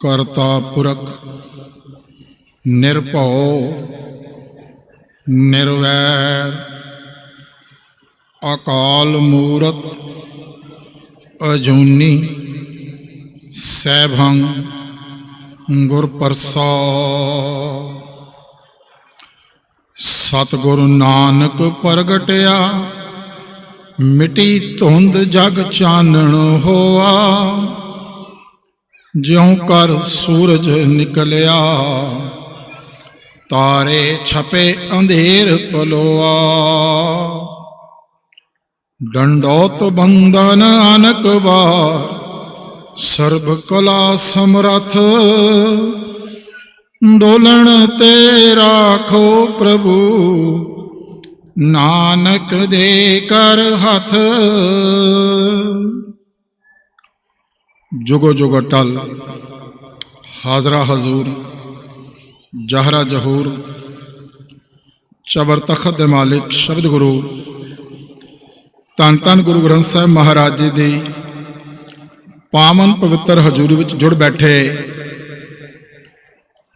ਕਰਤਾ ਪੁਰਖ ਨਿਰਭਉ ਨਿਰਵੈਰ ਅਕਾਲ ਮੂਰਤ ਅਜੂਨੀ ਸੈਭੰ ਗੁਰ ਪ੍ਰਸਾਦਿ। ਸਤਿਗੁਰੂ ਨਾਨਕ ਪ੍ਰਗਟਿਆ ਮਿਟੀ ਧੁੰਦ ਜਗ ਚਾਨਣ ਹੋਆ। ਜਿਉਂ ਕਰ ਸੂਰਜ ਨਿਕਲਿਆ ਤਾਰੇ ਛਪੇ ਅੰਧੇਰ ਪਲੋਆ। ਡੰਡੋਤ ਬੰਦਨ ਅਨਕ ਬਾਰ ਸਰਬ ਕਲਾ ਸਮਰਥ। ਡੋਲਣ ਤੇ ਰਾਖੋ ਪ੍ਰਭੂ ਨਾਨਕ ਦੇ ਕਰ ਹੱਥ। ਜੁਗੋ ਜੁਗ ਅਟਲ ਹਾਜ਼ਰਾ ਹਜ਼ੂਰ ਜਹਰਾ ਜਹੂਰ ਚਬਰ ਤਖਤ ਦੇ ਮਾਲਿਕ ਸ਼ਬਦ ਗੁਰੂ ਧੰਨ ਧੰਨ ਗੁਰੂ ਗ੍ਰੰਥ ਸਾਹਿਬ ਮਹਾਰਾਜ ਜੀ ਦੀ ਪਾਵਨ ਪਵਿੱਤਰ ਹਜ਼ੂਰੀ ਵਿੱਚ ਜੁੜ ਬੈਠੇ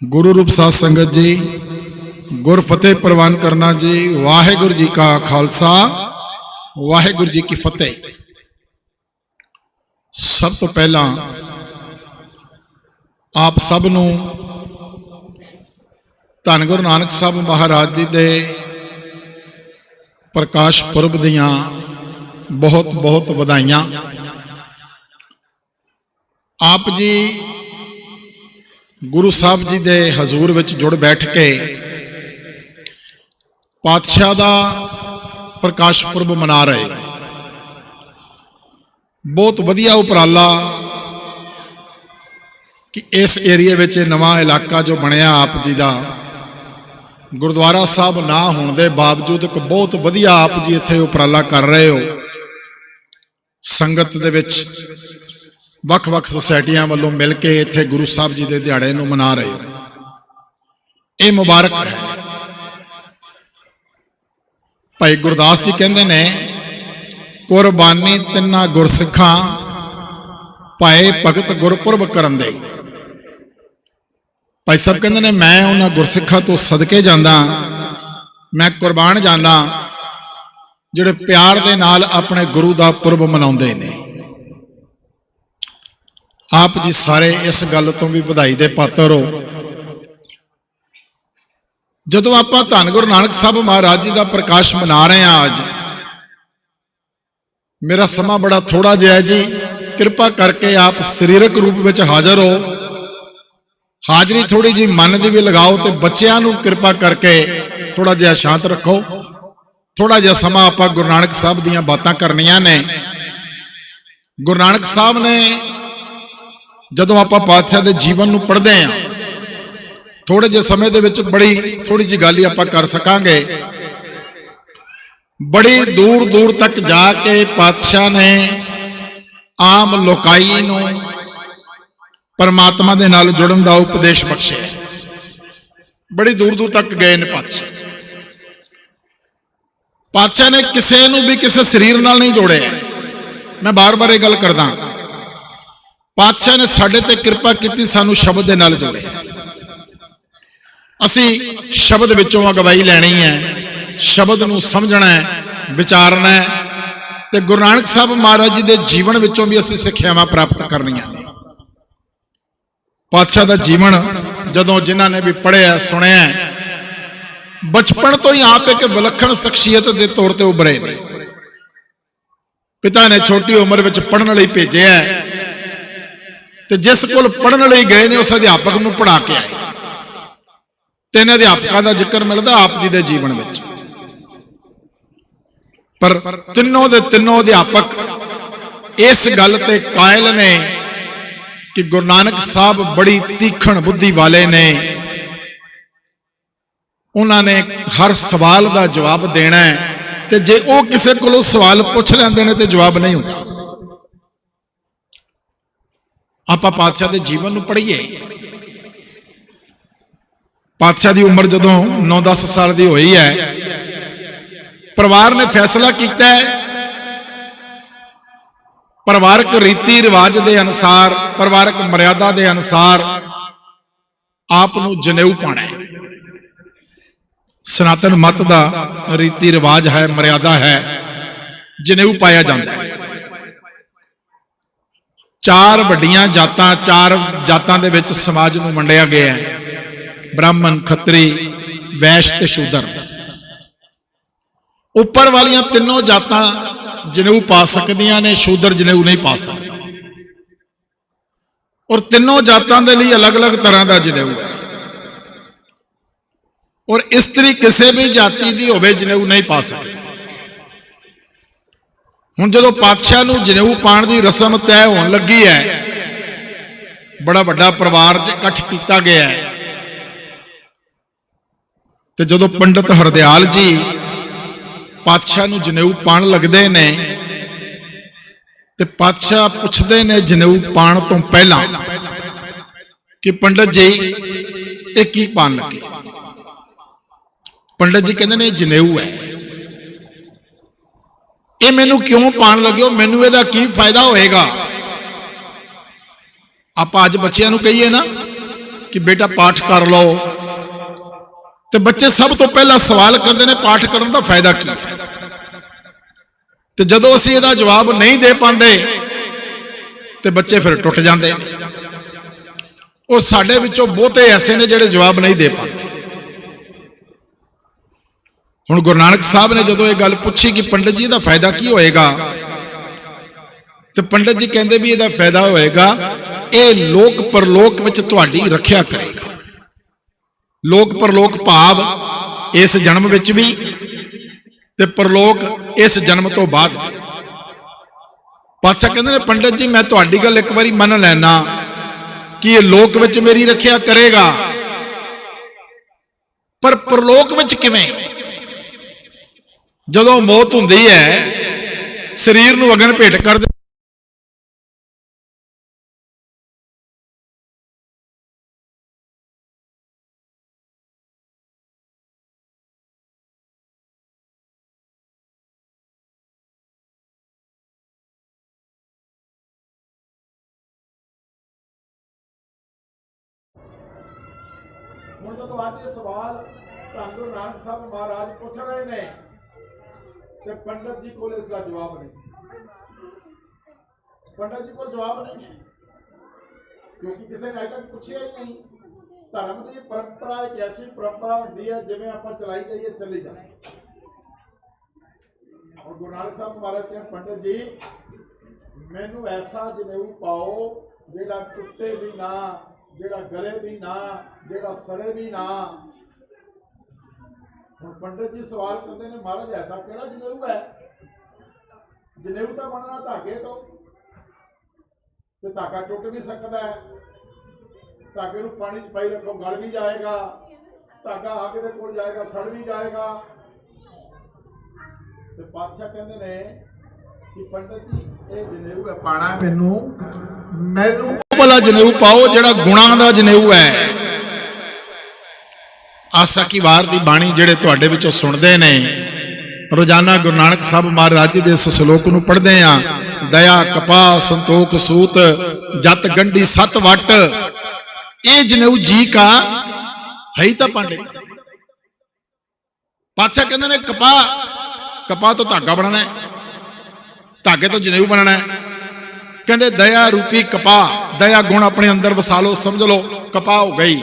ਗੁਰੂ ਰੂਪ ਸਾਧ ਸੰਗਤ ਜੀ, ਗੁਰ ਫਤਿਹ ਪ੍ਰਵਾਨ ਕਰਨਾ ਜੀ। ਵਾਹਿਗੁਰੂ ਜੀ ਕਾ ਖਾਲਸਾ ਵਾਹਿਗੁਰੂ ਜੀ ਕੀ ਫਤਿਹ। ਸਭ ਤੋਂ ਪਹਿਲਾਂ ਆਪ ਸਭ ਨੂੰ ਧੰਨ ਗੁਰੂ ਨਾਨਕ ਸਾਹਿਬ ਮਹਾਰਾਜ ਜੀ ਦੇ ਪ੍ਰਕਾਸ਼ ਪੁਰਬ ਦੀਆਂ ਬਹੁਤ ਬਹੁਤ ਵਧਾਈਆਂ। ਆਪ ਜੀ ਗੁਰੂ ਸਾਹਿਬ ਜੀ ਦੇ ਹਜ਼ੂਰ ਵਿੱਚ ਜੁੜ ਬੈਠ ਕੇ ਪਾਤਸ਼ਾਹ ਦਾ ਪ੍ਰਕਾਸ਼ ਪੁਰਬ ਮਨਾ ਰਹੇ। ਬਹੁਤ ਵਧੀਆ ਉਪਰਾਲਾ ਕਿ ਇਸ ਏਰੀਏ ਵਿੱਚ ਨਵਾਂ ਇਲਾਕਾ ਜੋ ਬਣਿਆ ਆਪ ਜੀ ਦਾ, ਗੁਰਦੁਆਰਾ ਸਾਹਿਬ ਨਾ ਹੋਣ ਦੇ ਬਾਵਜੂਦ ਇੱਕ ਬਹੁਤ ਵਧੀਆ ਆਪ ਜੀ ਇੱਥੇ ਉਪਰਾਲਾ ਕਰ ਰਹੇ ਹੋ। ਸੰਗਤ ਦੇ ਵਿੱਚ ਵੱਖ-ਵੱਖ ਸੁਸਾਇਟੀਆਂ ਵੱਲੋਂ ਮਿਲ ਕੇ ਇੱਥੇ ਗੁਰੂ ਸਾਹਿਬ ਜੀ ਦੇ ਦਿਹਾੜੇ ਨੂੰ ਮਨਾ ਰਹੇ ਹੋ। ਇਹ ਮੁਬਾਰਕ ਹੈ। ਭਾਈ ਗੁਰਦਾਸ ਜੀ ਕਹਿੰਦੇ ਨੇ, ਕੁਰਬਾਨੀ ਤਿੰਨਾ ਗੁਰਸਿੱਖਾਂ ਭਾਏ ਭਗਤ ਗੁਰਪੁਰਬ ਕਰਨ ਦੇ। ਭਾਈ ਸਾਹਿਬ ਕਹਿੰਦੇ ਨੇ, ਮੈਂ ਉਹਨਾਂ ਗੁਰਸਿੱਖਾਂ ਤੋਂ ਸਦਕੇ ਜਾਂਦਾ, ਮੈਂ ਕੁਰਬਾਨ ਜਾਂਦਾ ਜਿਹੜੇ ਪਿਆਰ ਦੇ ਨਾਲ ਆਪਣੇ ਗੁਰੂ ਦਾ ਪੁਰਬ ਮਨਾਉਂਦੇ ਨੇ। ਆਪ ਜੀ ਸਾਰੇ ਇਸ ਗੱਲ ਤੋਂ ਵੀ ਵਧਾਈ ਦੇ ਪਾਤਰ ਹੋ। ਜਦੋਂ ਆਪਾਂ ਧੰਨ ਗੁਰੂ ਨਾਨਕ ਸਾਹਿਬ ਮਹਾਰਾਜ ਜੀ ਦਾ ਪ੍ਰਕਾਸ਼ ਮਨਾ ਰਹੇ ਹਾਂ ਅੱਜ, ਮੇਰਾ ਸਮਾਂ ਬੜਾ ਥੋੜਾ ਜਿਹਾ ਜੀ, ਕਿਰਪਾ ਕਰਕੇ ਆਪ ਸਰੀਰਕ ਰੂਪ ਵਿੱਚ ਹਾਜ਼ਰ ਹੋ। ਹਾਜ਼ਰੀ ਥੋੜੀ ਜੀ ਮਨ ਦੀ ਵੀ ਲਗਾਓ ਤੇ ਬੱਚਿਆਂ ਨੂੰ ਕਿਰਪਾ ਕਰਕੇ ਥੋੜਾ ਜਿਹਾ ਸ਼ਾਂਤ ਰੱਖੋ। ਥੋੜਾ ਜਿਹਾ ਸਮਾਂ ਆਪਾਂ ਗੁਰੂ ਨਾਨਕ ਸਾਹਿਬ ਦੀਆਂ ਬਾਤਾਂ ਕਰਨੀਆਂ ਨੇ। ਗੁਰੂ ਨਾਨਕ ਸਾਹਿਬ ਨੇ ਜਦੋਂ ਆਪਾਂ ਪਾਤਸ਼ਾਹ ਦੇ ਜੀਵਨ ਨੂੰ ਪੜ੍ਹਦੇ ਹਾਂ, ਥੋੜੇ ਜਿਹੇ ਸਮੇਂ ਦੇ ਵਿੱਚ ਬੜੀ ਥੋੜੀ ਜਿਹੀ ਗੱਲ ਹੀ ਆਪਾਂ ਕਰ ਸਕਾਂਗੇ। ਬੜੀ ਦੂਰ ਦੂਰ ਤੱਕ ਜਾ ਕੇ ਪਾਤਸ਼ਾਹ ਨੇ ਆਮ ਲੋਕਾਈ ਨੂੰ ਪਰਮਾਤਮਾ ਦੇ ਨਾਲ ਜੁੜਨ ਦਾ ਉਪਦੇਸ਼ ਬਖਸ਼ਿਆ। ਬੜੀ ਦੂਰ ਦੂਰ ਤੱਕ ਗਏ ਨੇ ਪਾਤਸ਼ਾਹ। ਪਾਤਸ਼ਾਹ ਨੇ ਕਿਸੇ ਨੂੰ ਵੀ ਕਿਸੇ ਸਰੀਰ ਨਾਲ ਨਹੀਂ ਜੋੜਿਆ। ਮੈਂ ਬਾਰ-ਬਾਰ ਇਹ ਗੱਲ ਕਰਦਾ, ਪਾਤਸ਼ਾਹ ਨੇ ਸਾਡੇ ਤੇ ਕਿਰਪਾ ਕੀਤੀ, ਸਾਨੂੰ ਸ਼ਬਦ ਦੇ ਨਾਲ ਜੋੜਿਆ। ਅਸੀਂ ਸ਼ਬਦ ਵਿੱਚੋਂ ਅਗਵਾਈ ਲੈਣੀ ਹੈ, ਸ਼ਬਦ ਨੂੰ ਸਮਝਣਾ ਹੈ, ਵਿਚਾਰਨਾ ਹੈ ਤੇ ਗੁਰੂ ਨਾਨਕ ਸਾਹਿਬ ਮਹਾਰਾਜ ਜੀ ਦੇ ਜੀਵਨ ਵਿੱਚੋਂ ਵੀ ਅਸੀਂ ਸਿੱਖਿਆਵਾਂ ਪ੍ਰਾਪਤ ਕਰਨੀਆਂ ਨੇ। ਪਾਤਸ਼ਾਹ ਦਾ ਜੀਵਨ ਜਦੋਂ ਜਿਨ੍ਹਾਂ ਨੇ ਵੀ ਪੜ੍ਹਿਆ ਸੁਣਿਆ, ਬਚਪਨ ਤੋਂ ਹੀ ਆਪ ਇੱਕ ਵਿਲੱਖਣ ਸ਼ਖਸੀਅਤ ਦੇ ਤੌਰ ਤੇ ਉੱਭਰੇ ਨੇ। ਪਿਤਾ ਨੇ ਛੋਟੀ ਉਮਰ ਵਿੱਚ ਪੜ੍ਹਨ ਲਈ ਭੇਜਿਆ ਤੇ ਜਿਸ ਕੋਲ ਪੜ੍ਹਨ ਲਈ ਗਏ ਨੇ ਉਸ ਅਧਿਆਪਕ ਨੂੰ ਪੜ੍ਹਾ ਕੇ ਆਏ। ਤਿੰਨ ਅਧਿਆਪਕਾਂ ਦਾ ਜ਼ਿਕਰ ਮਿਲਦਾ ਆਪ ਜੀ ਦੇ ਜੀਵਨ ਵਿੱਚ, ਪਰ ਤਿੰਨੋਂ ਦੇ ਤਿੰਨੋਂ ਅਧਿਆਪਕ ਇਸ ਗੱਲ ਤੇ ਕਾਇਲ ਨੇ ਕਿ ਗੁਰੂ ਨਾਨਕ ਸਾਹਿਬ ਬੜੀ ਤੀਖਣ ਬੁੱਧੀ ਵਾਲੇ ਨੇ। ਉਹਨਾਂ ਨੇ ਹਰ ਸਵਾਲ ਦਾ ਜਵਾਬ ਦੇਣਾ ਹੈ ਤੇ ਜੇ ਉਹ ਕਿਸੇ ਕੋਲੋਂ ਸਵਾਲ ਪੁੱਛ ਲੈਂਦੇ ਨੇ ਤੇ ਜਵਾਬ ਨਹੀਂ ਹੁੰਦਾ। ਆਪਾਂ ਪਾਤਸ਼ਾਹ ਦੇ ਜੀਵਨ ਨੂੰ ਪੜ੍ਹੀਏ। ਪਾਤਸ਼ਾਹ ਦੀ ਉਮਰ ਜਦੋਂ 9-10 ਸਾਲ ਦੀ ਹੋਈ ਹੈ, ਪਰਿਵਾਰ ਨੇ ਫੈਸਲਾ ਕੀਤਾ ਪਰਿਵਾਰਕ ਰੀਤੀ ਰਿਵਾਜ ਦੇ ਅਨੁਸਾਰ, ਪਰਿਵਾਰਕ ਮਰਿਆਦਾ ਦੇ ਅਨੁਸਾਰ ਆਪ ਨੂੰ ਜਨੇਊ ਪਾਣਾ ਹੈ। ਸਨਾਤਨ ਮਤ ਦਾ ਰੀਤੀ ਰਿਵਾਜ ਹੈ, ਮਰਿਆਦਾ ਹੈ, ਜਨੇਊ ਪਾਇਆ ਜਾਂਦਾ ਹੈ। ਚਾਰ ਵੱਡੀਆਂ ਜਾਤਾਂ, ਚਾਰ ਜਾਤਾਂ ਦੇ ਵਿੱਚ ਸਮਾਜ ਨੂੰ ਵੰਡਿਆ ਗਿਆ ਹੈ, ਬ੍ਰਾਹਮਣ, ਖੱਤਰੀ, ਵੈਸ਼ ਤੇ ਸ਼ੂਦਰ। ਉੱਪਰ ਵਾਲੀਆਂ ਤਿੰਨੋਂ ਜਾਤਾਂ ਜਨੇਊ ਪਾ ਸਕਦੀਆਂ ਨੇ, ਸ਼ੂਦਰ ਜਨੇਊ ਨਹੀਂ ਪਾ ਸਕਦਾ। ਔਰ ਤਿੰਨੋਂ ਜਾਤਾਂ ਦੇ ਲਈ ਅਲੱਗ-ਅਲੱਗ ਤਰ੍ਹਾਂ ਦਾ ਜਨੇਊ ਹੈ। ਔਰ ਇਸਤਰੀ ਕਿਸੇ ਵੀ ਜਾਤੀ ਦੀ ਹੋਵੇ ਜਨੇਊ ਨਹੀਂ ਪਾ ਸਕਦੀ। ਹੁਣ ਜਦੋਂ ਪਾਤਸ਼ਾਹ ਨੂੰ ਜਨੇਊ ਪਾਉਣ ਦੀ ਰਸਮ ਤੈਅ ਹੋਣ ਲੱਗੀ ਹੈ, ਬੜਾ ਵੱਡਾ ਪਰਿਵਾਰ 'ਚ ਇਕੱਠ ਕੀਤਾ ਗਿਆ ਹੈ, ਤੇ ਜਦੋਂ ਪੰਡਤ ਹਰਦਿਆਲ ਜੀ ਪਾਤਸ਼ਾਹ ਨੂੰ ਜਨੇਊ ਪਾਣ ਲੱਗਦੇ ਨੇ ਤੇ ਪਾਤਸ਼ਾਹ ਪੁੱਛਦੇ ਨੇ ਜਨੇਊ ਪਾਣ ਤੋਂ ਪਹਿਲਾਂ ਕਿ ਪੰਡਤ ਜੀ ਇਹ ਕੀ ਪਾਣ ਲੱਗੇ? ਪੰਡਤ ਜੀ ਕਹਿੰਦੇ ਨੇ ਜਨੇਊ ਹੈ। ਇਹ ਮੈਨੂੰ ਕਿਉਂ ਪਾਣ ਲੱਗਿਓ? ਮੈਨੂੰ ਇਹਦਾ ਕੀ ਫਾਇਦਾ ਹੋਏਗਾ? ਆਪਾਂ ਅੱਜ ਬੱਚਿਆਂ ਨੂੰ ਕਹੀਏ ਨਾ ਕਿ ਬੇਟਾ ਪਾਠ ਕਰ ਲਓ, ਤੇ ਬੱਚੇ ਸਭ ਤੋਂ ਪਹਿਲਾਂ ਸਵਾਲ ਕਰਦੇ ਨੇ ਪਾਠ ਕਰਨ ਦਾ ਫਾਇਦਾ ਕੀ ਹੈ? ਤੇ ਜਦੋਂ ਅਸੀਂ ਇਹਦਾ ਜਵਾਬ ਨਹੀਂ ਦੇ ਪਾਉਂਦੇ ਤੇ ਬੱਚੇ ਫਿਰ ਟੁੱਟ ਜਾਂਦੇ ਨੇ। ਔਰ ਸਾਡੇ ਵਿੱਚੋਂ ਬਹੁਤੇ ਐਸੇ ਨੇ ਜਿਹੜੇ ਜਵਾਬ ਨਹੀਂ ਦੇ ਪਾਉਂਦੇ। ਹੁਣ ਗੁਰੂ ਨਾਨਕ ਸਾਹਿਬ ਨੇ ਜਦੋਂ ਇਹ ਗੱਲ ਪੁੱਛੀ ਕਿ ਪੰਡਤ ਜੀ ਦਾ ਫਾਇਦਾ ਕੀ ਹੋਏਗਾ, ਤੇ ਪੰਡਤ ਜੀ ਕਹਿੰਦੇ ਵੀ ਇਹਦਾ ਫਾਇਦਾ ਹੋਏਗਾ, ਇਹ ਲੋਕ ਪਰਲੋਕ ਵਿੱਚ ਤੁਹਾਡੀ ਰੱਖਿਆ ਕਰੇਗਾ। ਲੋਕ ਪਰਲੋਕ ਭਾਵ ਇਸ ਜਨਮ ਵਿੱਚ ਵੀ ਤੇ ਪਰਲੋਕ ਇਸ ਜਨਮ ਤੋਂ ਬਾਅਦ। ਪਾਤਸ਼ਾਹ ਕਹਿੰਦੇ ਨੇ ਪੰਡਤ ਜੀ ਮੈਂ ਤੁਹਾਡੀ ਗੱਲ ਇੱਕ ਵਾਰੀ ਮੰਨ ਲੈਣਾ ਕਿ ਇਹ ਲੋਕ ਵਿੱਚ ਮੇਰੀ ਰੱਖਿਆ ਕਰੇਗਾ, ਪਰ ਪਰਲੋਕ ਵਿੱਚ ਕਿਵੇਂ? ਜਦੋਂ ਮੌਤ ਹੁੰਦੀ ਹੈ, ਸਰੀਰ ਨੂੰ ਅਗਨ ਭੇਟ ਕਰ ਹੁਣ ਜਦੋਂ ਅੱਜ ਇਹ ਸਵਾਲ ਧੰਨ ਗੁਰੂ ਨਾਨਕ ਸਾਹਿਬ ਮਹਾਰਾਜ ਪੁੱਛ ਰਹੇ ਨੇ ਤੇ ਪੰਡਤ ਜੀ ਕੋਲ ਇਸ ਦਾ ਜਵਾਬ ਨਹੀਂ। ਪੰਡਤ ਜੀ ਕੋਲ ਜਵਾਬ ਨਹੀਂ, ਕਿਉਂਕਿ ਕਿਸੇ ਨੇ ਅਜੇ ਤੱਕ ਪੁੱਛਿਆ ਹੀ ਨਹੀਂ। ਧਰਮ ਦੀ ਪਰੰਪਰਾ ਇੱਕ ਐਸੀ ਪਰੰਪਰਾ ਹੁੰਦੀ ਹੈ ਜਿਵੇਂ ਆਪਾਂ ਚਲਾਈ ਜਾਈਏ ਚੱਲੀ ਜਾਏ। ਔਰ ਗੁਰੂ ਨਾਨਕ ਸਾਹਿਬ ਮਹਾਰਾਜ ਕਹਿੰਦੇ ਪੰਡਤ ਜੀ ਮੈਨੂੰ ਐਸਾ ਜਨੇਊ ਪਾਓ ਜਿਹੜਾ ਟੁੱਟੇ ਵੀ ਨਾ, ਜਿਹੜਾ ਗਲੇ ਵੀ ਨਾ, ਜਿਹੜਾ ਸੜੇ ਵੀ ਨਾ। ਹੁਣ ਪੰਡਤ ਜੀ ਸਵਾਲ ਕਰਦੇ ਨੇ ਮਹਾਰਾਜ ਐਸਾ ਕਿਹੜਾ ਜਨੇਊ ਹੈ? ਜਨੇਊ ਤਾਂ ਬਣਨਾ ਧਾਗੇ ਤੋਂ, ਤੇ ਧਾਗਾ ਟੁੱਟ ਵੀ ਸਕਦਾ ਹੈ। ਧਾਗੇ ਨੂੰ ਪਾਣੀ 'ਚ ਪਾਈ ਰੱਖੋ, ਗਲ ਵੀ ਜਾਏਗਾ। ਧਾਗਾ ਅੱਗ ਦੇ ਕੋਲ ਜਾਏਗਾ, ਸੜ ਵੀ ਜਾਏਗਾ। ਤੇ ਪਾਤਸ਼ਾਹ ਕਹਿੰਦੇ ਨੇ ਕਿ ਪੰਡਤ ਜੀ ਇਹ ਜਨੇਊ ਹੈ ਪਾਣਾ ਮੈਨੂੰ ਵਾਲਾ ਜਨੇਊ ਪਾਓ ਜਿਹੜਾ ਗੁਣਾਂ ਦਾ ਜਨੇਊ ਹੈ। ਆਸਾ ਕੀ ਵਾਰ ਦੀ ਬਾਣੀ ਜਿਹੜੇ ਤੁਹਾਡੇ ਵਿੱਚੋਂ ਸੁਣਦੇ ਨੇ, ਰੋਜ਼ਾਨਾ ਗੁਰੂ ਨਾਨਕ ਸਾਹਿਬ ਮਹਾਰਾਜ ਦੇ ਇਸ ਸ਼ਲੋਕ ਨੂੰ ਪੜ੍ਹਦੇ ਆ। ਦਇਆ ਕਪਾਹ ਸੰਤੋਖ ਸੂਤ ਜਤ ਗੰਢੀ ਸਤ ਵਟ, ਇਹ ਜਨੇਊ ਜੀ ਕਾ ਹੈ ਤਾਂ ਪਾਂਡੇ। ਪਾਤਸ਼ਾਹ ਕਹਿੰਦੇ ਨੇ ਕਪਾਹ ਤੋਂ ਧਾਗਾ ਬਣਨਾ ਹੈ, ਧਾਗੇ ਤੋਂ ਜਨੇਊ ਬਣਨਾ ਹੈ। ਕਹਿੰਦੇ ਦਇਆ ਰੂਪੀ ਕਪਾਹ, ਦਇਆ ਗੁਣ ਆਪਣੇ ਅੰਦਰ ਵਸਾ ਲਓ, ਸਮਝ ਲਓ ਕਪਾਹ ਹੋ ਗਈ।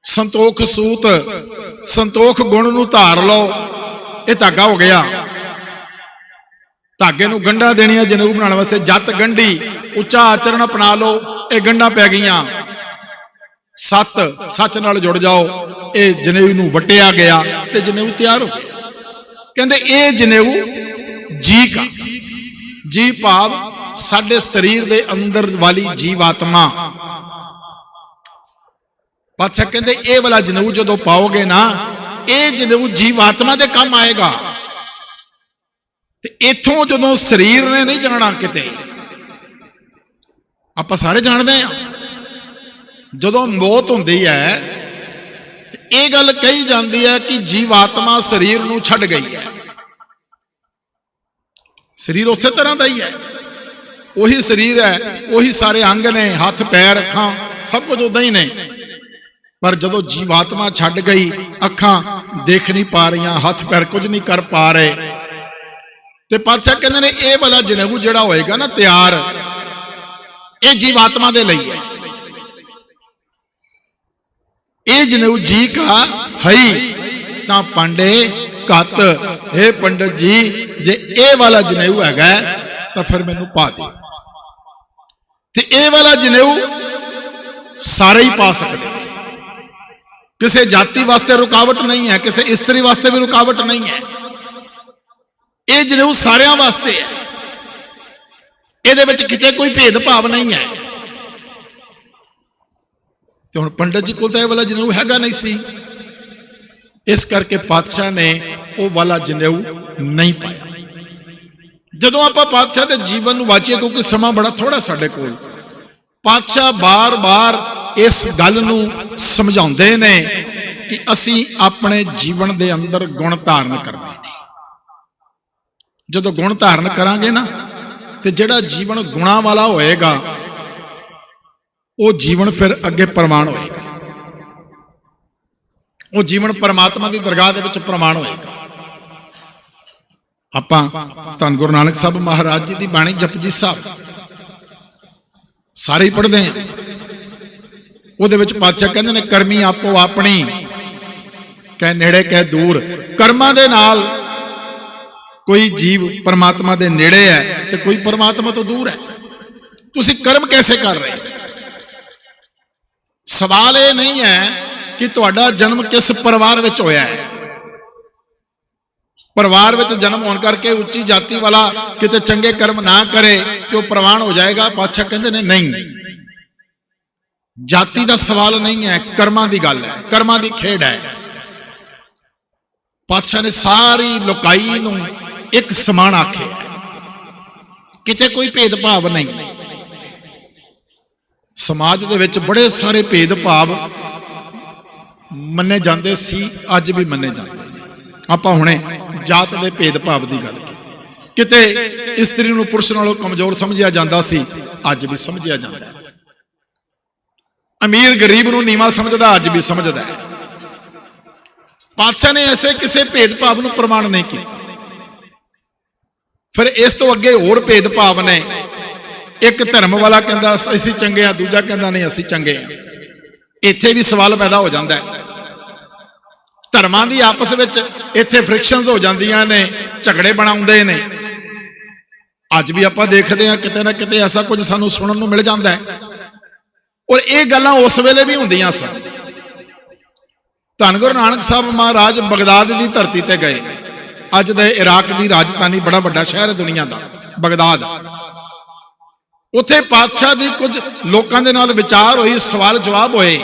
ਸੰਤੋਖ ਸੂਤ, ਸੰਤੋਖ ਗੁਣ ਨੂੰ ਧਾਰ ਲਓ, ਇਹ ਧਾਗਾ ਹੋ ਗਿਆ। ਧਾਗੇ ਨੂੰ ਗੰਢਾਂ ਦੇਣੀਆਂ ਜਨੇਊ ਬਣਾਉਣ ਵਾਸਤੇ। ਜਤ ਗੰਢੀ, ਉੱਚਾ ਆਚਰਣ ਅਪਣਾ ਲਓ, ਇਹ ਗੰਢਾਂ ਪੈ ਗਈਆਂ। ਸੱਚ ਨਾਲ ਜੁੜ ਜਾਓ, ਇਹ ਜਨੇਊ ਨੂੰ ਵਟਿਆ ਗਿਆ ਤੇ ਜਨੇਊ ਤਿਆਰ ਹੋ ਗਿਆ। ਕਹਿੰਦੇ ਇਹ ਜਨੇਊ ਜੀ ਕਾ, ਜੀ ਭਾਵ ਸਾਡੇ ਸਰੀਰ ਦੇ ਅੰਦਰ ਵਾਲੀ ਜੀਵ ਆਤਮਾ। ਪਾਤਸ਼ਾਹ ਕਹਿੰਦੇ ਇਹ ਵਾਲਾ ਜਨੇਊ ਜਦੋਂ ਪਾਓਗੇ ਨਾ, ਇਹ ਜਨੇਊ ਜੀਵ ਆਤਮਾ ਦੇ ਕੰਮ ਆਏਗਾ। ਤੇ ਇਥੋਂ ਜਦੋਂ ਸਰੀਰ ਨੇ ਨਹੀਂ ਜਾਣਾ ਕਿਤੇ, ਆਪਾਂ ਸਾਰੇ ਜਾਣਦੇ ਆ ਜਦੋਂ ਮੌਤ ਹੁੰਦੀ ਹੈ ਤੇ ਇਹ ਗੱਲ ਕਹੀ ਜਾਂਦੀ ਹੈ ਕਿ ਜੀਵ ਆਤਮਾ ਸਰੀਰ ਨੂੰ ਛੱਡ ਗਈ ਹੈ। ਸਰੀਰ ਉਸੇ ਤਰ੍ਹਾਂ ਦਾ ਹੀ ਹੈ, ਉਹੀ ਸਰੀਰ ਹੈ, ਉਹੀ ਸਾਰੇ ਅੰਗ ਨੇ, ਹੱਥ ਪੈਰ ਅੱਖਾਂ ਸਭ ਕੁਝ ਉਦਾਂ ਹੀ ਨੇ। ਪਰ ਜਦੋਂ ਜੀਵਾਤਮਾ ਛੱਡ ਗਈ, ਅੱਖਾਂ ਦੇਖ ਨਹੀਂ ਪਾ ਰਹੀਆਂ, ਹੱਥ ਪੈਰ ਕੁਝ ਨਹੀਂ ਕਰ ਪਾ ਰਹੇ, ਤੇ ਪਾਤਸ਼ਾਹ ਕਹਿੰਦੇ ਨੇ ਇਹ ਵਾਲਾ ਜਨੇਊ ਜਿਹੜਾ ਹੋਏਗਾ ਨਾ ਤਿਆਰ, ਇਹ ਜੀਵਾਤਮਾ ਦੇ ਲਈ ਹੈ। ਇਹ ਜਨੇਊ ਜੀ ਕਾ ਹਈ ਤਾਂ ਪਾਂਡੇ ਘੱਤ। हे ਪੰਡਤ ਜੀ, ਜੇ ਇਹ ਵਾਲਾ ਜਨੇਊ ਹੈਗਾ ਤਾਂ ਫਿਰ ਮੈਨੂੰ ਪਾ ਦੇ। ਤੇ ਇਹ ਵਾਲਾ ਜਨੇਊ ਸਾਰੇ ਹੀ ਪਾ ਸਕਦੇ, ਕਿਸੇ ਜਾਤੀ ਵਾਸਤੇ ਰੁਕਾਵਟ ਨਹੀਂ ਹੈ, ਕਿਸੇ ਇਸਤਰੀ ਵਾਸਤੇ ਵੀ ਰੁਕਾਵਟ ਨਹੀਂ ਹੈ। ਇਹ ਜਨੇਊ ਸਾਰਿਆਂ ਵਾਸਤੇ ਹੈ, ਇਹਦੇ ਵਿੱਚ ਕਿਤੇ ਕੋਈ ਭੇਦਭਾਵ ਨਹੀਂ ਹੈ। ਤੇ ਹੁਣ ਪੰਡਤ ਜੀ ਕੋਲ ਤਾਂ ਇਹ ਵਾਲਾ ਜਨੇਊ ਹੈਗਾ ਨਹੀਂ ਸੀ, ਇਸ ਕਰਕੇ ਪਾਤਸ਼ਾਹ ਨੇ ਉਹ ਵਾਲਾ ਜਨੇਊ ਨਹੀਂ ਪਾਇਆ। ਜਦੋਂ ਆਪਾਂ ਪਾਤਸ਼ਾਹ ਦੇ ਜੀਵਨ ਨੂੰ ਵਾਚੀਏ, ਕਿਉਂਕਿ ਸਮਾਂ ਬੜਾ ਥੋੜਾ ਸਾਡੇ ਕੋਲ, ਪਾਤਸ਼ਾਹ ਬਾਰ-ਬਾਰ ਇਸ ਗੱਲ ਨੂੰ ਸਮਝਾਉਂਦੇ ਨੇ ਕਿ ਅਸੀਂ ਆਪਣੇ ਜੀਵਨ ਦੇ ਅੰਦਰ ਗੁਣ ਧਾਰਨ ਕਰਨੇ ਨੇ। ਜਦੋਂ ਗੁਣ ਧਾਰਨ ਕਰਾਂਗੇ ਨਾ, ਤੇ ਜਿਹੜਾ ਜੀਵਨ ਗੁਣਾਂ ਵਾਲਾ ਹੋਏਗਾ, ਉਹ ਜੀਵਨ ਫਿਰ ਅੱਗੇ ਪ੍ਰਮਾਣ ਹੋਏਗਾ, ਉਹ ਜੀਵਨ ਪਰਮਾਤਮਾ ਦੀ ਦਰਗਾਹ ਦੇ ਵਿੱਚ ਪ੍ਰਮਾਣ ਹੋਏਗਾ। ਆਪਾਂ ਧੰਨ ਗੁਰੂ ਨਾਨਕ ਸਾਹਿਬ ਮਹਾਰਾਜ ਜੀ ਦੀ ਬਾਣੀ ਜਪਜੀ ਸਾਹਿਬ ਸਾਰੇ ਹੀ ਪੜ੍ਹਦੇ ਹਾਂ। ਉਹਦੇ ਵਿੱਚ ਪਾਤਸ਼ਾਹ ਕਹਿੰਦੇ ਨੇ, ਕਰਮੀ ਆਪੋ ਆਪਣੀ, ਕਹਿ ਨੇੜੇ ਕਹਿ ਦੂਰ। ਕਰਮਾਂ ਦੇ ਨਾਲ ਕੋਈ ਜੀਵ ਪਰਮਾਤਮਾ ਦੇ ਨੇੜੇ ਹੈ ਤੇ ਕੋਈ ਪਰਮਾਤਮਾ ਤੋਂ ਦੂਰ ਹੈ। ਤੁਸੀਂ ਕਰਮ ਕੈਸੇ ਕਰ ਰਹੇ ਹੋ? ਸਵਾਲ ਇਹ ਨਹੀਂ ਹੈ ਕਿ ਤੁਹਾਡਾ ਜਨਮ ਕਿਸ ਪਰਿਵਾਰ ਵਿੱਚ ਹੋਇਆ ਹੈ। ਪਰਿਵਾਰ ਵਿੱਚ ਜਨਮ ਹੋਣ ਕਰਕੇ ਉੱਚੀ ਜਾਤੀ ਵਾਲਾ ਕਿਤੇ ਚੰਗੇ ਕਰਮ ਨਾ ਕਰੇ ਕਿ ਉਹ ਪ੍ਰਵਾਨ ਹੋ ਜਾਏਗਾ। ਪਾਤਸ਼ਾਹ ਕਹਿੰਦੇ ਨੇ ਨਹੀਂ, ਜਾਤੀ ਦਾ ਸਵਾਲ ਨਹੀਂ ਹੈ, ਕਰਮਾਂ ਦੀ ਗੱਲ ਹੈ, ਕਰਮਾਂ ਦੀ ਖੇਡ ਹੈ। ਪਾਤਸ਼ਾਹ ਨੇ ਸਾਰੀ ਲੋਕਾਈ ਨੂੰ ਇੱਕ ਸਮਾਨ ਆਖਿਆ, ਕਿਤੇ ਕੋਈ ਭੇਦਭਾਵ ਨਹੀਂ। ਸਮਾਜ ਦੇ ਵਿੱਚ ਬੜੇ ਸਾਰੇ ਭੇਦਭਾਵ ਮੰਨੇ ਜਾਂਦੇ ਸੀ, ਅੱਜ ਵੀ ਮੰਨੇ ਜਾਂਦੇ ਨੇ। ਆਪਾਂ ਹੁਣੇ ਜਾਤ ਦੇ ਭੇਦਭਾਵ ਦੀ ਗੱਲ ਕੀਤੀ, ਕਿਤੇ ਇਸਤਰੀ ਨੂੰ ਪੁਰਸ਼ ਨਾਲੋਂ ਕਮਜ਼ੋਰ ਸਮਝਿਆ ਜਾਂਦਾ ਸੀ, ਅੱਜ ਵੀ ਸਮਝਿਆ ਜਾਂਦਾ ਹੈ। ਅਮੀਰ ਗਰੀਬ ਨੂੰ ਨੀਵਾਂ ਸਮਝਦਾ, ਅੱਜ ਵੀ ਸਮਝਦਾ ਹੈ। ਪਾਤਸ਼ਾਹ ਨੇ ਐਸੇ ਕਿਸੇ ਭੇਦਭਾਵ ਨੂੰ ਪ੍ਰਮਾਣ ਨਹੀਂ ਕੀਤਾ। ਫਿਰ ਇਸ ਤੋਂ ਅੱਗੇ ਹੋਰ ਭੇਦਭਾਵ ਨੇ। ਇੱਕ ਧਰਮ ਵਾਲਾ ਕਹਿੰਦਾ ਅਸੀਂ ਚੰਗੇ ਆ, ਦੂਜਾ ਕਹਿੰਦਾ ਨਹੀਂ ਅਸੀਂ ਚੰਗੇ ਆ। ਇੱਥੇ ਵੀ ਸਵਾਲ ਪੈਦਾ ਹੋ ਜਾਂਦਾ ਹੈ। ਧਰਮਾਂ ਦੀ ਆਪਸ ਵਿੱਚ ਇੱਥੇ ਫ੍ਰਿਕਸ਼ਨਸ ਹੋ ਜਾਂਦੀਆਂ ਨੇ, ਝਗੜੇ ਬਣਾਉਂਦੇ ਨੇ। ਅੱਜ ਵੀ ਆਪਾਂ ਦੇਖਦੇ ਹਾਂ ਕਿਤੇ ਨਾ ਕਿਤੇ ਐਸਾ ਕੁਝ ਸਾਨੂੰ ਸੁਣਨ ਨੂੰ ਮਿਲ ਜਾਂਦਾ ਹੈ। ਔਰ ਇਹ ਗੱਲਾਂ ਉਸ ਵੇਲੇ ਵੀ ਹੁੰਦੀਆਂ ਸਨ। ਧੰਨ ਗੁਰੂ ਨਾਨਕ ਸਾਹਿਬ ਮਹਾਰਾਜ ਬਗਦਾਦ ਦੀ ਧਰਤੀ ਤੇ ਗਏ। ਅੱਜ ਦੇ ਇਰਾਕ ਦੀ ਰਾਜਧਾਨੀ, ਬੜਾ ਵੱਡਾ ਸ਼ਹਿਰ ਹੈ ਦੁਨੀਆ ਦਾ, ਬਗਦਾਦ। ਉੱਥੇ ਪਾਤਸ਼ਾਹ ਦੀ ਕੁਝ ਲੋਕਾਂ ਦੇ ਨਾਲ ਵਿਚਾਰ ਹੋਈ, ਸਵਾਲ ਜਵਾਬ ਹੋਏ।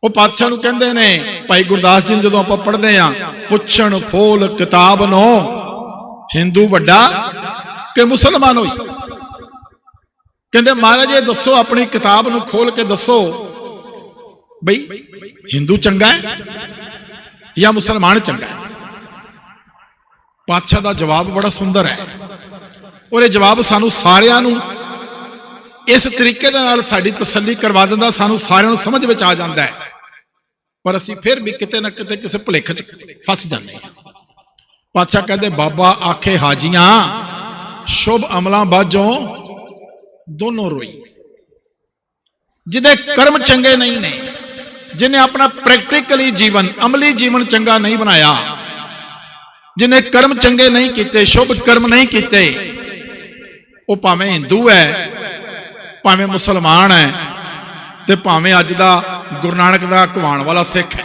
ਉਹ ਪਾਤਸ਼ਾਹ ਨੂੰ ਕਹਿੰਦੇ ਨੇ, ਭਾਈ ਗੁਰਦਾਸ ਜੀ ਨੂੰ ਜਦੋਂ ਆਪਾਂ ਪੜ੍ਹਦੇ ਆ, ਪੁੱਛਣ ਫੋਲ ਕਿਤਾਬ ਨੂੰ ਹਿੰਦੂ ਵੱਡਾ ਕਿ ਮੁਸਲਮਾਨ ਹੋਈ। ਕਹਿੰਦੇ ਮਹਾਰਾਜ ਇਹ ਦੱਸੋ, ਆਪਣੀ ਕਿਤਾਬ ਨੂੰ ਖੋਲ ਕੇ ਦੱਸੋ ਬਈ ਹਿੰਦੂ ਚੰਗਾ ਹੈ ਜਾਂ ਮੁਸਲਮਾਨ ਚੰਗਾ ਹੈ। ਪਾਤਸ਼ਾਹ ਦਾ ਜਵਾਬ ਬੜਾ ਸੁੰਦਰ ਹੈ, ਔਰ ਇਹ ਜਵਾਬ ਸਾਨੂੰ ਸਾਰਿਆਂ ਨੂੰ ਇਸ ਤਰੀਕੇ ਦੇ ਨਾਲ ਸਾਡੀ ਤਸੱਲੀ ਕਰਵਾ ਦਿੰਦਾ, ਸਾਨੂੰ ਸਾਰਿਆਂ ਨੂੰ ਸਮਝ ਵਿੱਚ ਆ ਜਾਂਦਾ ਹੈ। ਪਰ ਅਸੀਂ ਫਿਰ ਵੀ ਕਿਤੇ ਨਾ ਕਿਤੇ ਕਿਸੇ ਭੁਲੇਖ 'ਚ ਫਸ ਜਾਂਦੇ ਹਾਂ। ਪਾਤਸ਼ਾਹ ਕਹਿੰਦੇ, ਬਾਬਾ ਆਖੇ ਹਾਜੀਆਂ ਸ਼ੁਭ ਅਮਲਾਂ ਬਾਝੋਂ ਦੋਨੋਂ ਰੋਈ। ਜਿਹਦੇ ਕਰਮ ਚੰਗੇ ਨਹੀਂ ਨੇ, ਜਿਹਨੇ ਆਪਣਾ ਪ੍ਰੈਕਟੀਕਲੀ ਜੀਵਨ, ਅਮਲੀ ਜੀਵਨ ਚੰਗਾ ਨਹੀਂ ਬਣਾਇਆ, ਜਿਹਨੇ ਕਰਮ ਚੰਗੇ ਨਹੀਂ ਕੀਤੇ, ਸ਼ੁਭ ਕਰਮ ਨਹੀਂ ਕੀਤੇ, ਉਹ ਭਾਵੇਂ ਹਿੰਦੂ ਹੈ, ਭਾਵੇਂ ਮੁਸਲਮਾਨ ਹੈ, ਤੇ ਭਾਵੇਂ ਅੱਜ ਦਾ ਗੁਰੂ ਨਾਨਕ ਦਾ ਕਵਾਣ ਵਾਲਾ ਸਿੱਖ ਹੈ।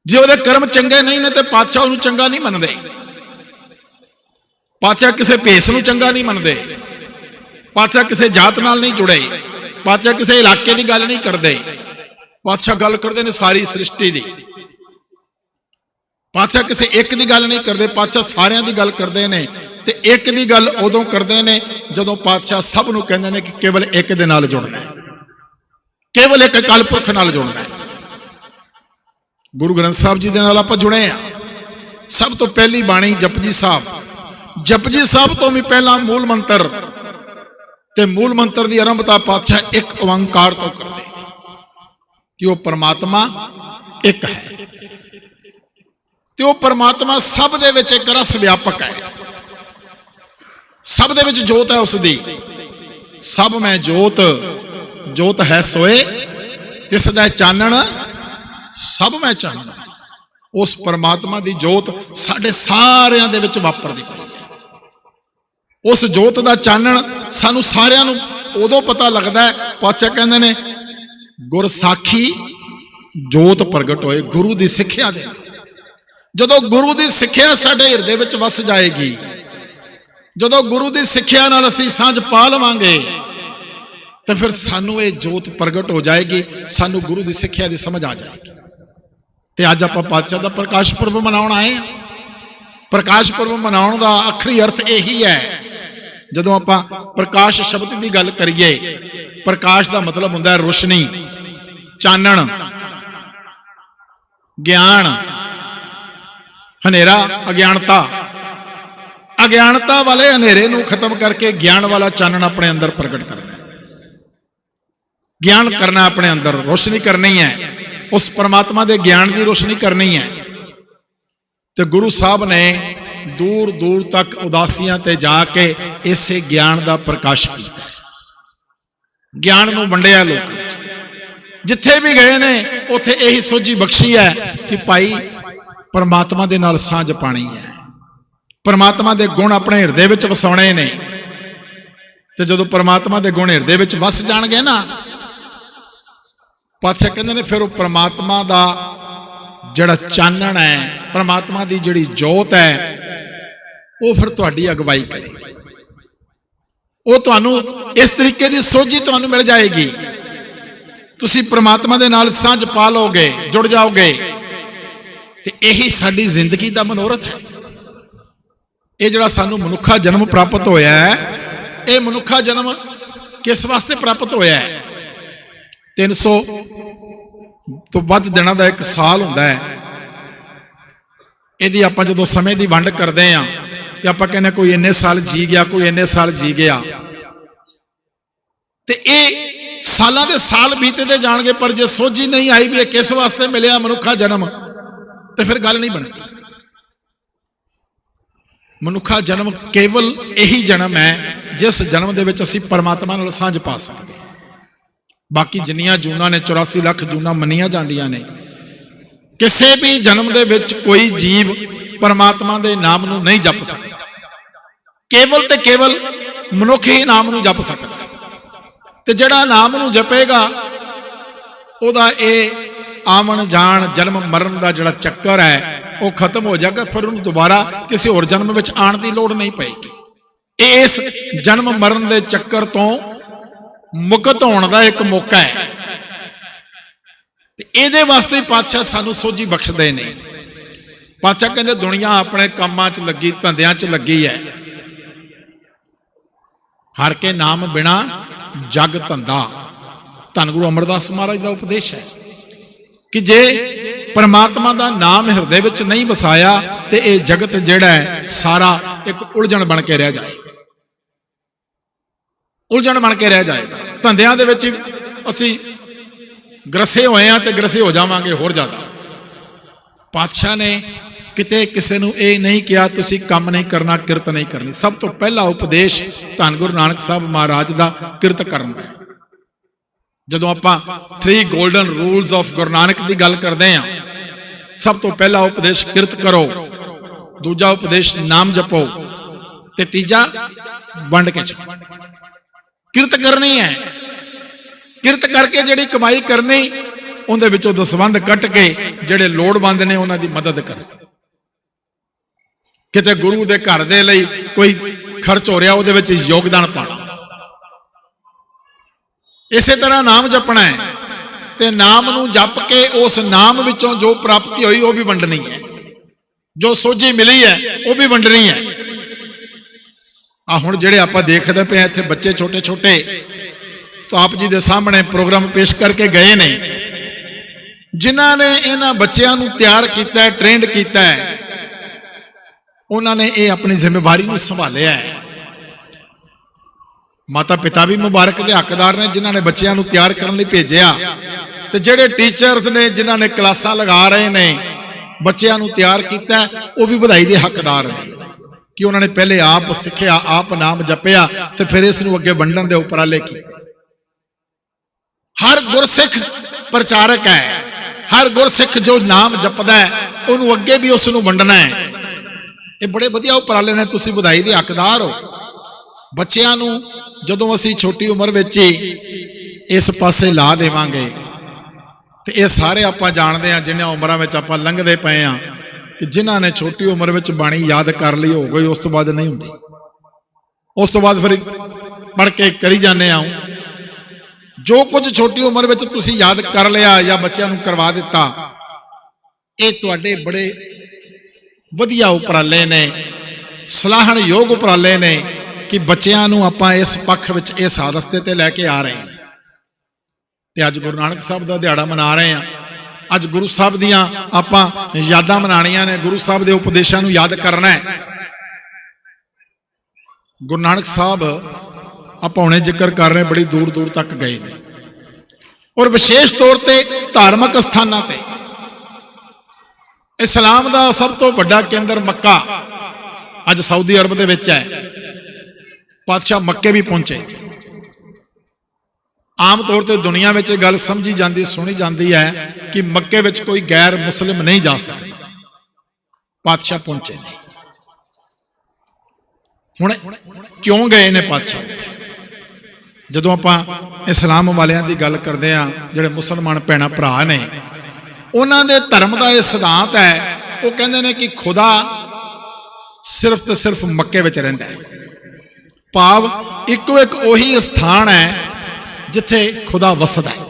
ਜੇ ਉਹਦੇ ਕਰਮ ਚੰਗੇ ਨਹੀਂ ਨੇ ਤੇ ਪਾਤਸ਼ਾਹ ਉਹਨੂੰ ਚੰਗਾ ਨਹੀਂ ਮੰਨਦੇ। ਪਾਤਸ਼ਾਹ ਕਿਸੇ ਭੇਸ ਨੂੰ ਚੰਗਾ ਨਹੀਂ ਮੰਨਦੇ। ਪਾਤਸ਼ਾਹ ਕਿਸੇ ਜਾਤ ਨਾਲ ਨਹੀਂ ਜੁੜੇ। ਪਾਤਸ਼ਾਹ ਕਿਸੇ ਇਲਾਕੇ ਦੀ ਗੱਲ ਨਹੀਂ ਕਰਦੇ। ਪਾਤਸ਼ਾਹ ਗੱਲ ਕਰਦੇ ਨੇ ਸਾਰੀ ਸ੍ਰਿਸ਼ਟੀ ਦੀ। ਪਾਤਸ਼ਾਹ ਕਿਸੇ ਇੱਕ ਦੀ ਗੱਲ ਨਹੀਂ ਕਰਦੇ, ਪਾਤਸ਼ਾਹ ਸਾਰਿਆਂ ਦੀ ਗੱਲ ਕਰਦੇ ਨੇ। ਤੇ ਇੱਕ ਦੀ ਗੱਲ ਉਦੋਂ ਕਰਦੇ ਨੇ ਜਦੋਂ ਪਾਤਸ਼ਾਹ ਸਭ ਨੂੰ ਕਹਿੰਦੇ ਨੇ ਕਿ ਕੇਵਲ ਇੱਕ ਦੇ ਨਾਲ ਜੁੜਨਾ ਹੈ, ਕੇਵਲ ਇੱਕ ਅਕਾਲ ਪੁਰਖ ਨਾਲ ਜੁੜਨਾ ਹੈ। ਗੁਰੂ ਗ੍ਰੰਥ ਸਾਹਿਬ ਜੀ ਦੇ ਨਾਲ ਆਪਾਂ ਜੁੜੇ ਆ। ਸਭ ਤੋਂ ਪਹਿਲੀ ਬਾਣੀ ਜਪਜੀ ਸਾਹਿਬ, ਜਪਜੀ ਸਾਹਿਬ ਤੋਂ ਵੀ ਪਹਿਲਾਂ ਮੂਲ ਮੰਤਰ, ਤੇ ਮੂਲ ਮੰਤਰ ਦੀ ਆਰੰਭਤਾ ਪਾਤਸ਼ਾਹ ਇੱਕ ਓੰਕਾਰ ਤੋਂ ਕਰਦੇ ਨੇ ਕਿ ਉਹ ਪਰਮਾਤਮਾ ਇੱਕ ਹੈ, ਤੇ ਉਹ ਪਰਮਾਤਮਾ ਸਭ ਦੇ ਵਿੱਚ ਇੱਕ ਰਸ ਵਿਆਪਕ ਹੈ, ਸਭ ਦੇ ਵਿੱਚ ਜੋਤ ਹੈ ਉਸ ਦੀ। ਸਭ ਮੈਂ ਜੋਤ, ਜੋਤ ਹੈ ਸੋਏ ਤਿਸ ਦਾ ਚਾਨਣ, ਸਭ ਮੈਂ ਚਾਨਣ। ਉਸ ਪਰਮਾਤਮਾ ਦੀ ਜੋਤ ਸਾਡੇ ਸਾਰਿਆਂ ਦੇ ਵਿੱਚ ਵਾਪਰਦੀ ਪਈ ਹੈ। ਉਸ ਜੋਤ ਦਾ ਚਾਨਣ ਸਾਨੂੰ ਸਾਰਿਆਂ ਨੂੰ ਉਦੋਂ ਪਤਾ ਲੱਗਦਾ ਹੈ, ਪਾਤਸ਼ਾਹ ਕਹਿੰਦੇ ਨੇ ਗੁਰ ਸਾਖੀ ਜੋਤ ਪ੍ਰਗਟ ਹੋਏ, ਗੁਰੂ ਦੀ ਸਿੱਖਿਆ ਦੇ ਨਾਲ। ਜਦੋਂ ਗੁਰੂ ਦੀ ਸਿੱਖਿਆ ਸਾਡੇ ਹਿਰਦੇ ਵਿੱਚ ਵਸ ਜਾਏਗੀ, ਜਦੋਂ ਗੁਰੂ ਦੀ ਸਿੱਖਿਆ ਨਾਲ ਅਸੀਂ ਸਾਂਝ ਪਾ ਲਵਾਂਗੇ, ਤੇ ਫਿਰ ਸਾਨੂੰ ਇਹ ਜੋਤ ਪ੍ਰਗਟ ਹੋ ਜਾਏਗੀ, ਸਾਨੂੰ ਗੁਰੂ ਦੀ ਸਿੱਖਿਆ ਦੀ ਸਮਝ ਆ ਜਾਏਗੀ। ਤੇ ਅੱਜ ਆਪਾਂ ਪਾਤਸ਼ਾਹ ਦਾ ਪ੍ਰਕਾਸ਼ ਪੁਰਬ ਮਨਾਉਣ ਆਏ ਹਾਂ। ਪ੍ਰਕਾਸ਼ ਪੁਰਬ ਮਨਾਉਣ ਦਾ ਆਖਰੀ ਅਰਥ ਇਹੀ ਹੈ। ਜਦੋਂ ਆਪਾਂ ਪ੍ਰਕਾਸ਼ ਸ਼ਬਦ ਦੀ ਗੱਲ ਕਰੀਏ, ਪ੍ਰਕਾਸ਼ ਦਾ ਮਤਲਬ ਹੁੰਦਾ ਹੈ ਰੋਸ਼ਨੀ, ਚਾਨਣ, ਗਿਆਨ। ਹਨੇਰਾ ਅਗਿਆਨਤਾ, ਅਗਿਆਨਤਾ ਵਾਲੇ ਹਨੇਰੇ ਨੂੰ ਖਤਮ ਕਰਕੇ ਗਿਆਨ ਵਾਲਾ ਚਾਨਣ ਆਪਣੇ ਅੰਦਰ ਪ੍ਰਗਟ ਕਰਨਾ ਹੈ। ਗਿਆਨ ਕਰਨਾ ਆਪਣੇ ਅੰਦਰ, ਰੋਸ਼ਨੀ ਕਰਨੀ ਹੈ, ਉਸ ਪਰਮਾਤਮਾ ਦੇ ਗਿਆਨ ਦੀ ਰੋਸ਼ਨੀ ਕਰਨੀ ਹੈ। ਤੇ ਗੁਰੂ ਸਾਹਿਬ ਨੇ ਦੂਰ ਦੂਰ ਤੱਕ ਉਦਾਸੀਆਂ ਤੇ ਜਾ ਕੇ ਇਸੇ ਗਿਆਨ ਦਾ ਪ੍ਰਕਾਸ਼ ਕੀਤਾ, ਗਿਆਨ ਨੂੰ ਵੰਡਿਆ ਲੋਕਾਂ ਵਿੱਚ। ਜਿੱਥੇ ਵੀ ਗਏ ਨੇ ਉੱਥੇ ਇਹੀ ਸੋਝੀ ਬਖਸ਼ੀ ਹੈ ਕਿ ਭਾਈ ਪਰਮਾਤਮਾ ਦੇ ਨਾਲ ਸਾਂਝ ਪਾਣੀ ਹੈ, ਪਰਮਾਤਮਾ ਦੇ ਗੁਣ ਆਪਣੇ ਹਿਰਦੇ ਵਿੱਚ ਵਸਾਉਣੇ ਨੇ। ਤੇ ਜਦੋਂ ਪਰਮਾਤਮਾ ਦੇ ਗੁਣ ਹਿਰਦੇ ਵਿੱਚ ਵਸ ਜਾਣਗੇ ਨਾ, ਪਾਤਸ਼ਾਹ ਕਹਿੰਦੇ ਨੇ ਫਿਰ ਉਹ ਪਰਮਾਤਮਾ ਦਾ ਜਿਹੜਾ ਚਾਨਣ ਹੈ, ਪਰਮਾਤਮਾ ਦੀ ਜਿਹੜੀ ਜੋਤ ਹੈ, ਉਹ ਫਿਰ ਤੁਹਾਡੀ ਅਗਵਾਈ ਕਰੇਗੀ। ਉਹ ਤੁਹਾਨੂੰ ਇਸ ਤਰੀਕੇ ਦੀ ਸੋਝੀ ਤੁਹਾਨੂੰ ਮਿਲ ਜਾਏਗੀ, ਤੁਸੀਂ ਪਰਮਾਤਮਾ ਦੇ ਨਾਲ ਸਾਂਝ ਪਾ ਲਓਗੇ, ਜੁੜ ਜਾਓਗੇ। ਤੇ ਇਹੀ ਸਾਡੀ ਜ਼ਿੰਦਗੀ ਦਾ ਮਨੋਰਥ ਹੈ। ਇਹ ਜਿਹੜਾ ਸਾਨੂੰ ਮਨੁੱਖਾ ਜਨਮ ਪ੍ਰਾਪਤ ਹੋਇਆ ਹੈ, ਇਹ ਮਨੁੱਖਾ ਜਨਮ ਕਿਸ ਵਾਸਤੇ ਪ੍ਰਾਪਤ ਹੋਇਆ ਹੈ? 300 ਤੋਂ ਵੱਧ ਦਿਨਾਂ ਦਾ ਇੱਕ ਸਾਲ ਹੁੰਦਾ ਹੈ। ਇਹਦੀ ਆਪਾਂ ਜਦੋਂ ਸਮੇਂ ਦੀ ਵੰਡ ਕਰਦੇ ਹਾਂ ਤੇ ਆਪਾਂ ਕਹਿੰਦੇ ਕੋਈ ਇੰਨੇ ਸਾਲ ਜੀ ਗਿਆ, ਕੋਈ ਇੰਨੇ ਸਾਲ ਜੀ ਗਿਆ। ਤੇ ਇਹ ਸਾਲਾਂ ਦੇ ਸਾਲ ਬੀਤਦੇ ਜਾਣਗੇ, ਪਰ ਜੇ ਸੋਝੀ ਨਹੀਂ ਆਈ ਵੀ ਇਹ ਕਿਸ ਵਾਸਤੇ ਮਿਲਿਆ ਮਨੁੱਖਾ ਜਨਮ, ਤੇ ਫਿਰ ਗੱਲ ਨਹੀਂ ਬਣਦੀ। ਮਨੁੱਖਾ ਜਨਮ ਕੇਵਲ ਇਹੀ ਜਨਮ ਹੈ ਜਿਸ ਜਨਮ ਦੇ ਵਿੱਚ ਅਸੀਂ ਪਰਮਾਤਮਾ ਨਾਲ ਸਾਂਝ ਪਾ ਸਕਦੇ। ਬਾਕੀ ਜਿੰਨੀਆਂ ਜੂਨਾਂ ਨੇ, 84 ਲੱਖ ਜੂਨਾਂ ਮੰਨੀਆਂ ਜਾਂਦੀਆਂ ਨੇ, ਕਿਸੇ ਵੀ ਜਨਮ ਦੇ ਵਿੱਚ ਕੋਈ ਜੀਵ ਪਰਮਾਤਮਾ ਦੇ ਨਾਮ ਨੂੰ ਨਹੀਂ ਜਪ ਸਕਦਾ। ਕੇਵਲ ਤੇ ਕੇਵਲ ਮਨੁੱਖ ਹੀ ਨਾਮ ਨੂੰ ਜਪ ਸਕਦਾ। ਤੇ ਜਿਹੜਾ ਨਾਮ ਨੂੰ ਜਪੇਗਾ ਉਹਦਾ ਇਹ ਆਵਣ ਜਾਣ, ਜਨਮ ਮਰਨ ਦਾ ਜਿਹੜਾ ਚੱਕਰ ਹੈ ਉਹ ਖਤਮ ਹੋ ਜਾਏਗਾ। ਫਿਰ ਉਹਨੂੰ ਦੁਬਾਰਾ ਕਿਸੇ ਹੋਰ ਜਨਮ ਵਿੱਚ ਆਉਣ ਦੀ ਲੋੜ ਨਹੀਂ ਪਏਗੀ। ਇਸ ਜਨਮ ਮਰਨ ਦੇ ਚੱਕਰ ਤੋਂ ਮੁਕਤ ਹੋਣ ਦਾ ਇੱਕ ਮੌਕਾ ਹੈ। ਤੇ ਇਹਦੇ ਵਾਸਤੇ ਪਾਤਸ਼ਾਹ ਸਾਨੂੰ ਸੋਝੀ ਬਖਸ਼ਦੇ ਨੇ। ਪਾਤਸ਼ਾਹ ਕਹਿੰਦੇ ਦੁਨੀਆ ਆਪਣੇ ਕੰਮਾਂ 'ਚ ਲੱਗੀ, ਧੰਦਿਆਂ 'ਚ ਲੱਗੀ ਹੈ। ਹਰ ਕੇ ਨਾਮ ਬਿਨਾ ਜਗ ਧੰਦਾ, ਧੰਨ ਗੁਰੂ ਅਮਰਦਾਸ ਮਹਾਰਾਜ ਦਾ ਉਪਦੇਸ਼ ਹੈ ਕਿ ਜੇ ਪਰਮਾਤਮਾ ਦਾ ਨਾਮ ਹਿਰਦੇ ਵਿੱਚ ਨਹੀਂ ਵਸਾਇਆ ਤੇ ਇਹ ਜਗਤ ਜਿਹੜਾ ਹੈ ਸਾਰਾ ਇੱਕ ਉਲਝਣ ਬਣ ਕੇ ਰਹਿ ਜਾਏਗਾ, ਉਲਝਣ ਬਣ ਕੇ ਰਹਿ ਜਾਏਗਾ। ਧੰਦਿਆਂ ਦੇ ਵਿੱਚ ਅਸੀਂ ਗ੍ਰਸੇ ਹੋਏ ਆ ਤੇ ਗ੍ਰਸੇ ਹੋ ਜਾਵਾਂਗੇ ਹੋਰ ਜ਼ਿਆਦਾ। ਪਾਤਸ਼ਾਹ ਨੇ ਕਿਤੇ ਕਿਸੇ ਨੂੰ ਇਹ ਨਹੀਂ ਕਿਹਾ ਤੁਸੀਂ ਕੰਮ ਨਹੀਂ ਕਰਨਾ, ਕਿਰਤ ਨਹੀਂ ਕਰਨੀ। ਸਭ ਤੋਂ ਪਹਿਲਾ ਉਪਦੇਸ਼ ਧੰਨ ਗੁਰੂ ਨਾਨਕ ਸਾਹਿਬ ਮਹਾਰਾਜ ਦਾ ਕਿਰਤ ਕਰਨ ਦਾ ਹੈ। ਜਦੋਂ ਆਪਾਂ 3 golden rules of Guru Nanak ਦੀ ਗੱਲ ਕਰਦੇ ਹਾਂ, ਸਭ ਤੋਂ ਪਹਿਲਾ ਉਪਦੇਸ਼ ਕਿਰਤ ਕਰੋ, ਦੂਜਾ ਉਪਦੇਸ਼ ਨਾਮ ਜਪੋ, ਤੇ ਤੀਜਾ ਵੰਡ ਕੇ ਛਕੋ। ਕਿਰਤ ਕਰਨੀ ਹੈ, ਕਿਰਤ ਕਰਕੇ ਜਿਹੜੀ ਕਮਾਈ ਕਰਨੀ ਉਹਦੇ ਵਿੱਚੋਂ ਦਸਵੰਧ ਕੱਟ ਕੇ ਜਿਹੜੇ ਲੋੜਵੰਦ ਨੇ ਉਹਨਾਂ ਦੀ ਮਦਦ ਕਰੋ। ਕਿਤੇ ਗੁਰੂ ਦੇ ਘਰ ਦੇ ਲਈ ਕੋਈ ਖਰਚ ਹੋ ਰਿਹਾ ਉਹਦੇ ਵਿੱਚ ਯੋਗਦਾਨ ਪਾਣਾ। ਇਸੇ ਤਰ੍ਹਾਂ ਨਾਮ ਜਪਣਾ ਹੈ ਤੇ ਨਾਮ ਨੂੰ ਜਪ ਕੇ ਉਸ ਨਾਮ ਵਿੱਚੋਂ ਜੋ ਪ੍ਰਾਪਤੀ ਹੋਈ ਉਹ ਵੀ ਵੰਡਣੀ ਹੈ, ਜੋ ਸੋਝੀ ਮਿਲੀ ਹੈ ਉਹ ਵੀ ਵੰਡਣੀ ਹੈ। ਆ ਹੁਣ ਜਿਹੜੇ ਆਪਾਂ ਦੇਖਦੇ ਪਏ ਇੱਥੇ ਬੱਚੇ ਛੋਟੇ ਛੋਟੇ ਤਾਂ ਆਪ ਜੀ ਦੇ ਸਾਹਮਣੇ ਪ੍ਰੋਗਰਾਮ ਪੇਸ਼ ਕਰਕੇ ਗਏ ਨੇ, ਜਿਨ੍ਹਾਂ ਨੇ ਇਹਨਾਂ ਬੱਚਿਆਂ ਨੂੰ ਤਿਆਰ ਕੀਤਾ, ਟ੍ਰੇਨਡ ਕੀਤਾ, ਉਹਨਾਂ ਨੇ ਇਹ ਆਪਣੀ ਜ਼ਿੰਮੇਵਾਰੀ ਨੂੰ ਸੰਭਾਲਿਆ ਹੈ। ਮਾਤਾ ਪਿਤਾ ਵੀ ਮੁਬਾਰਕ ਦੇ ਹੱਕਦਾਰ ਨੇ ਜਿਨ੍ਹਾਂ ਨੇ ਬੱਚਿਆਂ ਨੂੰ ਤਿਆਰ ਕਰਨ ਲਈ ਭੇਜਿਆ, ਤੇ ਜਿਹੜੇ ਟੀਚਰਸ ਨੇ ਜਿਨ੍ਹਾਂ ਨੇ ਕਲਾਸਾਂ ਲਗਾ ਰਹੇ ਨੇ ਬੱਚਿਆਂ ਨੂੰ ਤਿਆਰ ਕੀਤਾ, ਉਹ ਵੀ ਵਧਾਈ ਦੇ ਹੱਕਦਾਰ ਨੇ ਕਿ ਉਹਨਾਂ ਨੇ ਪਹਿਲੇ ਆਪ ਸਿੱਖਿਆ, ਆਪ ਨਾਮ ਜਪਿਆ ਤੇ ਫਿਰ ਇਸ ਨੂੰ ਅੱਗੇ ਵੰਡਣ ਦੇ ਉਪਰਾਲੇ ਕੀਤੇ। ਹਰ ਗੁਰਸਿੱਖ ਪ੍ਰਚਾਰਕ ਹੈ, ਹਰ ਗੁਰਸਿੱਖ ਜੋ ਨਾਮ ਜਪਦਾ ਹੈ ਉਹਨੂੰ ਅੱਗੇ ਵੀ ਉਸ ਨੂੰ ਵੰਡਣਾ ਹੈ। ਇਹ ਬੜੇ ਵਧੀਆ ਉਪਰਾਲੇ ਨੇ, ਤੁਸੀਂ ਵਧਾਈ ਦੇ ਹੱਕਦਾਰ ਹੋ। ਬੱਚਿਆਂ ਨੂੰ ਜਦੋਂ ਅਸੀਂ ਛੋਟੀ ਉਮਰ ਵਿੱਚ ਹੀ ਇਸ ਪਾਸੇ ਲਾ ਦੇਵਾਂਗੇ ਤੇ ਇਹ ਸਾਰੇ ਆਪਾਂ ਜਾਣਦੇ ਹਾਂ ਜਿਨ੍ਹਾਂ ਉਮਰਾਂ ਵਿੱਚ ਆਪਾਂ ਲੰਘਦੇ ਪਏ ਹਾਂ ਕਿ ਜਿਨ੍ਹਾਂ ਨੇ ਛੋਟੀ ਉਮਰ ਵਿੱਚ ਬਾਣੀ ਯਾਦ ਕਰ ਲਈ ਹੋ ਗਈ, ਉਸ ਤੋਂ ਬਾਅਦ ਨਹੀਂ ਹੁੰਦੀ। ਉਸ ਤੋਂ ਬਾਅਦ ਫਿਰ ਪੜ੍ਹ ਕੇ ਕਰੀ ਜਾਂਦੇ ਆ। ਜੋ ਕੁਝ ਛੋਟੀ ਉਮਰ ਵਿੱਚ ਤੁਸੀਂ ਯਾਦ ਕਰ ਲਿਆ ਜਾਂ ਬੱਚਿਆਂ ਨੂੰ ਕਰਵਾ ਦਿੱਤਾ, ਇਹ ਤੁਹਾਡੇ ਬੜੇ ਵਧੀਆ ਉਪਰਾਲੇ ਨੇ, ਸਲਾਹਣਯੋਗ ਉਪਰਾਲੇ ਨੇ ਕਿ ਬੱਚਿਆਂ ਨੂੰ ਆਪਾਂ ਇਸ ਪੱਖ ਵਿੱਚ ਇਸ ਰਸਤੇ ਤੇ ਲੈ ਕੇ ਆ ਰਹੇ ਹਾਂ। ਤੇ ਅੱਜ ਗੁਰੂ ਨਾਨਕ ਸਾਹਿਬ ਦਾ ਦਿਹਾੜਾ ਮਨਾ ਰਹੇ ਹਾਂ। ਅੱਜ ਗੁਰੂ ਸਾਹਿਬ ਦੀਆਂ ਆਪਾਂ ਯਾਦਾਂ ਮਨਾਣੀਆਂ ਨੇ, ਗੁਰੂ ਸਾਹਿਬ ਦੇ ਉਪਦੇਸ਼ਾਂ ਨੂੰ ਯਾਦ ਕਰਨਾ ਹੈ। ਗੁਰੂ ਨਾਨਕ ਸਾਹਿਬ ਆਪਾਂ ਹੁਣੇ ਜ਼ਿਕਰ ਕਰ ਰਹੇ, ਬੜੀ ਦੂਰ ਦੂਰ ਤੱਕ ਗਏ ਨੇ, ਔਰ ਵਿਸ਼ੇਸ਼ ਤੌਰ ਤੇ ਧਾਰਮਿਕ ਸਥਾਨਾਂ ਤੇ। ਇਸਲਾਮ ਦਾ ਸਭ ਤੋਂ ਵੱਡਾ ਕੇਂਦਰ ਮੱਕਾ ਅੱਜ ਸਾਊਦੀ ਅਰਬ ਦੇ ਵਿੱਚ ਹੈ। ਪਾਤਸ਼ਾਹ ਮੱਕੇ ਵੀ ਪਹੁੰਚੇ। ਆਮ ਤੌਰ ਤੇ ਦੁਨੀਆ ਵਿੱਚ ਇਹ ਗੱਲ ਸਮਝੀ ਜਾਂਦੀ, ਸੁਣੀ ਜਾਂਦੀ ਹੈ ਕਿ ਮੱਕੇ ਵਿੱਚ ਕੋਈ ਗੈਰ ਮੁਸਲਿਮ ਨਹੀਂ ਜਾ ਸਕਦਾ। ਪਾਤਸ਼ਾਹ ਪਹੁੰਚੇ ਨੇ। ਹੁਣ ਕਿਉਂ ਗਏ ਨੇ ਪਾਤਸ਼ਾਹ ਉੱਥੇ? ਜਦੋਂ ਆਪਾਂ ਇਸਲਾਮ ਵਾਲਿਆਂ ਦੀ ਗੱਲ ਕਰਦੇ ਆ, ਜਿਹੜੇ ਮੁਸਲਮਾਨ ਭੈਣਾਂ ਭਰਾ ਨੇ, ਉਹਨਾਂ ਦੇ ਧਰਮ ਦਾ ਇਹ ਸਿਧਾਂਤ ਹੈ, ਉਹ ਕਹਿੰਦੇ ਨੇ ਕਿ ਖੁਦਾ ਸਿਰਫ ਤੇ ਸਿਰਫ ਮੱਕੇ ਵਿੱਚ ਰਹਿੰਦਾ ਹੈ। ਭਾਵ ਇੱਕੋ ਇੱਕ ਉਹੀ ਸਥਾਨ ਹੈ ਜਿੱਥੇ ਖੁਦਾ ਵਸਦਾ ਹੈ।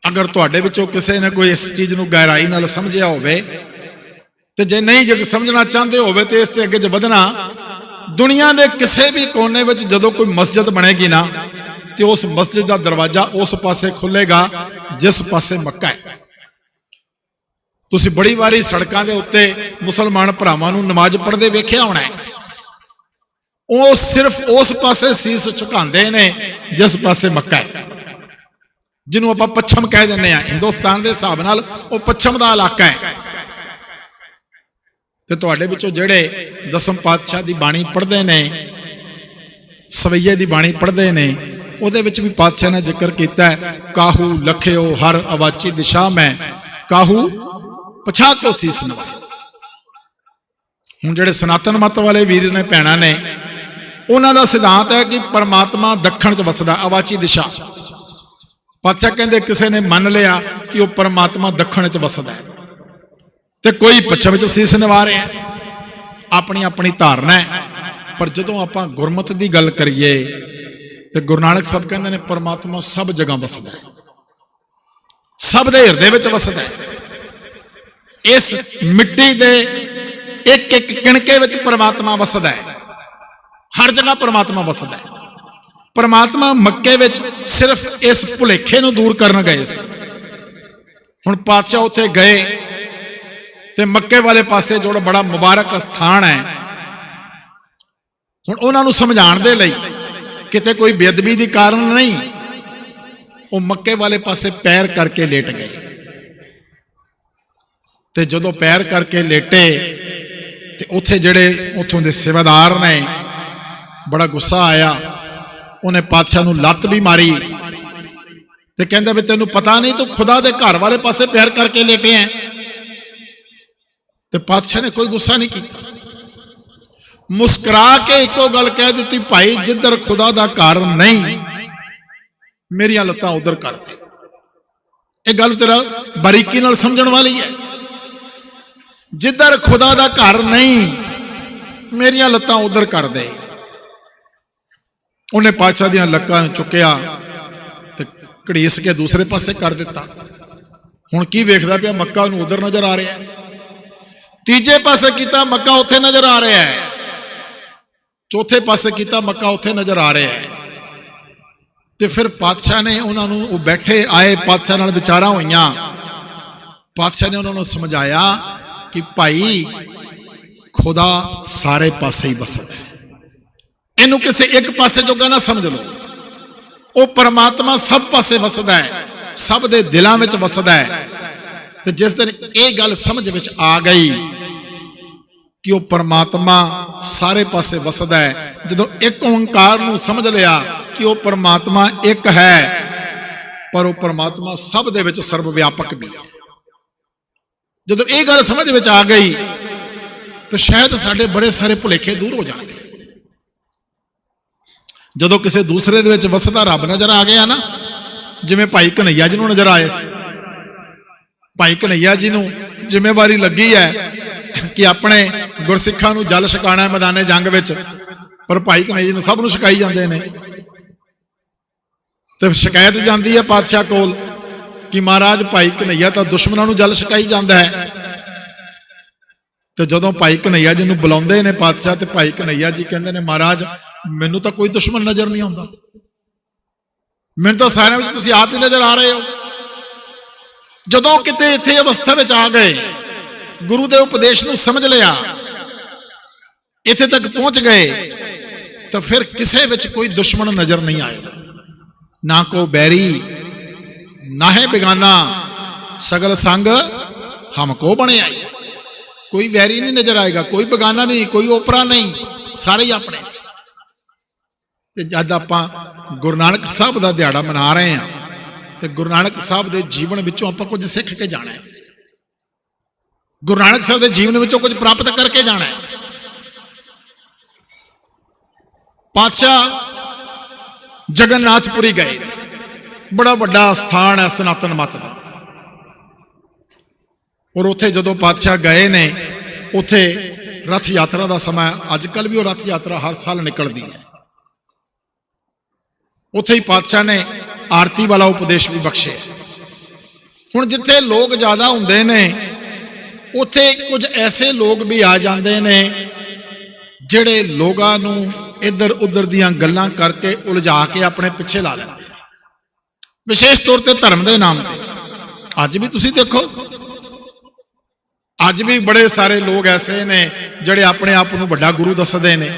ਅਗਰ ਤੁਹਾਡੇ ਵਿੱਚੋਂ ਕਿਸੇ ਨੇ ਕੋਈ ਇਸ ਚੀਜ਼ ਨੂੰ ਗਹਿਰਾਈ ਨਾਲ ਸਮਝਿਆ ਹੋਵੇ, ਤੇ ਜੇ ਨਹੀਂ, ਜੇ ਸਮਝਣਾ ਚਾਹੁੰਦੇ ਹੋਵੇ ਤੇ ਇਸ ਤੇ ਅੱਗੇ ਜੇ ਵਧਣਾ, ਦੁਨੀਆ ਦੇ ਕਿਸੇ ਵੀ ਕੋਨੇ ਵਿੱਚ ਜਦੋਂ ਕੋਈ ਮਸਜਿਦ ਬਣੇਗੀ ਨਾ, ਤੇ ਉਸ ਮਸਜਿਦ ਦਾ ਦਰਵਾਜ਼ਾ ਉਸ ਪਾਸੇ ਖੁੱਲੇਗਾ ਜਿਸ ਪਾਸੇ ਮੱਕਾ ਹੈ। ਤੁਸੀਂ ਬੜੀ ਵਾਰੀ ਸੜਕਾਂ ਦੇ ਉੱਤੇ ਮੁਸਲਮਾਨ ਭਰਾਵਾਂ ਨੂੰ ਨਮਾਜ਼ ਪੜ੍ਹਦੇ ਵੇਖਿਆ ਹੋਣਾ ਹੈ। ਉਹ ਸਿਰਫ ਉਸ ਪਾਸੇ ਸੀਸ ਝੁਕਾਉਂਦੇ ਨੇ ਜਿਸ ਪਾਸੇ ਮੱਕਾ ਹੈ, ਜਿਹਨੂੰ ਆਪਾਂ ਪੱਛਮ ਕਹਿ ਦਿੰਦੇ ਆ। ਹਿੰਦੁਸਤਾਨ ਦੇ ਹਿਸਾਬ ਨਾਲ ਉਹ ਪੱਛਮ ਦਾ ਇਲਾਕਾ ਹੈ। ਤੇ ਤੁਹਾਡੇ ਵਿੱਚੋਂ ਜਿਹੜੇ ਦਸਮ ਪਾਤਸ਼ਾਹ ਦੀ ਬਾਣੀ ਪੜ੍ਹਦੇ ਨੇ, ਸਵਈਏ ਦੀ ਬਾਣੀ ਪੜ੍ਹਦੇ ਨੇ, ਉਹਦੇ ਵਿੱਚ ਵੀ ਪਾਤਸ਼ਾਹ ਨੇ ਜ਼ਿਕਰ ਕੀਤਾ ਹੈ, ਕਾਹੂ ਲਖਿਓ ਹਰ ਅਵਾਚੀ ਦਿਸ਼ਾ ਮੈਂ, ਕਾਹੂ ਪਛਾ ਕੋ ਸੀਸ ਨਵਾਏ। ਹੁਣ ਜਿਹੜੇ ਸਨਾਤਨ ਮਤ ਵਾਲੇ ਵੀਰ ਨੇ, ਭੈਣਾਂ ਨੇ, ਉਹਨਾਂ ਦਾ ਸਿਧਾਂਤ ਹੈ ਕਿ ਪਰਮਾਤਮਾ ਦੱਖਣ 'ਚ ਵਸਦਾ, ਅਵਾਚੀ ਦਿਸ਼ਾ। ਪਾਤਸ਼ਾਹ ਕਹਿੰਦੇ ਕਿਸੇ ਨੇ ਮੰਨ ਲਿਆ ਕਿ ਉਹ ਪਰਮਾਤਮਾ ਦੱਖਣ 'ਚ ਵਸਦਾ ਹੈ ਤੇ ਕੋਈ ਪੱਛਮ 'ਚ ਸੀਸ ਨਿਵਾ ਰਿਹਾ, ਆਪਣੀ ਆਪਣੀ ਧਾਰਨਾ ਹੈ। ਪਰ ਜਦੋਂ ਆਪਾਂ ਗੁਰਮਤਿ ਦੀ ਗੱਲ ਕਰੀਏ ਤੇ ਗੁਰੂ ਨਾਨਕ ਸਾਹਿਬ ਕਹਿੰਦੇ ਨੇ ਪਰਮਾਤਮਾ ਸਭ ਜਗ੍ਹਾ ਵਸਦਾ ਹੈ, ਸਭ ਦੇ ਹਿਰਦੇ ਵਿੱਚ ਵਸਦਾ ਹੈ। ਇਸ ਮਿੱਟੀ ਦੇ ਇੱਕ ਇੱਕ ਕਿਣਕੇ ਵਿੱਚ ਪਰਮਾਤਮਾ ਵਸਦਾ ਹੈ, ਹਰ ਜਗ੍ਹਾ ਪਰਮਾਤਮਾ ਵਸਦਾ ਹੈ। ਪਰਮਾਤਮਾ ਮੱਕੇ ਵਿੱਚ ਸਿਰਫ ਇਸ ਭੁਲੇਖੇ ਨੂੰ ਦੂਰ ਕਰਨ ਗਏ ਸੀ। ਹੁਣ ਪਾਤਸ਼ਾਹ ਉੱਥੇ ਗਏ ਤੇ ਮੱਕੇ ਵਾਲੇ ਪਾਸੇ ਜਿਹੜਾ ਬੜਾ ਮੁਬਾਰਕ ਸਥਾਨ ਹੈ, ਹੁਣ ਉਹਨਾਂ ਨੂੰ ਸਮਝਾਉਣ ਦੇ ਲਈ ਕਿਤੇ ਕੋਈ ਬੇਅਦਬੀ ਦੀ ਕਾਰਨ ਨਹੀਂ, ਉਹ ਮੱਕੇ ਵਾਲੇ ਪਾਸੇ ਪੈਰ ਕਰਕੇ ਲੇਟ ਗਏ। ਤੇ ਜਦੋਂ ਪੈਰ ਕਰਕੇ ਲੇਟੇ ਤੇ ਉੱਥੇ ਜਿਹੜੇ ਉੱਥੋਂ ਦੇ ਸੇਵਾਦਾਰ ਨੇ, ਬੜਾ ਗੁੱਸਾ ਆਇਆ, ਉਹਨੇ ਪਾਤਸ਼ਾਹ ਨੂੰ ਲੱਤ ਵੀ ਮਾਰੀ ਤੇ ਕਹਿੰਦਾ ਵੀ ਤੈਨੂੰ ਪਤਾ ਨਹੀਂ ਤੂੰ ਖੁਦਾ ਦੇ ਘਰ ਵਾਲੇ ਪਾਸੇ ਪੈਰ ਕਰਕੇ ਲੇਟੇ ਹੈ? ਤੇ ਪਾਤਸ਼ਾਹ ਨੇ ਕੋਈ ਗੁੱਸਾ ਨਹੀਂ ਕੀਤਾ, ਮੁਸਕਰਾ ਕੇ ਇੱਕੋ ਗੱਲ ਕਹਿ ਦਿੱਤੀ, ਭਾਈ ਜਿੱਧਰ ਖੁਦਾ ਦਾ ਘਰ ਨਹੀਂ, ਮੇਰੀਆਂ ਲੱਤਾਂ ਉਧਰ ਕਰ ਦੇ। ਇਹ ਗੱਲ ਤੇਰਾ ਬਾਰੀਕੀ ਨਾਲ ਸਮਝਣ ਵਾਲੀ ਹੈ। ਜਿੱਧਰ ਖੁਦਾ ਦਾ ਘਰ ਨਹੀਂ, ਮੇਰੀਆਂ ਲੱਤਾਂ ਉਧਰ ਕਰ ਦੇ। ਉਹਨੇ ਪਾਤਸ਼ਾਹ ਦੀਆਂ ਲੱਕਾਂ ਨੂੰ ਚੁੱਕਿਆ ਤੇ ਘੜੀਸ ਕੇ ਦੂਸਰੇ ਪਾਸੇ ਕਰ ਦਿੱਤਾ। ਹੁਣ ਕੀ ਵੇਖਦਾ ਪਿਆ? ਮੱਕਾ ਉਹਨੂੰ ਉਧਰ ਨਜ਼ਰ ਆ ਰਿਹਾ ਹੈ। ਤੀਜੇ ਪਾਸੇ ਕੀਤਾ, ਮੱਕਾ ਉੱਥੇ ਨਜ਼ਰ ਆ ਰਿਹਾ ਹੈ। ਚੌਥੇ ਪਾਸੇ ਕੀਤਾ, ਮੱਕਾ ਉੱਥੇ ਨਜ਼ਰ ਆ ਰਿਹਾ ਹੈ। ਤੇ ਫਿਰ ਪਾਤਸ਼ਾਹ ਨੇ ਉਹਨਾਂ ਨੂੰ, ਉਹ ਬੈਠੇ ਆਏ, ਪਾਤਸ਼ਾਹ ਨਾਲ ਵਿਚਾਰਾਂ ਹੋਈਆਂ। ਪਾਤਸ਼ਾਹ ਨੇ ਉਹਨਾਂ ਨੂੰ ਸਮਝਾਇਆ ਕਿ ਭਾਈ ਖੁਦਾ ਸਾਰੇ ਪਾਸੇ ਹੀ ਵਸਦਾ ਹੈ। ਇਹਨੂੰ ਕਿਸੇ ਇੱਕ ਪਾਸੇ ਜੋਗਾ ਨਾ ਸਮਝ ਲਓ। ਉਹ ਪਰਮਾਤਮਾ ਸਭ ਪਾਸੇ ਵਸਦਾ ਹੈ, ਸਭ ਦੇ ਦਿਲਾਂ ਵਿੱਚ ਵਸਦਾ ਹੈ। ਤੇ ਜਿਸ ਦਿਨ ਇਹ ਗੱਲ ਸਮਝ ਵਿੱਚ ਆ ਗਈ ਕਿ ਉਹ ਪਰਮਾਤਮਾ ਸਾਰੇ ਪਾਸੇ ਵਸਦਾ ਹੈ, ਜਦੋਂ ਇੱਕ ਓੰਕਾਰ ਨੂੰ ਸਮਝ ਲਿਆ ਕਿ ਉਹ ਪਰਮਾਤਮਾ ਇੱਕ ਹੈ, ਪਰ ਉਹ ਪਰਮਾਤਮਾ ਸਭ ਦੇ ਵਿੱਚ ਸਰਵ ਵਿਆਪਕ ਵੀ ਹੈ, ਜਦੋਂ ਇਹ ਗੱਲ ਸਮਝ ਵਿੱਚ ਆ ਗਈ ਤਾਂ ਸ਼ਾਇਦ ਸਾਡੇ ਬੜੇ ਸਾਰੇ ਭੁਲੇਖੇ ਦੂਰ ਹੋ ਜਾਣਗੇ। ਜਦੋਂ ਕਿਸੇ ਦੂਸਰੇ ਦੇ ਵਿੱਚ ਵਸਦਾ ਰੱਬ ਨਜ਼ਰ ਆ ਗਿਆ ਨਾ, ਜਿਵੇਂ ਭਾਈ ਕਨਈਆ ਜੀ ਨੂੰ ਨਜ਼ਰ ਆਏ ਸੀ। ਭਾਈ ਕਨਈਆ ਜੀ ਨੂੰ ਜ਼ਿੰਮੇਵਾਰੀ ਲੱਗੀ ਹੈ ਕਿ ਆਪਣੇ ਗੁਰਸਿੱਖਾਂ ਨੂੰ ਜਲ ਛਕਾਣਾ ਮੈਦਾਨੇ ਜੰਗ ਵਿੱਚ, ਪਰ ਭਾਈ ਕਨਈਆ ਜੀ ਨੂੰ ਸਭ ਨੂੰ ਛਕਾਈ ਜਾਂਦੇ ਨੇ। ਤੇ ਸ਼ਿਕਾਇਤ ਜਾਂਦੀ ਹੈ ਪਾਤਸ਼ਾਹ ਕੋਲ ਕਿ ਮਹਾਰਾਜ ਭਾਈ ਕਨਈਆ ਤਾਂ ਦੁਸ਼ਮਣਾਂ ਨੂੰ ਜਲ ਛਕਾਈ ਜਾਂਦਾ ਹੈ। ਤੇ ਜਦੋਂ ਭਾਈ ਕਨਈਆ ਜੀ ਨੂੰ ਬੁਲਾਉਂਦੇ ਨੇ ਪਾਤਸ਼ਾਹ, ਤੇ ਭਾਈ ਕਨਈਆ ਜੀ ਕਹਿੰਦੇ ਨੇ ਮਹਾਰਾਜ ਮੈਨੂੰ ਤਾਂ ਕੋਈ ਦੁਸ਼ਮਣ ਨਜ਼ਰ ਨਹੀਂ ਆਉਂਦਾ, ਮੈਨੂੰ ਤਾਂ ਸਾਰਿਆਂ ਵਿੱਚ ਤੁਸੀਂ ਆਪ ਹੀ ਨਜ਼ਰ ਆ ਰਹੇ ਹੋ। ਜਦੋਂ ਕਿਤੇ ਇੱਥੇ ਅਵਸਥਾ ਵਿੱਚ ਆ ਗਏ, ਗੁਰੂ ਦੇ ਉਪਦੇਸ਼ ਨੂੰ ਸਮਝ ਲਿਆ, ਇੱਥੇ ਤੱਕ ਪਹੁੰਚ ਗਏ, ਤਾਂ ਫਿਰ ਕਿਸੇ ਵਿੱਚ ਕੋਈ ਦੁਸ਼ਮਣ ਨਜ਼ਰ ਨਹੀਂ ਆਏਗਾ, ਨਾ ਕੋ ਬੈਰੀ ਨਾ ਹੈ ਬਿਗਾਨਾ, ਸਗਲ ਸੰਗ ਹਮਕੋ ਬਣਿਆ। ਕੋਈ ਵੈਰੀ ਨਹੀਂ ਨਜ਼ਰ ਆਏਗਾ, ਕੋਈ ਬਗਾਨਾ ਨਹੀਂ, ਕੋਈ ਓਪਰਾ ਨਹੀਂ, ਸਾਰੇ ਹੀ ਆਪਣੇ। ਤੇ ਜਦ ਆਪਾਂ ਗੁਰੂ ਨਾਨਕ ਸਾਹਿਬ ਦਾ ਦਿਹਾੜਾ ਮਨਾ ਰਹੇ ਹਾਂ, ਤੇ ਗੁਰੂ ਨਾਨਕ ਸਾਹਿਬ ਦੇ ਜੀਵਨ ਵਿੱਚੋਂ ਆਪਾਂ ਕੁਝ ਸਿੱਖ ਕੇ ਜਾਣਾ ਹੈ, ਗੁਰੂ ਨਾਨਕ ਸਾਹਿਬ ਦੇ ਜੀਵਨ ਵਿੱਚੋਂ ਕੁਝ ਪ੍ਰਾਪਤ ਕਰਕੇ ਜਾਣਾ ਹੈ। ਪਾਤਸ਼ਾਹ ਜਗਨਨਾਥਪੁਰੀ ਗਏ, ਬੜਾ ਵੱਡਾ ਸਥਾਨ ਹੈ ਸਨਾਤਨ ਮਤ ਦਾ, ਔਰ ਉੱਥੇ ਜਦੋਂ ਪਾਤਸ਼ਾਹ ਗਏ ਨੇ, ਉੱਥੇ ਰਥ ਯਾਤਰਾ ਦਾ ਸਮਾਂ, ਅੱਜ ਕੱਲ੍ਹ ਵੀ ਉਹ ਰਥ ਯਾਤਰਾ ਹਰ ਸਾਲ ਨਿਕਲਦੀ ਹੈ। ਉੱਥੇ ਹੀ ਪਾਤਸ਼ਾਹ ਨੇ ਆਰਤੀ ਵਾਲਾ ਉਪਦੇਸ਼ ਵੀ ਬਖਸ਼ਿਆ। ਹੁਣ ਜਿੱਥੇ ਲੋਕ ਜ਼ਿਆਦਾ ਹੁੰਦੇ ਨੇ, ਉੱਥੇ ਕੁਝ ਐਸੇ ਲੋਕ ਵੀ ਆ ਜਾਂਦੇ ਨੇ ਜਿਹੜੇ ਲੋਕਾਂ ਨੂੰ ਇੱਧਰ ਉੱਧਰ ਦੀਆਂ ਗੱਲਾਂ ਕਰਕੇ ਉਲਝਾ ਕੇ ਆਪਣੇ ਪਿੱਛੇ ਲਾ ਲੈਂਦੇ ਨੇ, ਵਿਸ਼ੇਸ਼ ਤੌਰ ਤੇ ਧਰਮ ਦੇ ਨਾਮ ਤੇ। ਅੱਜ ਵੀ ਤੁਸੀਂ ਦੇਖੋ, ਅੱਜ ਵੀ ਬੜੇ ਸਾਰੇ ਲੋਕ ਐਸੇ ਨੇ ਜਿਹੜੇ ਆਪਣੇ ਆਪ ਨੂੰ ਵੱਡਾ ਗੁਰੂ ਦੱਸਦੇ ਨੇ।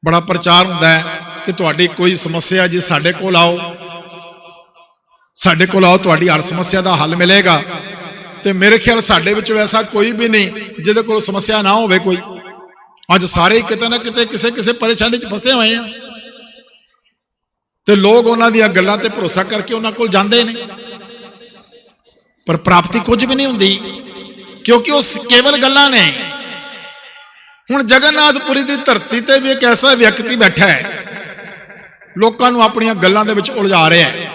ਬੜਾ ਪ੍ਰਚਾਰ ਹੁੰਦਾ ਹੈ ਕਿ ਤੁਹਾਡੀ ਕੋਈ ਸਮੱਸਿਆ ਜੀ ਸਾਡੇ ਕੋਲ ਆਓ, ਸਾਡੇ ਕੋਲ ਆਓ, ਤੁਹਾਡੀ ਹਰ ਸਮੱਸਿਆ ਦਾ ਹੱਲ ਮਿਲੇਗਾ। ਤੇ ਮੇਰੇ ਖਿਆਲ ਸਾਡੇ ਵਿੱਚੋਂ ਐਸਾ ਕੋਈ ਵੀ ਨਹੀਂ ਜਿਹਦੇ ਕੋਲ ਸਮੱਸਿਆ ਨਾ ਹੋਵੇ ਕੋਈ। ਅੱਜ ਸਾਰੇ ਕਿਤੇ ਨਾ ਕਿਤੇ ਕਿਸੇ ਕਿਸੇ ਪਰੇਸ਼ਾਨੀ 'ਚ ਫਸੇ ਹੋਏ ਆ, ਤੇ ਲੋਕ ਉਹਨਾਂ ਦੀਆਂ ਗੱਲਾਂ ਤੇ ਭਰੋਸਾ ਕਰਕੇ ਉਹਨਾਂ ਕੋਲ ਜਾਂਦੇ ਨੇ, ਪਰ ਪ੍ਰਾਪਤੀ ਕੁਝ ਵੀ ਨਹੀਂ ਹੁੰਦੀ, ਕਿਉਂਕਿ ਉਹ ਕੇਵਲ ਗੱਲਾਂ ਨੇ। ਹੁਣ ਜਗਨਨਾਥਪੁਰੀ ਦੀ ਧਰਤੀ ਤੇ ਵੀ ਇੱਕ ਐਸਾ ਵਿਅਕਤੀ ਬੈਠਾ ਹੈ, ਲੋਕਾਂ ਨੂੰ ਆਪਣੀਆਂ ਗੱਲਾਂ ਦੇ ਵਿੱਚ ਉਲਝਾ ਰਿਹਾ ਹੈ,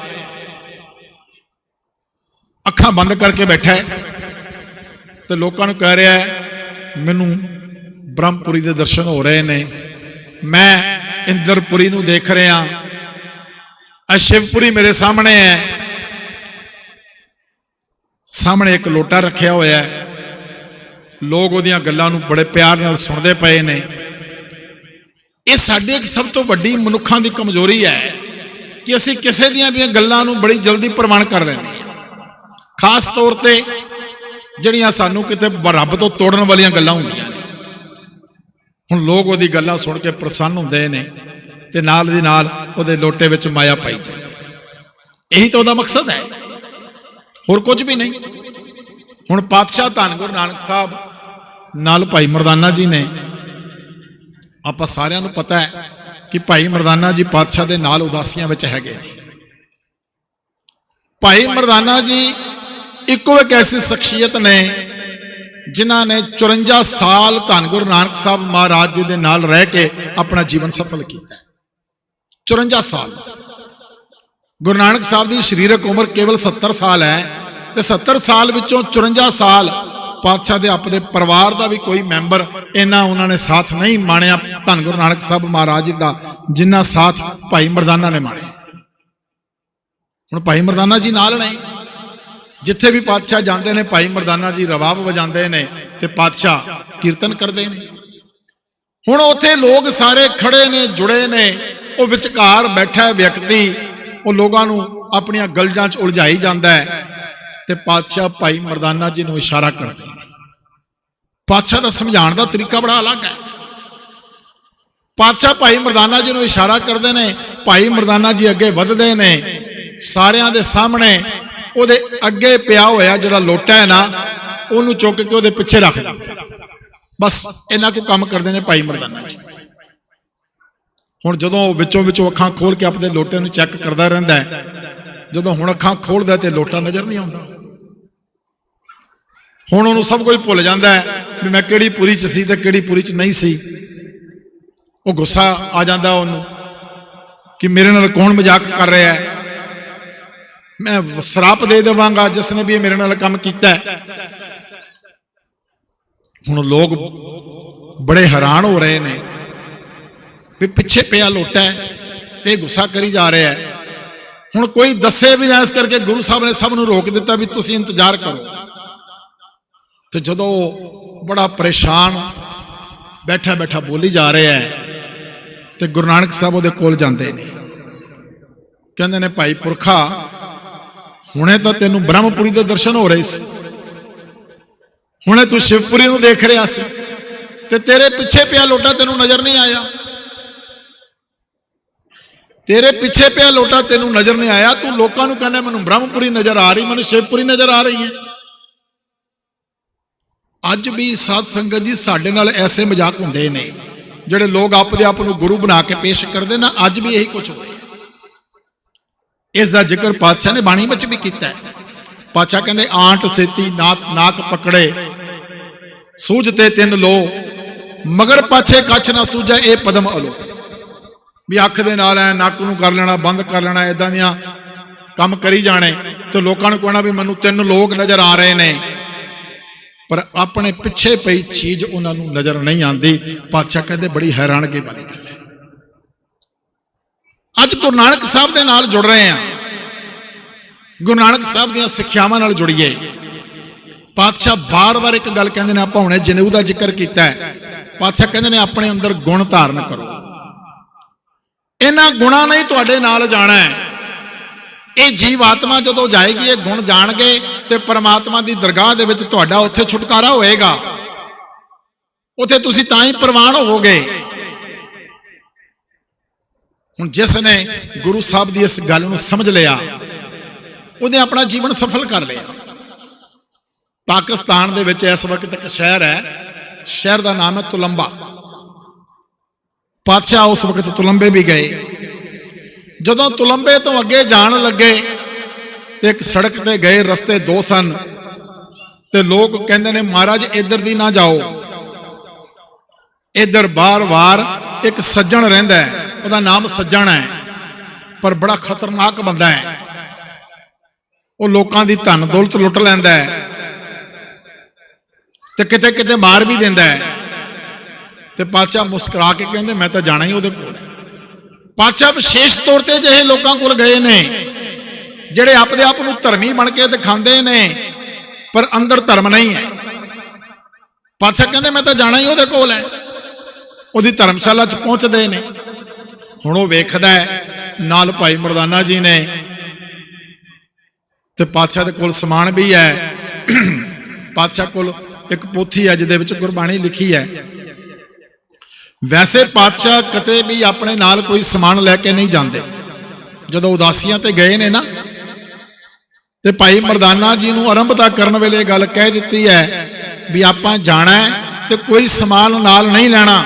ਅੱਖਾਂ ਬੰਦ ਕਰਕੇ ਬੈਠਾ ਹੈ, ਤੇ ਲੋਕਾਂ ਨੂੰ ਕਹਿ ਰਿਹਾ ਹੈ ਮੈਨੂੰ ਬ੍ਰਹਮਪੁਰੀ ਦੇ ਦਰਸ਼ਨ ਹੋ ਰਹੇ ਨੇ, ਮੈਂ ਇੰਦਰਪੁਰੀ ਨੂੰ ਦੇਖ ਰਿਹਾ, ਸ਼ਿਵਪੁਰੀ ਮੇਰੇ ਸਾਹਮਣੇ ਹੈ, ਸਾਹਮਣੇ ਇੱਕ ਲੋਟਾ ਰੱਖਿਆ ਹੋਇਆ ਹੈ, ਲੋਕ ਉਹਦੀਆਂ ਗੱਲਾਂ ਨੂੰ ਬੜੇ ਪਿਆਰ ਨਾਲ ਸੁਣਦੇ ਪਏ ਨੇ। ਇਹ ਸਾਡੀ ਇੱਕ ਸਭ ਤੋਂ ਵੱਡੀ ਮਨੁੱਖਾਂ ਦੀ ਕਮਜ਼ੋਰੀ ਹੈ ਕਿ ਅਸੀਂ ਕਿਸੇ ਦੀਆਂ ਵੀ ਗੱਲਾਂ ਨੂੰ ਬੜੀ ਜਲਦੀ ਪ੍ਰਵਾਨ ਕਰ ਲੈਂਦੇ ਹਾਂ, ਖਾਸ ਤੌਰ ਤੇ ਜਿਹੜੀਆਂ ਸਾਨੂੰ ਕਿਤੇ ਰੱਬ ਤੋਂ ਤੋੜਨ ਵਾਲੀਆਂ ਗੱਲਾਂ ਹੁੰਦੀਆਂ ਨੇ। ਹੁਣ ਲੋਕ ਉਹਦੀ ਗੱਲਾਂ ਸੁਣ ਕੇ ਪ੍ਰਸੰਨ ਹੁੰਦੇ ਨੇ, ਤੇ ਨਾਲ ਦੀ ਨਾਲ ਉਹਦੇ ਲੋਟੇ ਵਿੱਚ ਮਾਇਆ ਪਾਈ ਜਾਂਦੀ ਹੈ। ਇਹੀ ਤਾਂ ਉਹਦਾ ਮਕਸਦ ਹੈ, ਹੋਰ ਕੁਝ ਵੀ ਨਹੀਂ। ਹੁਣ ਪਾਤਸ਼ਾਹ ਧੰਨ ਗੁਰੂ ਨਾਨਕ ਸਾਹਿਬ ਨਾਲ ਭਾਈ ਮਰਦਾਨਾ ਜੀ ਨੇ, ਆਪਾਂ ਸਾਰਿਆਂ ਨੂੰ ਪਤਾ ਹੈ ਕਿ ਭਾਈ ਮਰਦਾਨਾ ਜੀ ਪਾਤਸ਼ਾਹ ਦੇ ਨਾਲ ਉਦਾਸੀਆਂ ਵਿੱਚ ਹੈਗੇ ਨੇ। ਭਾਈ ਮਰਦਾਨਾ ਜੀ ਇੱਕੋ ਇੱਕ ਐਸੀ ਸ਼ਖਸੀਅਤ ਨੇ ਜਿਨ੍ਹਾਂ ਨੇ 54 ਸਾਲ ਧੰਨ ਗੁਰੂ ਨਾਨਕ ਸਾਹਿਬ ਮਹਾਰਾਜ ਜੀ ਦੇ ਨਾਲ ਰਹਿ ਕੇ ਆਪਣਾ ਜੀਵਨ ਸਫਲ ਕੀਤਾ। 54 ਸਾਲ। ਗੁਰੂ ਨਾਨਕ ਸਾਹਿਬ ਦੀ ਸਰੀਰਕ ਉਮਰ ਕੇਵਲ 70 ਸਾਲ ਹੈ, ਤੇ 70 ਸਾਲ ਵਿੱਚੋਂ 54 ਸਾਲ ਪਾਤਸ਼ਾਹ ਦੇ ਆਪਣੇ ਪਰਿਵਾਰ ਦਾ ਵੀ ਕੋਈ ਮੈਂਬਰ ਇਹਨਾਂ ਉਹਨਾਂ ਨੇ ਸਾਥ ਨਹੀਂ ਮਾਣਿਆ ਧੰਨ ਗੁਰੂ ਨਾਨਕ ਸਾਹਿਬ ਮਹਾਰਾਜ ਜੀ ਦਾ, ਜਿੰਨਾ ਸਾਥ ਭਾਈ ਮਰਦਾਨਾ ਨੇ ਮਾਣਿਆ। ਹੁਣ ਭਾਈ ਮਰਦਾਨਾ ਜੀ ਨਾਲ ਨੇ, ਜਿੱਥੇ ਵੀ ਪਾਤਸ਼ਾਹ ਜਾਂਦੇ ਨੇ ਭਾਈ ਮਰਦਾਨਾ ਜੀ ਰਬਾਬ ਵਜਾਉਂਦੇ ਨੇ ਤੇ ਪਾਤਸ਼ਾਹ ਕੀਰਤਨ ਕਰਦੇ ਨੇ। ਹੁਣ ਉੱਥੇ ਲੋਕ ਸਾਰੇ ਖੜੇ ਨੇ, ਜੁੜੇ ਨੇ, ਉਹ ਵਿਚਕਾਰ ਬੈਠਾ ਵਿਅਕਤੀ ਉਹ ਲੋਕਾਂ ਨੂੰ ਆਪਣੀਆਂ ਗਲਜਾਂ 'ਚ ਉਲਝਾਈ ਜਾਂਦਾ ਹੈ, ਤੇ ਪਾਤਸ਼ਾਹ ਭਾਈ ਮਰਦਾਨਾ ਜੀ ਨੂੰ ਇਸ਼ਾਰਾ ਕਰਦੇ ਨੇ ਪਾਤਸ਼ਾਹ ਦਾ ਸਮਝਾਉਣ ਦਾ ਤਰੀਕਾ ਬੜਾ ਅਲੱਗ ਹੈ। ਪਾਤਸ਼ਾਹ ਭਾਈ ਮਰਦਾਨਾ ਜੀ ਨੂੰ ਇਸ਼ਾਰਾ ਕਰਦੇ ਨੇ, ਭਾਈ ਮਰਦਾਨਾ ਜੀ ਅੱਗੇ ਵਧਦੇ ਨੇ, ਸਾਰਿਆਂ ਦੇ ਸਾਹਮਣੇ ਉਹਦੇ ਅੱਗੇ ਪਿਆ ਹੋਇਆ ਜਿਹੜਾ ਲੋਟਾ ਹੈ ਨਾ ਉਹਨੂੰ ਚੁੱਕ ਕੇ ਉਹਦੇ ਪਿੱਛੇ ਰੱਖ ਦਿੰਦੇ। ਬਸ ਇਹਨਾਂ ਕੋ ਕੰਮ ਕਰਦੇ ਨੇ ਭਾਈ ਮਰਦਾਨਾ ਜੀ। ਹੁਣ ਜਦੋਂ ਵਿੱਚੋਂ ਅੱਖਾਂ ਖੋਲ ਕੇ ਆਪਣੇ ਲੋਟੇ ਨੂੰ ਚੈੱਕ ਕਰਦਾ ਰਹਿੰਦਾ ਹੈ, ਜਦੋਂ ਹੁਣ ਅੱਖਾਂ ਖੋਲਦਾ ਤੇ ਲੋਟਾ ਨਜ਼ਰ ਨਹੀਂ ਆਉਂਦਾ। ਹੁਣ ਉਹਨੂੰ ਸਭ ਕੁਝ ਭੁੱਲ ਜਾਂਦਾ ਹੈ ਵੀ ਮੈਂ ਕਿਹੜੀ ਪੁਰੀ 'ਚ ਸੀ ਤੇ ਕਿਹੜੀ ਪੁਰੀ 'ਚ ਨਹੀਂ ਸੀ। ਉਹ ਗੁੱਸਾ ਆ ਜਾਂਦਾ ਉਹਨੂੰ ਕਿ ਮੇਰੇ ਨਾਲ ਕੌਣ ਮਜ਼ਾਕ ਕਰ ਰਿਹਾ ਹੈ, ਮੈਂ ਸਰਾਪ ਦੇ ਦੇਵਾਂਗਾ ਜਿਸ ਨੇ ਵੀ ਮੇਰੇ ਨਾਲ ਕੰਮ ਕੀਤਾ ਹੈ। ਹੁਣ ਲੋਕ ਬੜੇ ਹੈਰਾਨ ਹੋ ਰਹੇ ਨੇ ਵੀ ਪਿੱਛੇ ਪਿਆ ਲੋਟਾ ਹੈ ਤੇ ਗੁੱਸਾ ਕਰੀ ਜਾ ਰਿਹਾ ਹੈ। ਹੁਣ ਕੋਈ ਦੱਸੇ ਵੀ ਨਾ, ਇਸ ਕਰਕੇ ਗੁਰੂ ਸਾਹਿਬ ਨੇ ਸਭ ਨੂੰ ਰੋਕ ਦਿੱਤਾ ਵੀ ਤੁਸੀਂ ਇੰਤਜ਼ਾਰ ਕਰੋ। ਤੇ ਜਦੋਂ ਬੜਾ ਪਰੇਸ਼ਾਨ ਬੈਠਾ ਬੈਠਾ ਬੋਲੀ ਜਾ ਰਿਹਾ ਹੈ ਤੇ ਗੁਰੂ ਨਾਨਕ ਸਾਹਿਬ ਉਹਦੇ ਕੋਲ ਜਾਂਦੇ ਨੇ, ਕਹਿੰਦੇ ਨੇ ਭਾਈ ਪੁਰਖਾ, ਹੁਣੇ ਤਾਂ ਤੈਨੂੰ ਬ੍ਰਹਮਪੁਰੀ ਦੇ ਦਰਸ਼ਨ ਹੋ ਰਹੇ ਸੀ, ਹੁਣੇ ਤੂੰ ਸ਼ਿਵਪੁਰੀ ਨੂੰ ਦੇਖ ਰਿਹਾ ਸੀ ਤੇ ਤੇਰੇ ਪਿੱਛੇ ਪਿਆ ਲੋਟਾ ਤੈਨੂੰ ਨਜ਼ਰ ਨਹੀਂ ਆਇਆ। ਤੇਰੇ ਪਿੱਛੇ ਪਿਆ ਲੋਟਾ ਤੈਨੂੰ ਨਜ਼ਰ ਨਹੀਂ ਆਇਆ। ਤੂੰ ਲੋਕਾਂ ਨੂੰ ਕਹਿੰਦਾ ਮੈਨੂੰ ਬ੍ਰਹਮਪੁਰੀ ਨਜ਼ਰ ਆ ਰਹੀ, ਮੈਨੂੰ ਸ਼ਿਵਪੁਰੀ ਨਜ਼ਰ ਆ ਰਹੀ ਹੈ। ਅੱਜ ਵੀ ਸਾਧ ਸੰਗਤ ਜੀ ਸਾਡੇ ਨਾਲ ਐਸੇ ਮਜ਼ਾਕ ਹੁੰਦੇ ਨੇ, ਜਿਹੜੇ ਲੋਕ ਆਪਦੇ ਆਪ ਨੂੰ ਗੁਰੂ ਬਣਾ ਕੇ ਪੇਸ਼ ਕਰਦੇ ਨਾ, ਅੱਜ ਵੀ ਇਹੀ ਕੁਝ ਹੋ ਰਿਹਾ। ਇਸ ਦਾ ਜ਼ਿਕਰ ਪਾਤਸ਼ਾਹ ਨੇ ਬਾਣੀ ਵਿੱਚ ਵੀ ਕੀਤਾ ਹੈ। ਪਾਤਸ਼ਾਹ ਕਹਿੰਦੇ ਆਂਟ ਸੇਤੀ ਨਾਕ ਪਕੜੇ, ਸੂਝਤੇ ਤਿੰਨ ਲੋ, ਮਗਰ ਪਾਛੇ ਕੱਛ ਨਾ ਸੂਝੇ ਇਹ ਪਦਮ ਅਲੋ। ਵੀ ਅੱਖ ਦੇ ਨਾਲ ਐ ਨੱਕ ਨੂੰ ਕਰ ਲੈਣਾ, ਬੰਦ ਕਰ ਲੈਣਾ, ਇਦਾਂ ਦੀਆਂ ਕੰਮ ਕਰੀ ਜਾਣੇ ਤੇ ਲੋਕਾਂ ਨੂੰ ਕਹਿਣਾ ਵੀ ਮੈਨੂੰ ਤਿੰਨ ਲੋਕ ਨਜ਼ਰ ਆ ਰਹੇ ਨੇ, ਪਰ ਆਪਣੇ ਪਿੱਛੇ ਪਈ ਚੀਜ਼ ਉਹਨਾਂ ਨੂੰ ਨਜ਼ਰ ਨਹੀਂ ਆਉਂਦੀ। ਪਾਤਸ਼ਾਹ ਕਹਿੰਦੇ ਬੜੀ ਹੈਰਾਨਗੀ ਵਾਲੀ ਗੱਲ ਹੈ। ਅੱਜ ਗੁਰੂ ਨਾਨਕ ਸਾਹਿਬ ਦੇ ਨਾਲ ਜੁੜ ਰਹੇ ਹਾਂ, ਗੁਰੂ ਨਾਨਕ ਸਾਹਿਬ ਦੀਆਂ ਸਿੱਖਿਆਵਾਂ ਨਾਲ ਜੁੜੀਏ। ਪਾਤਸ਼ਾਹ ਬਾਰ-ਬਾਰ ਇੱਕ ਗੱਲ ਕਹਿੰਦੇ ਨੇ, ਆਪਾਂ ਹੁਣੇ ਜਨੇਊ ਦਾ ਜ਼ਿਕਰ ਕੀਤਾ ਹੈ। ਪਾਤਸ਼ਾਹ ਕਹਿੰਦੇ ਨੇ ਆਪਣੇ ਅੰਦਰ ਗੁਣ ਧਾਰਨ ਕਰੋ, ਇਹਨਾਂ ਗੁਣਾਂ ਨੇ ਤੁਹਾਡੇ ਨਾਲ ਜਾਣਾ ਹੈ। ਇਹ ਜੀਵ ਆਤਮਾ ਜਦੋਂ ਜਾਏਗੀ, ਇਹ ਗੁਣ ਜਾਣਗੇ ਤੇ ਪਰਮਾਤਮਾ ਦੀ ਦਰਗਾਹ ਦੇ ਵਿੱਚ ਤੁਹਾਡਾ ਉੱਥੇ ਛੁਟਕਾਰਾ ਹੋਏਗਾ। ਉੱਥੇ ਤੁਸੀਂ ਤਾਂ ਹੀ ਪ੍ਰਵਾਨ ਹੋਵੋਗੇ। ਹੁਣ ਜਿਸ ਨੇ ਗੁਰੂ ਸਾਹਿਬ ਦੀ ਇਸ ਗੱਲ ਨੂੰ ਸਮਝ ਲਿਆ, ਉਹਨੇ ਆਪਣਾ ਜੀਵਨ ਸਫਲ ਕਰ ਲਿਆ। ਪਾਕਿਸਤਾਨ ਦੇ ਵਿੱਚ ਇਸ ਵਕਤ ਇੱਕ ਸ਼ਹਿਰ ਹੈ, ਸ਼ਹਿਰ ਦਾ ਨਾਮ ਹੈ ਤੁਲੰਬਾ। ਪਾਤਸ਼ਾਹ ਉਸ ਵਕਤ ਤੁਲੰਬੇ ਵੀ ਗਏ। ਜਦੋਂ ਤੁਲੰਬੇ ਤੋਂ ਅੱਗੇ ਜਾਣ ਲੱਗੇ ਤੇ ਇੱਕ ਸੜਕ ਤੇ ਗਏ, ਰਸਤੇ ਦੋ ਸਨ ਤੇ ਲੋਕ ਕਹਿੰਦੇ ਨੇ ਮਹਾਰਾਜ ਇੱਧਰ ਦੀ ਨਾ ਜਾਓ, ਇੱਧਰ ਬਾਰ-ਬਾਰ ਇੱਕ ਸੱਜਣ ਰਹਿੰਦਾ ਹੈ, ਉਹਦਾ ਨਾਮ ਸੱਜਣ ਹੈ, ਪਰ ਬੜਾ ਖਤਰਨਾਕ ਬੰਦਾ ਹੈ। ਉਹ ਲੋਕਾਂ ਦੀ ਧਨ ਦੌਲਤ ਲੁੱਟ ਲੈਂਦਾ ਹੈ ਤੇ ਕਿਤੇ ਕਿਤੇ ਮਾਰ ਵੀ ਦਿੰਦਾ ਹੈ। ਤੇ ਪਾਤਸ਼ਾਹ ਮੁਸਕਰਾ ਕੇ ਕਹਿੰਦੇ ਮੈਂ ਤਾਂ ਜਾਣਾ ਹੀ ਉਹਦੇ ਕੋਲ ਹੈ। ਪਾਤਸ਼ਾਹ ਵਿਸ਼ੇਸ਼ ਤੌਰ ਤੇ ਜਿਹੇ ਲੋਕਾਂ ਕੋਲ ਗਏ ਨੇ ਜਿਹੜੇ ਆਪਦੇ ਆਪ ਨੂੰ ਧਰਮੀ ਬਣ ਕੇ ਦਿਖਾਉਂਦੇ ਨੇ ਪਰ ਅੰਦਰ ਧਰਮ ਨਹੀਂ ਹੈ। ਪਾਤਸ਼ਾਹ ਕਹਿੰਦੇ ਮੈਂ ਤਾਂ ਜਾਣਾ ਹੀ ਉਹਦੇ ਕੋਲ ਹੈ। ਉਹਦੀ ਧਰਮਸ਼ਾਲਾ 'ਚ ਪਹੁੰਚਦੇ ਨੇ। ਹੁਣ ਉਹ ਵੇਖਦਾ ਹੈ ਨਾਲ ਭਾਈ ਮਰਦਾਨਾ ਜੀ ਨੇ ਤੇ ਪਾਤਸ਼ਾਹ ਦੇ ਕੋਲ ਸਮਾਨ ਵੀ ਹੈ। ਪਾਤਸ਼ਾਹ ਕੋਲ ਇੱਕ ਪੋਥੀ ਹੈ ਜਿਹਦੇ ਵਿੱਚ ਗੁਰਬਾਣੀ ਲਿਖੀ ਹੈ। ਵੈਸੇ ਪਾਤਸ਼ਾਹ ਕਦੇ ਵੀ ਆਪਣੇ ਨਾਲ ਕੋਈ ਸਮਾਨ ਲੈ ਕੇ ਨਹੀਂ ਜਾਂਦੇ। ਜਦੋਂ ਉਦਾਸੀਆਂ ਤੇ ਗਏ ਨੇ ਨਾ ਤੇ ਭਾਈ ਮਰਦਾਨਾ ਜੀ ਨੂੰ ਆਰੰਭਤਾ ਕਰਨ ਵੇਲੇ ਗੱਲ ਕਹਿ ਦਿੱਤੀ ਹੈ ਵੀ ਆਪਾਂ ਜਾਣਾ ਹੈ ਤੇ ਕੋਈ ਸਮਾਨ ਨਾਲ ਨਹੀਂ ਲੈਣਾ,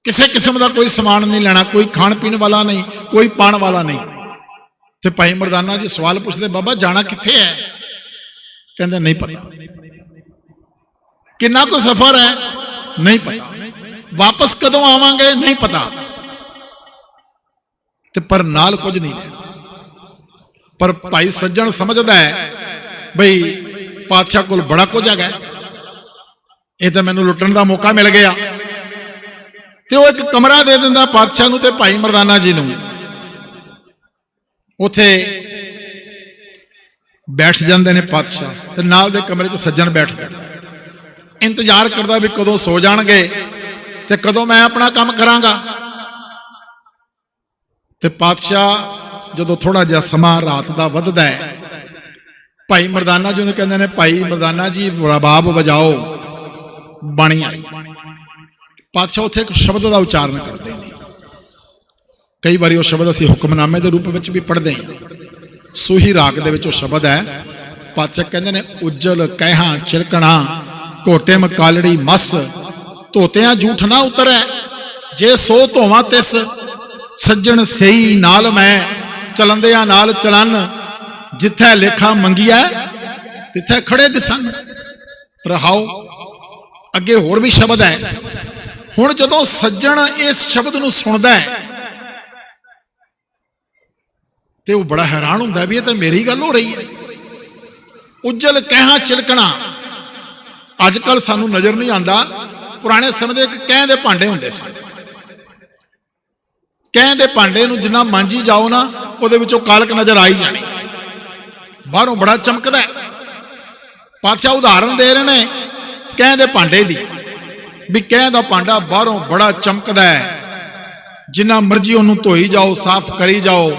ਕਿਸੇ ਕਿਸਮ ਦਾ ਕੋਈ ਸਮਾਨ ਨਹੀਂ ਲੈਣਾ, ਕੋਈ ਖਾਣ ਪੀਣ ਵਾਲਾ ਨਹੀਂ, ਕੋਈ ਪਾਣ ਵਾਲਾ ਨਹੀਂ। ਤੇ ਭਾਈ ਮਰਦਾਨਾ ਜੀ ਸਵਾਲ ਪੁੱਛਦੇ ਬਾਬਾ ਜਾਣਾ ਕਿੱਥੇ ਹੈ? ਕਹਿੰਦੇ ਨਹੀਂ ਪਤਾ। ਕਿੰਨਾ ਕੁ ਸਫ਼ਰ ਹੈ? ਨਹੀਂ ਪਤਾ। ਵਾਪਸ ਕਦੋਂ ਆਵਾਂਗੇ? ਨਹੀਂ ਪਤਾ। ਤੇ ਪਰ ਨਾਲ ਕੁਝ ਨਹੀਂ ਲੈਣਾ। ਪਰ ਭਾਈ ਸੱਜਣ ਸਮਝਦਾ ਹੈ ਬਈ ਪਾਤਸ਼ਾਹ ਕੋਲ ਬੜਾ ਕੁਝ ਹੈਗਾ, ਇਹ ਤਾਂ ਮੈਨੂੰ ਲੁੱਟਣ ਦਾ ਮੌਕਾ ਮਿਲ ਗਿਆ। ਤੇ ਉਹ ਇੱਕ ਕਮਰਾ ਦੇ ਦਿੰਦਾ ਪਾਤਸ਼ਾਹ ਨੂੰ ਤੇ ਭਾਈ ਮਰਦਾਨਾ ਜੀ ਨੂੰ। ਉੱਥੇ ਬੈਠ ਜਾਂਦੇ ਨੇ ਪਾਤਸ਼ਾਹ ਤੇ ਨਾਲ ਦੇ ਕਮਰੇ 'ਚ ਸੱਜਣ ਬੈਠ ਜਾਂਦਾ, ਇੰਤਜ਼ਾਰ ਕਰਦਾ ਵੀ ਕਦੋਂ ਸੋ ਜਾਣਗੇ ਤੇ ਕਦੋਂ ਮੈਂ ਆਪਣਾ ਕੰਮ ਕਰਾਂਗਾ। ਤੇ ਪਾਤਸ਼ਾਹ ਜਦੋਂ ਥੋੜਾ ਜਿਹਾ ਸਮਾਂ ਰਾਤ ਦਾ ਵੱਧਦਾ ਹੈ ਭਾਈ ਮਰਦਾਨਾ ਜੀ ਨੂੰ ਕਹਿੰਦੇ ਨੇ, ਭਾਈ ਮਰਦਾਨਾ ਜੀ ਰਬਾਬ ਵਜਾਓ, ਬਾਣੀ ਆਈ। ਪਾਤਸ਼ਾਹ ਉੱਥੇ ਇੱਕ ਸ਼ਬਦ ਦਾ ਉਚਾਰਨ ਕਰਦੇ ਨੇ। ਕਈ ਵਾਰੀ ਉਹ ਸ਼ਬਦ ਅਸੀਂ ਹੁਕਮਨਾਮੇ ਦੇ ਰੂਪ ਵਿੱਚ ਵੀ ਪੜ੍ਹਦੇ ਹਾਂ। ਸੂਹੀ ਰਾਗ ਦੇ ਵਿੱਚ ਉਹ ਸ਼ਬਦ ਹੈ। ਪਾਤਸ਼ਾਹ ਕਹਿੰਦੇ ਨੇ, ਉੱਜਲ ਕਹਿਹਾਂ ਚਿਲਕਣਾ, ਘੋਟੇ ਮਕਾਲੜੀ ਮਸ, ਧੋਤਿਆਂ ਝੂਠ ਨਾ ਉਤਰੈ, ਜੇ ਸੋ ਧੋਵਾਂ ਤਿਸ, ਸੱਜਣ ਸਈ ਨਾਲ ਮੈਂ, ਚਲੰਦਿਆਂ ਨਾਲ ਚਲਨ, ਜਿੱਥੇ ਲੇਖਾ ਮੰਗੀਐ ਤਿੱਥੇ ਖੜੇ ਦਿਸਨ। ਰਹਾਓ। ਅੱਗੇ ਹੋਰ ਵੀ ਸ਼ਬਦ ਹੈ। ਹੁਣ ਜਦੋਂ ਸੱਜਣ ਇਸ ਸ਼ਬਦ ਨੂੰ ਸੁਣਦਾ ਹੈ ਤੇ ਉਹ ਬੜਾ ਹੈਰਾਨ ਹੁੰਦਾ ਵੀ ਇਹ ਤਾਂ ਮੇਰੀ ਗੱਲ ਹੋ ਰਹੀ ਹੈ। ਉੱਜਲ ਕਹਿਹਾਂ ਚਿਲਕਣਾ ਅੱਜ ਕੱਲ ਸਾਨੂੰ ਨਜ਼ਰ ਨਹੀਂ ਆਉਂਦਾ। ਪੁਰਾਣੇ ਸਮੇਂ ਦੇ ਇੱਕ ਕਹਿ ਦੇ ਭਾਂਡੇ ਹੁੰਦੇ ਸਨ। ਕਹਿ ਦੇ ਭਾਂਡੇ ਨੂੰ ਜਿੰਨਾ ਮਾਂਜੀ ਜਾਓ ਨਾ, ਉਹਦੇ ਵਿੱਚੋਂ ਕਾਲਕ ਨਜ਼ਰ ਆਈ ਜਾਣੀ, ਬਾਹਰੋਂ ਬੜਾ ਚਮਕਦਾ ਹੈ। ਪਾਤਸ਼ਾਹ ਉਦਾਹਰਨ ਦੇ ਰਹੇ ਨੇ ਕਹਿ ਦੇ ਭਾਂਡੇ ਦੀ, ਵੀ ਕਹਿ ਦਾ ਭਾਂਡਾ ਬਾਹਰੋਂ ਬੜਾ ਚਮਕਦਾ ਹੈ, ਜਿੰਨਾ ਮਰਜ਼ੀ ਉਹਨੂੰ ਧੋਈ ਜਾਓ, ਸਾਫ਼ ਕਰੀ ਜਾਓ,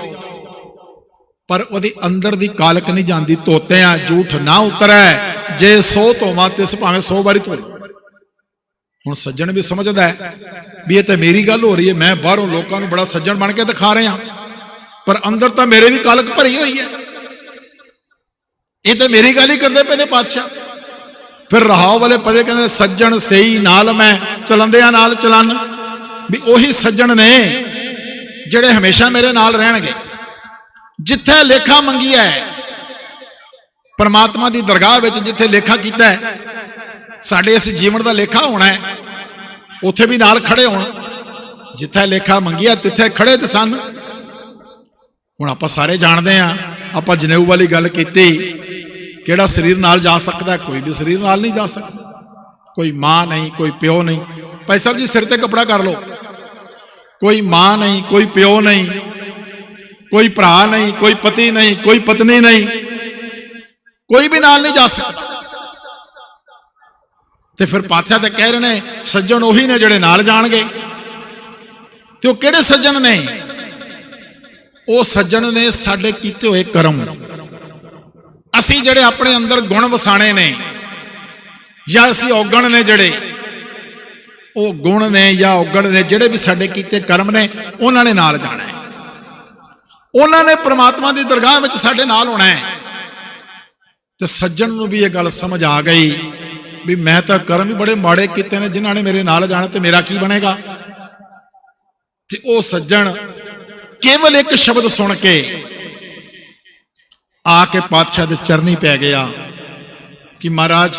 ਪਰ ਉਹਦੇ ਅੰਦਰ ਦੀ ਕਾਲਕ ਨਹੀਂ ਜਾਂਦੀ। ਧੋਤਿਆਂ ਝੂਠ ਨਾ ਉਤਰੈ, ਜੇ ਸੋ ਧੋਵਾਂ ਤਿਸ, ਭਾਵੇਂ 100 ਵਾਰੀ ਧੋਏ। ਹੁਣ ਸੱਜਣ ਵੀ ਸਮਝਦਾ ਹੈ ਵੀ ਇਹ ਤਾਂ ਮੇਰੀ ਗੱਲ ਹੋ ਰਹੀ ਹੈ, ਮੈਂ ਬਾਹਰੋਂ ਲੋਕਾਂ ਨੂੰ ਬੜਾ ਸੱਜਣ ਬਣ ਕੇ ਦਿਖਾ ਰਿਹਾ, ਪਰ ਅੰਦਰ ਤਾਂ ਮੇਰੇ ਵੀ ਕਾਲਕ ਭਰੀ ਹੋਈ ਹੈ। ਇਹ ਤਾਂ ਮੇਰੀ ਗੱਲ ਹੀ ਕਰਦੇ ਪਏ ਨੇ ਪਾਤਸ਼ਾਹ। ਫਿਰ ਰਹਾਓ ਵਾਲੇ ਪਦੇ ਕਹਿੰਦੇ, ਸੱਜਣ ਸਈ ਨਾਲ ਮੈਂ, ਚਲੰਦਿਆਂ ਨਾਲ ਚਲਨ, ਵੀ ਉਹੀ ਸੱਜਣ ਨੇ ਜਿਹੜੇ ਹਮੇਸ਼ਾ ਮੇਰੇ ਨਾਲ ਰਹਿਣਗੇ। ਜਿੱਥੇ ਲੇਖਾ ਮੰਗੀ ਹੈ, ਪਰਮਾਤਮਾ ਦੀ ਦਰਗਾਹ ਵਿੱਚ ਜਿੱਥੇ ਲੇਖਾ ਕੀਤਾ ਹੈ, ਸਾਡੇ ਇਸ ਜੀਵਨ ਦਾ ਲੇਖਾ ਹੋਣਾ ਹੈ, ਉੱਥੇ ਵੀ ਨਾਲ ਖੜੇ ਹੋਣ। ਜਿੱਥੇ ਲੇਖਾ ਮੰਗਿਆ ਤਿੱਥੇ ਖੜੇ ਦਸਨ। ਹੁਣ ਆਪਾਂ ਸਾਰੇ ਜਾਣਦੇ ਹਾਂ, ਆਪਾਂ ਜਨੇਊ ਵਾਲੀ ਗੱਲ ਕੀਤੀ, ਕਿਹੜਾ ਸਰੀਰ ਨਾਲ ਜਾ ਸਕਦਾ? ਕੋਈ ਵੀ ਸਰੀਰ ਨਾਲ ਨਹੀਂ ਜਾ ਸਕਦਾ। ਕੋਈ ਮਾਂ ਨਹੀਂ, ਕੋਈ ਪਿਓ ਨਹੀਂ। ਭਾਈ ਸਾਹਿਬ ਜੀ ਸਿਰ ਤੇ ਕੱਪੜਾ ਕਰ ਲਓ। ਕੋਈ ਮਾਂ ਨਹੀਂ, ਕੋਈ ਪਿਓ ਨਹੀਂ, ਕੋਈ ਭਰਾ ਨਹੀਂ, ਕੋਈ ਪਤੀ ਨਹੀਂ, ਕੋਈ ਪਤਨੀ ਨਹੀਂ, ਕੋਈ ਵੀ ਨਾਲ ਨਹੀਂ ਜਾ ਸਕਦਾ। ਤੇ ਫਿਰ ਪਾਤਸ਼ਾਹ ਤੇ ਕਹਿ ਰਹੇ ਨੇ, ਸੱਜਣ ਉਹੀ ਨੇ ਜਿਹੜੇ ਨਾਲ ਜਾਣਗੇ। ਤੇ ਉਹ ਕਿਹੜੇ ਸੱਜਣ ਨੇ? ਉਹ ਸੱਜਣ ਨੇ ਸਾਡੇ ਕੀਤੇ ਹੋਏ ਕਰਮ। ਅਸੀਂ ਜਿਹੜੇ ਆਪਣੇ ਅੰਦਰ ਗੁਣ ਵਸਾਣੇ ਨੇ, ਜਾਂ ਅਸੀਂ ਔਗਣ ਨੇ ਜਿਹੜੇ, ਉਹ ਗੁਣ ਨੇ ਜਾਂ ਔਗਣ ਨੇ ਜਿਹੜੇ ਵੀ ਸਾਡੇ ਕੀਤੇ ਕਰਮ ਨੇ, ਉਹਨਾਂ ਨੇ ਨਾਲ ਜਾਣਾ ਹੈ। ਉਹਨਾਂ ਨੇ ਪ੍ਰਮਾਤਮਾ ਦੀ ਦਰਗਾਹ ਵਿੱਚ ਸਾਡੇ ਨਾਲ ਹੋਣਾ ਹੈ। ਤੇ ਸੱਜਣ ਨੂੰ ਵੀ ਇਹ ਗੱਲ ਸਮਝ ਆ ਗਈ ਵੀ ਮੈਂ ਤਾਂ ਕਰਮ ਵੀ ਬੜੇ ਮਾੜੇ ਕੀਤੇ ਨੇ, ਜਿਨ੍ਹਾਂ ਨੇ ਮੇਰੇ ਨਾਲ ਜਾਣਾ, ਤੇ ਮੇਰਾ ਕੀ ਬਣੇਗਾ? ਤੇ ਉਹ ਸੱਜਣ ਕੇਵਲ ਇੱਕ ਸ਼ਬਦ ਸੁਣ ਕੇ ਆ ਕੇ ਪਾਤਸ਼ਾਹ ਦੇ ਚਰਨੀ ਪੈ ਗਿਆ ਕਿ ਮਹਾਰਾਜ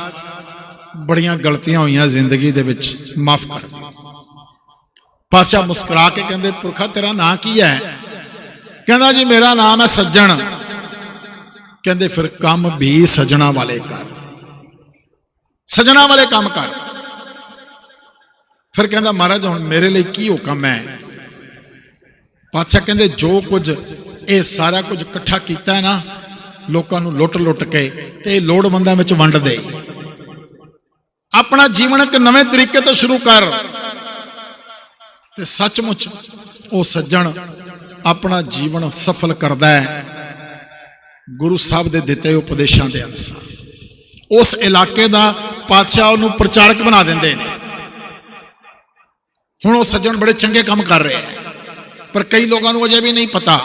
ਬੜੀਆਂ ਗਲਤੀਆਂ ਹੋਈਆਂ ਜ਼ਿੰਦਗੀ ਦੇ ਵਿੱਚ, ਮਾਫ ਕਰ ਦਿਓ। ਪਾਤਸ਼ਾਹ ਮੁਸਕਰਾ ਕੇ ਕਹਿੰਦੇ, ਪੁਰਖਾ ਤੇਰਾ ਨਾਂ ਕੀ ਹੈ? ਕਹਿੰਦਾ ਜੀ ਮੇਰਾ ਨਾਮ ਹੈ ਸੱਜਣ। ਕਹਿੰਦੇ ਫਿਰ ਕੰਮ ਵੀ ਸੱਜਣਾ ਵਾਲੇ ਕਰ, ਸੱਜਣਾ ਵਾਲੇ ਕੰਮ ਕਰ। ਫਿਰ ਕਹਿੰਦਾ ਮਹਾਰਾਜ ਹੁਣ ਮੇਰੇ ਲਈ ਕੀ ਹੁਕਮ ਹੈ? ਪਾਤਸ਼ਾਹ ਕਹਿੰਦੇ ਜੋ ਕੁਝ ਇਹ ਸਾਰਾ ਕੁਝ ਇਕੱਠਾ ਕੀਤਾ ਹੈ ਨਾ, ਲੋਕਾਂ ਨੂੰ ਲੁੱਟ ਕੇ, ਤੇ ਇਹ ਲੋੜਵੰਦਾਂ ਵਿੱਚ ਵੰਡ ਦੇ। ਆਪਣਾ ਜੀਵਨ ਇੱਕ ਨਵੇਂ ਤਰੀਕੇ ਤੋਂ ਸ਼ੁਰੂ ਕਰ। ਤੇ ਸੱਚਮੁੱਚ ਉਹ ਸੱਜਣ ਆਪਣਾ ਜੀਵਨ ਸਫਲ ਕਰਦਾ ਹੈ ਗੁਰੂ ਸਾਹਿਬ ਦੇ ਦਿੱਤੇ ਉਪਦੇਸ਼ਾਂ ਦੇ ਅਨੁਸਾਰ। ਉਸ ਇਲਾਕੇ ਦਾ ਪਾਤਸ਼ਾਹ ਉਹਨੂੰ ਪ੍ਰਚਾਰਕ ਬਣਾ ਦਿੰਦੇ ਨੇ। ਹੁਣ ਉਹ ਸੱਜਣ ਬੜੇ ਚੰਗੇ ਕੰਮ ਕਰ ਰਹੇ ਆ, ਪਰ ਕਈ ਲੋਕਾਂ ਨੂੰ ਅਜੇ ਵੀ ਨਹੀਂ ਪਤਾ।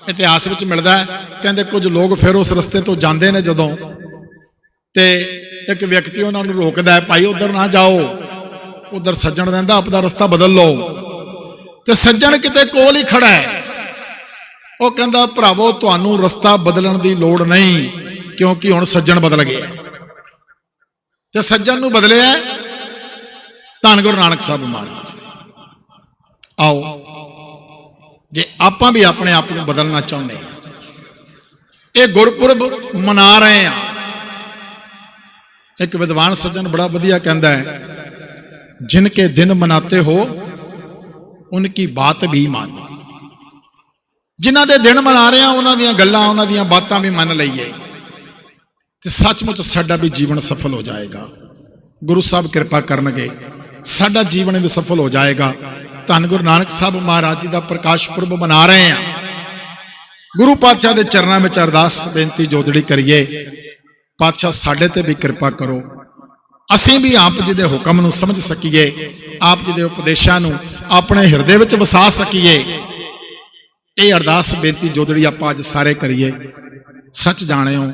ਇਤਿਹਾਸ ਵਿੱਚ ਮਿਲਦਾ ਹੈ, ਕਹਿੰਦੇ ਕੁਝ ਲੋਕ ਫਿਰ ਉਸ ਰਸਤੇ ਤੋਂ ਜਾਂਦੇ ਨੇ ਜਦੋਂ, ਤੇ ਇੱਕ ਵਿਅਕਤੀ ਉਹਨਾਂ ਨੂੰ ਰੋਕਦਾ ਹੈ, ਭਾਈ ਉਧਰ ਨਾ ਜਾਓ, ਉਧਰ ਸੱਜਣ ਰਹਿੰਦਾ, ਆਪਦਾ ਰਸਤਾ ਬਦਲ ਲਓ। ਤੇ ਸੱਜਣ ਕਿਤੇ ਕੋਲ ਹੀ ਖੜਾ ਹੈ। ਉਹ ਕਹਿੰਦਾ ਭਰਾਵੋ ਤੁਹਾਨੂੰ ਰਸਤਾ ਬਦਲਣ ਦੀ ਲੋੜ ਨਹੀਂ, ਕਿਉਂਕਿ ਹੁਣ ਸੱਜਣ ਬਦਲ ਗਿਆ। ਤੇ ਸੱਜਣ ਨੂੰ ਬਦਲਿਆ ਧੰਨ ਗੁਰੂ ਨਾਨਕ ਸਾਹਿਬ ਮਹਾਰਾਜ। ਆਓ ਜੇ ਆਪਾਂ ਵੀ ਆਪਣੇ ਆਪ ਨੂੰ ਬਦਲਣਾ ਚਾਹੁੰਦੇ ਹਾਂ, ਇਹ ਗੁਰਪੁਰਬ ਮਨਾ ਰਹੇ ਹਾਂ। ਇੱਕ ਵਿਦਵਾਨ ਸੱਜਣ ਬੜਾ ਵਧੀਆ ਕਹਿੰਦਾ ਹੈ, ਜਿਨਕੇ ਦਿਨ ਮਨਾਤੇ ਹੋ ਉਨਕੀ ਬਾਤ ਵੀ ਮਾਨੋ। ਜਿਨ੍ਹਾਂ ਦੇ ਦਿਨ ਮਨਾ ਰਹੇ ਆ, ਉਹਨਾਂ ਦੀਆਂ ਗੱਲਾਂ, ਉਹਨਾਂ ਦੀਆਂ ਬਾਤਾਂ ਵੀ ਮੰਨ ਲਈਏ, ਤੇ ਸੱਚਮੁੱਚ ਸਾਡਾ ਵੀ ਜੀਵਨ ਸਫਲ ਹੋ ਜਾਏਗਾ। ਗੁਰੂ ਸਾਹਿਬ ਕਿਰਪਾ ਕਰਨਗੇ, ਸਾਡਾ ਜੀਵਨ ਵੀ ਸਫਲ ਹੋ ਜਾਏਗਾ। ਧੰਨ ਗੁਰੂ ਨਾਨਕ ਸਾਹਿਬ ਮਹਾਰਾਜ ਜੀ ਦਾ ਪ੍ਰਕਾਸ਼ ਪੁਰਬ ਮਨਾ ਰਹੇ ਹਾਂ। ਗੁਰੂ ਪਾਤਸ਼ਾਹ ਦੇ ਚਰਨਾਂ ਵਿੱਚ ਅਰਦਾਸ ਬੇਨਤੀ ਜੋਦੜੀ ਕਰੀਏ, ਪਾਤਸ਼ਾਹ ਸਾਡੇ ਤੇ ਵੀ ਕਿਰਪਾ ਕਰੋ, ਅਸੀਂ ਵੀ ਆਪ ਜੀ ਦੇ ਹੁਕਮ ਨੂੰ ਸਮਝ ਸਕੀਏ, ਆਪ ਜੀ ਦੇ ਉਪਦੇਸ਼ਾਂ ਨੂੰ ਆਪਣੇ ਹਿਰਦੇ ਵਿੱਚ ਵਸਾ ਸਕੀਏ। ਇਹ ਅਰਦਾਸ ਬੇਨਤੀ ਜੋਦੜੀ ਆਪਾਂ ਅੱਜ ਸਾਰੇ ਕਰੀਏ। ਸੱਚ ਜਾਣਿਓ,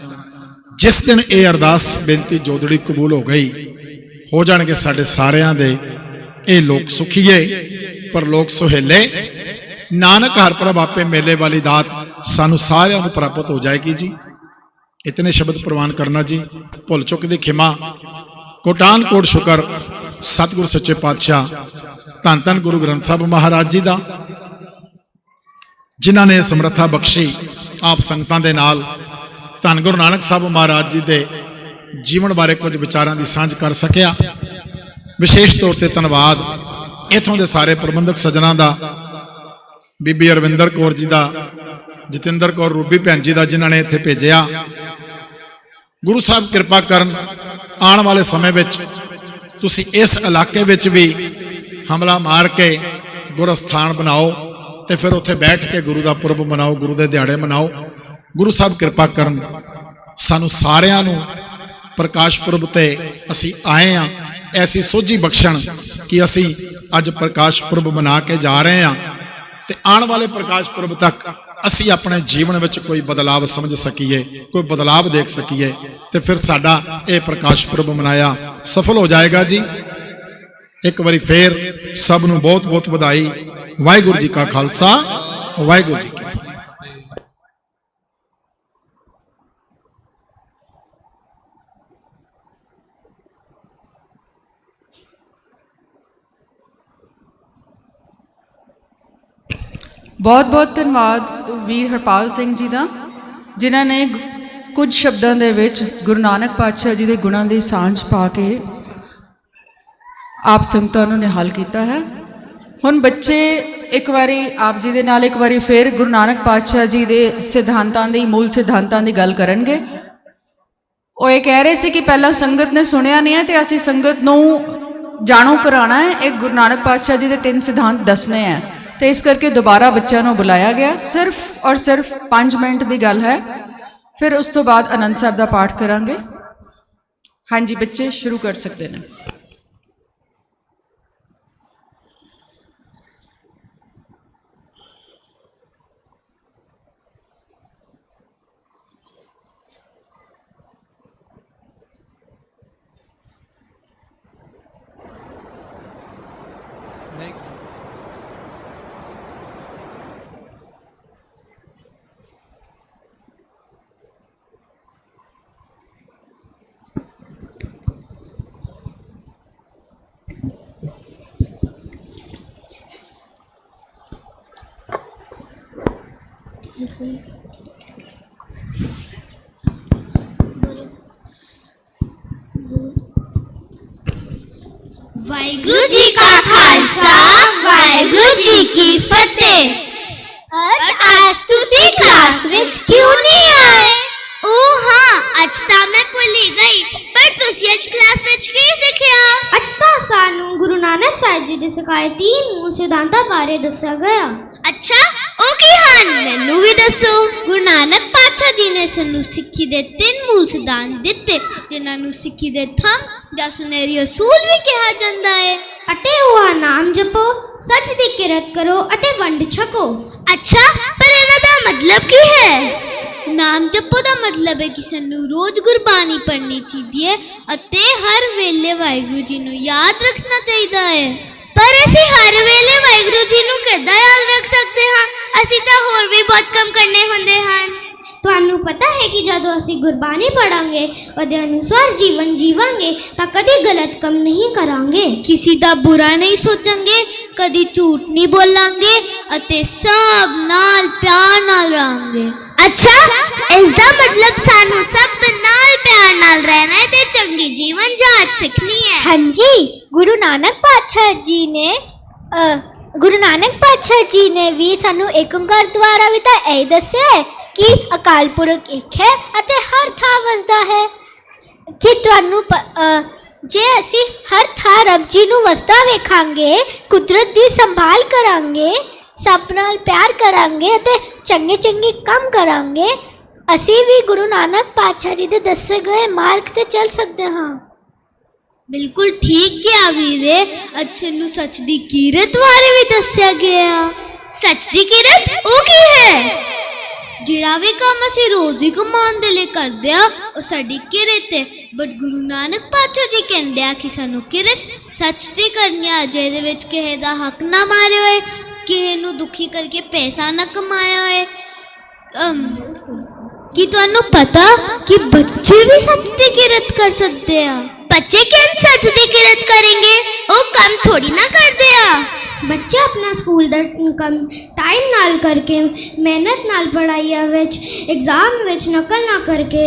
ਜਿਸ ਦਿਨ ਇਹ ਅਰਦਾਸ ਬੇਨਤੀ ਜੋਦੜੀ ਕਬੂਲ ਹੋ ਗਈ, ਹੋ ਜਾਣਗੇ ਸਾਡੇ ਸਾਰਿਆਂ ਦੇ ਇਹ ਲੋਕ ਸੁਖੀਏ ਪਰ ਲੋਕ ਸੁਹੇਲੇ। ਨਾਨਕ ਹਰ ਪ੍ਰਭ ਆਪੇ ਮੇਲੇ ਵਾਲੀ ਦਾਤ ਸਾਨੂੰ ਸਾਰਿਆਂ ਨੂੰ ਪ੍ਰਾਪਤ ਹੋ ਜਾਏਗੀ ਜੀ। ਇਤਨੇ ਸ਼ਬਦ ਪ੍ਰਵਾਨ ਕਰਨਾ ਜੀ। ਭੁੱਲ ਚੁੱਕ ਦੀ ਖਿਮਾ। ਕੋਟਾਨ ਕੋਟ ਸ਼ੁਕਰ ਸਤਿਗੁਰ ਸੱਚੇ ਪਾਤਸ਼ਾਹ ਧੰਨ ਧੰਨ ਗੁਰੂ ਗ੍ਰੰਥ ਸਾਹਿਬ ਮਹਾਰਾਜ ਜੀ ਦਾ, ਜਿਨ੍ਹਾਂ ਨੇ ਸਮਰੱਥਾ ਬਖਸ਼ੀ ਆਪ ਸੰਗਤਾਂ ਦੇ ਨਾਲ ਧੰਨ ਗੁਰੂ ਨਾਨਕ ਸਾਹਿਬ ਮਹਾਰਾਜ ਜੀ ਦੇ ਜੀਵਨ ਬਾਰੇ ਕੁਝ ਵਿਚਾਰਾਂ ਦੀ ਸਾਂਝ ਕਰ ਸਕਿਆ। ਵਿਸ਼ੇਸ਼ ਤੌਰ ਤੇ ਧੰਨਵਾਦ ਇਥੋਂ ਦੇ ਸਾਰੇ ਪ੍ਰਬੰਧਕ ਸੱਜਣਾਂ ਦਾ, ਬੀਬੀ ਅਰਵਿੰਦਰ ਕੌਰ ਜੀ ਦਾ, ਜਤਿੰਦਰ ਕੌਰ ਰੂਬੀ ਭੈਣ ਜੀ ਦਾ, ਜਿਨ੍ਹਾਂ ਨੇ ਇੱਥੇ ਭੇਜਿਆ। ਗੁਰੂ ਸਾਹਿਬ ਕਿਰਪਾ ਕਰਨ, ਆਉਣ ਵਾਲੇ ਸਮੇਂ ਵਿੱਚ ਤੁਸੀਂ ਇਸ ਇਲਾਕੇ ਵਿੱਚ ਵੀ ਹਮਲਾ ਮਾਰ ਕੇ ਗੁਰ ਅਸਥਾਨ ਬਣਾਓ ਤੇ ਫਿਰ ਉੱਥੇ ਬੈਠ ਕੇ ਗੁਰੂ ਦਾ ਪੁਰਬ ਮਨਾਓ, ਗੁਰੂ ਦੇ ਦਿਹਾੜੇ ਮਨਾਓ। ਗੁਰੂ ਸਾਹਿਬ ਕਿਰਪਾ ਕਰਨ, ਸਾਨੂੰ ਸਾਰਿਆਂ ਨੂੰ ਪ੍ਰਕਾਸ਼ ਪੁਰਬ ਤੇ ਅਸੀਂ ਆਏ ਹਾਂ, ਐਸੀ ਸੋਝੀ ਬਖਸ਼ਣ ਕਿ ਅਸੀਂ ਅੱਜ ਪ੍ਰਕਾਸ਼ ਪੁਰਬ ਮਨਾ ਕੇ ਜਾ ਰਹੇ ਹਾਂ ਤੇ ਆਉਣ ਵਾਲੇ ਪ੍ਰਕਾਸ਼ ਪੁਰਬ ਤੱਕ ਅਸੀਂ ਆਪਣੇ ਜੀਵਨ ਵਿੱਚ ਕੋਈ ਬਦਲਾਵ ਸਮਝ ਸਕੀਏ, ਕੋਈ ਬਦਲਾਵ ਦੇਖ ਸਕੀਏ ਤੇ ਫਿਰ ਸਾਡਾ ਇਹ ਪ੍ਰਕਾਸ਼ ਪੁਰਬ ਮਨਾਇਆ ਸਫਲ ਹੋ ਜਾਏਗਾ ਜੀ। ਇੱਕ ਵਾਰੀ ਫੇਰ ਸਭ ਨੂੰ ਬਹੁਤ ਬਹੁਤ ਵਧਾਈ। ਵਾਹਿਗੁਰੂ ਜੀ ਕਾ ਖਾਲਸਾ, ਵਾਹਿਗੁਰੂ ਜੀ ਕੀ ਫਤਿਹ। ਬਹੁਤ ਬਹੁਤ ਧੰਨਵਾਦ ਵੀਰ ਹਰਪਾਲ ਸਿੰਘ ਜੀ ਦਾ, ਜਿਨ੍ਹਾਂ ਨੇ ਕੁਝ ਸ਼ਬਦਾਂ ਦੇ ਵਿੱਚ ਗੁਰੂ ਨਾਨਕ ਪਾਤਸ਼ਾਹ ਜੀ ਦੇ ਗੁਣਾਂ ਦੀ ਸਾਂਝ ਪਾ ਕੇ ਆਪ ਸੰਗਤਾਂ ਨੂੰ ਨਿਹਾਲ ਕੀਤਾ ਹੈ। ਹੁਣ ਬੱਚੇ ਇੱਕ ਵਾਰੀ ਆਪ ਜੀ ਦੇ ਨਾਲ ਇੱਕ ਵਾਰੀ ਫਿਰ ਗੁਰੂ ਨਾਨਕ ਪਾਤਸ਼ਾਹ ਜੀ ਦੇ ਸਿਧਾਂਤਾਂ ਦੀ, ਮੂਲ ਸਿਧਾਂਤਾਂ ਦੀ ਗੱਲ ਕਰਨਗੇ। ਉਹ ਇਹ ਕਹਿ ਰਹੇ ਸੀ ਕਿ ਪਹਿਲਾਂ ਸੰਗਤ ਨੇ ਸੁਣਿਆ ਨਹੀਂ ਹੈ ਤੇ ਅਸੀਂ ਸੰਗਤ ਨੂੰ ਜਾਣੂ ਕਰਾਉਣਾ ਹੈ, ਇਹ ਗੁਰੂ ਨਾਨਕ ਪਾਤਸ਼ਾਹ ਜੀ ਦੇ 3 ਸਿਧਾਂਤ ਦੱਸਣੇ ਹੈ ਤੇ ਇਸ ਕਰਕੇ ਦੁਬਾਰਾ ਬੱਚਿਆਂ ਨੂੰ ਬੁਲਾਇਆ ਗਿਆ। ਸਿਰਫ ਔਰ ਸਿਰਫ 5 ਮਿੰਟ ਦੀ ਗੱਲ ਹੈ, ਫਿਰ ਉਸ ਤੋਂ ਬਾਅਦ ਆਨੰਦ ਸਾਹਿਬ ਦਾ ਪਾਠ ਕਰਾਂਗੇ। ਹਾਂਜੀ ਬੱਚੇ ਸ਼ੁਰੂ ਕਰ ਸਕਦੇ ਨੇ। ਵਾਹਿਗੁਰੂ ਜੀ ਕਾ ਖਾਲਸਾ, ਵਾਹਿਗੁਰੂ ਜੀ ਕੀ ਫਤਿਹ। ਅੱਜ ਤੁਸੀਂ ਕਲਾਸ ਵਿੱਚ ਕਿਉਂ ਨਹੀਂ ਆਏ? ਓ ਹਾਂ, ਅੱਜ ਤਾਂ ਮੈਂ ਭੁੱਲ ਹੀ ਗਈ, ਪਰ ਤੁਸੀਂ ਅੱਜ ਕਲਾਸ ਵਿੱਚ ਕੀ ਸਿੱਖਿਆ? ਅੱਜ ਤਾਂ ਸਾਨੂੰ ਗੁਰੂ ਨਾਨਕ ਸਾਹਿਬ ਜੀ ਦੇ ਸਿਖਾਏ 3 ਮੂਲ ਸਿਧਾਂਤਾਂ ਬਾਰੇ ਦੱਸਿਆ ਗਿਆ। ਅੱਛਾ, ਉਹ ਕੀ ਹਨ? ਮੈਨੂੰ ਵੀ ਦੱਸੋ। ਗੁਰੂ ਨਾਨਕ ਪਾਤਸ਼ਾਹ ਜੀ ਨੇ ਸਾਨੂੰ ਸਿੱਖੀ ਦੇ 3 ਮੂਲ ਸਿਧਾਂਤ ਦਿੱਤੇ, ਜਿਨ੍ਹਾਂ ਨੂੰ ਸਿੱਖੀ ਦੇ ਥੰਮ ਜਾਂ ਸੁਨਹਿਰੀ ਅਸੂਲ ਵੀ ਕਿਹਾ ਜਾਂਦਾ ਹੈ। ਅਤੇ ਉਹ ਨਾਮ ਜਪੋ, ਸੱਚ ਦੀ ਕਿਰਤ ਕਰੋ ਅਤੇ ਵੰਡ ਛਕੋ। ਅੱਛਾ, ਪਰ ਇਹਨਾਂ ਦਾ ਮਤਲਬ ਕੀ ਹੈ? ਨਾਮ ਜਪੋ ਦਾ ਮਤਲਬ ਹੈ ਕਿ ਸਾਨੂੰ ਰੋਜ਼ ਗੁਰਬਾਣੀ ਪੜ੍ਹਨੀ ਚਾਹੀਦੀ ਹੈ ਅਤੇ ਹਰ ਵੇਲੇ ਵਾਹਿਗੁਰੂ ਜੀ ਨੂੰ ਯਾਦ ਰੱਖਣਾ ਚਾਹੀਦਾ ਹੈ। ਪਰ ਅਸੀਂ ਹਰ ਵੇਲੇ ਵਾਹਿਗੁਰੂ ਜੀ ਨੂੰ ਕਿੱਦਾਂ ਯਾਦ ਰੱਖ ਸਕਦੇ ਹਾਂ? ਅਸੀਂ ਤਾਂ ਹੋਰ ਵੀ ਬਹੁਤ ਕੰਮ ਕਰਨੇ ਹੁੰਦੇ ਹਨ। ਤੁਹਾਨੂੰ ਪਤਾ ਹੈ ਕਿ ਜਦੋਂ ਅਸੀਂ ਗੁਰਬਾਣੀ ਪੜਾਂਗੇ, ਉਹਦੇ ਅਨੁਸਾਰ ਜੀਵਨ ਜੀਵਾਂਗੇ ਤਾਂ ਕਦੇ ਗਲਤ ਕੰਮ ਨਹੀਂ ਕਰਾਂਗੇ, ਕਿਸੇ ਦਾ ਬੁਰਾ ਨਹੀਂ ਸੋਚਾਂਗੇ, ਕਦੀ ਝੂਠ ਨਹੀਂ ਬੋਲਾਂਗੇ ਅਤੇ ਸਭ ਨਾਲ ਪਿਆਰ ਨਾਲ ਰਹਾਂਗੇ। ਅੱਛਾ, ਇਸ ਦਾ ਮਤਲਬ ਸਾਨੂੰ ਸਭ ਨਾਲ ਪਿਆਰ ਨਾਲ ਰਹਿਣਾ ਹੈ ਤੇ ਚੰਗੀ ਜੀਵਨ ਜਾਚ ਸਿੱਖਣੀ ਹੈ। ਹਾਂਜੀ, ਗੁਰੂ ਨਾਨਕ ਪਾਤਸ਼ਾਹ ਜੀ ਨੇ ਵੀ ਸਾਨੂੰ ਏਕ ਓਂਕਾਰ ਦੁਆਰਾ ਵੀ ਤਾਂ ਇਹ ਦੱਸਿਆ ਹੈ ਕਿ ਅਕਾਲ ਪੁਰਖ ਇੱਕ ਹੈ ਅਤੇ ਹਰ ਥਾਂ ਵਸਦਾ ਹੈ। ਕਿ ਤੁਹਾਨੂੰ ਜੇ ਅਸੀਂ ਹਰ ਥਾਂ ਰੱਬ ਜੀ ਨੂੰ ਵਸਦਾ ਵੇਖਾਂਗੇ, ਕੁਦਰਤ ਦੀ ਸੰਭਾਲ ਕਰਾਂਗੇ, ਸਭ ਨਾਲ ਪਿਆਰ ਕਰਾਂਗੇ ਅਤੇ ਚੰਗੇ ਚੰਗੇ ਕੰਮ ਕਰਾਂਗੇ, ਅਸੀਂ ਵੀ ਗੁਰੂ ਨਾਨਕ ਪਾਤਸ਼ਾਹ ਜੀ ਦੇ ਦੱਸੇ ਗਏ ਮਾਰਗ ਤੇ ਚੱਲ ਸਕਦੇ ਹਾਂ। ਬਿਲਕੁਲ ਠੀਕ ਕਿਹਾ ਵੀਰੇ। ਅੱਛਾ ਨੂੰ ਸੱਚ ਦੀ ਕੀਰਤ ਬਾਰੇ ਵੀ ਦੱਸਿਆ ਗਿਆ। ਸੱਚ ਦੀ ਕੀਰਤ ਉਹ ਕੀ ਹੈ? ਜਿਹੜਾ ਵੀ ਕੰਮ ਅਸੀਂ ਰੋਜ਼ ਹੀ ਕਮਾਉਣ ਦੇ ਲਈ ਕਰਦੇ ਆ ਉਹ ਸਾਡੀ ਕਿਰਤ ਹੈ। ਬਟ ਗੁਰੂ ਨਾਨਕ ਪਾਤਸ਼ਾਹ ਜੀ ਕਹਿੰਦੇ ਆ ਕਿ ਸਾਨੂੰ ਕਿਰਤ ਸੱਚ ਦੀ ਕਰਨੀ ਆ, ਜਿਹਦੇ ਵਿੱਚ ਕਿਸੇ ਦਾ ਹੱਕ ਨਾ ਮਾਰੇ ਹੋਏ, ਕਿਸੇ ਨੂੰ ਦੁਖੀ ਕਰਕੇ ਪੈਸਾ ਨਾ ਕਮਾਇਆ ਹੋਏ। ਕੀ ਤੁਹਾਨੂੰ ਪਤਾ ਕਿ ਬੱਚੇ ਵੀ ਸੱਚ ਦੀ ਕਿਰਤ ਕਰ ਸਕਦੇ ਆ? ਬੱਚੇ ਕਿਉਂ ਸੱਚ ਦੀ ਕਿਰਤ ਕਰਨਗੇ? ਉਹ ਕੰਮ ਥੋੜੀ ਨਾ ਕਰਦੇ ਆ। ਬੱਚੇ ਆਪਣਾ ਸਕੂਲ ਦਾ ਕੰਮ ਟਾਈਮ ਨਾਲ ਕਰਕੇ, ਮਿਹਨਤ ਨਾਲ ਪੜ੍ਹਾਈਆਂ ਵਿੱਚ, ਐਗਜ਼ਾਮ ਵਿੱਚ ਨਕਲ ਨਾ ਕਰਕੇ,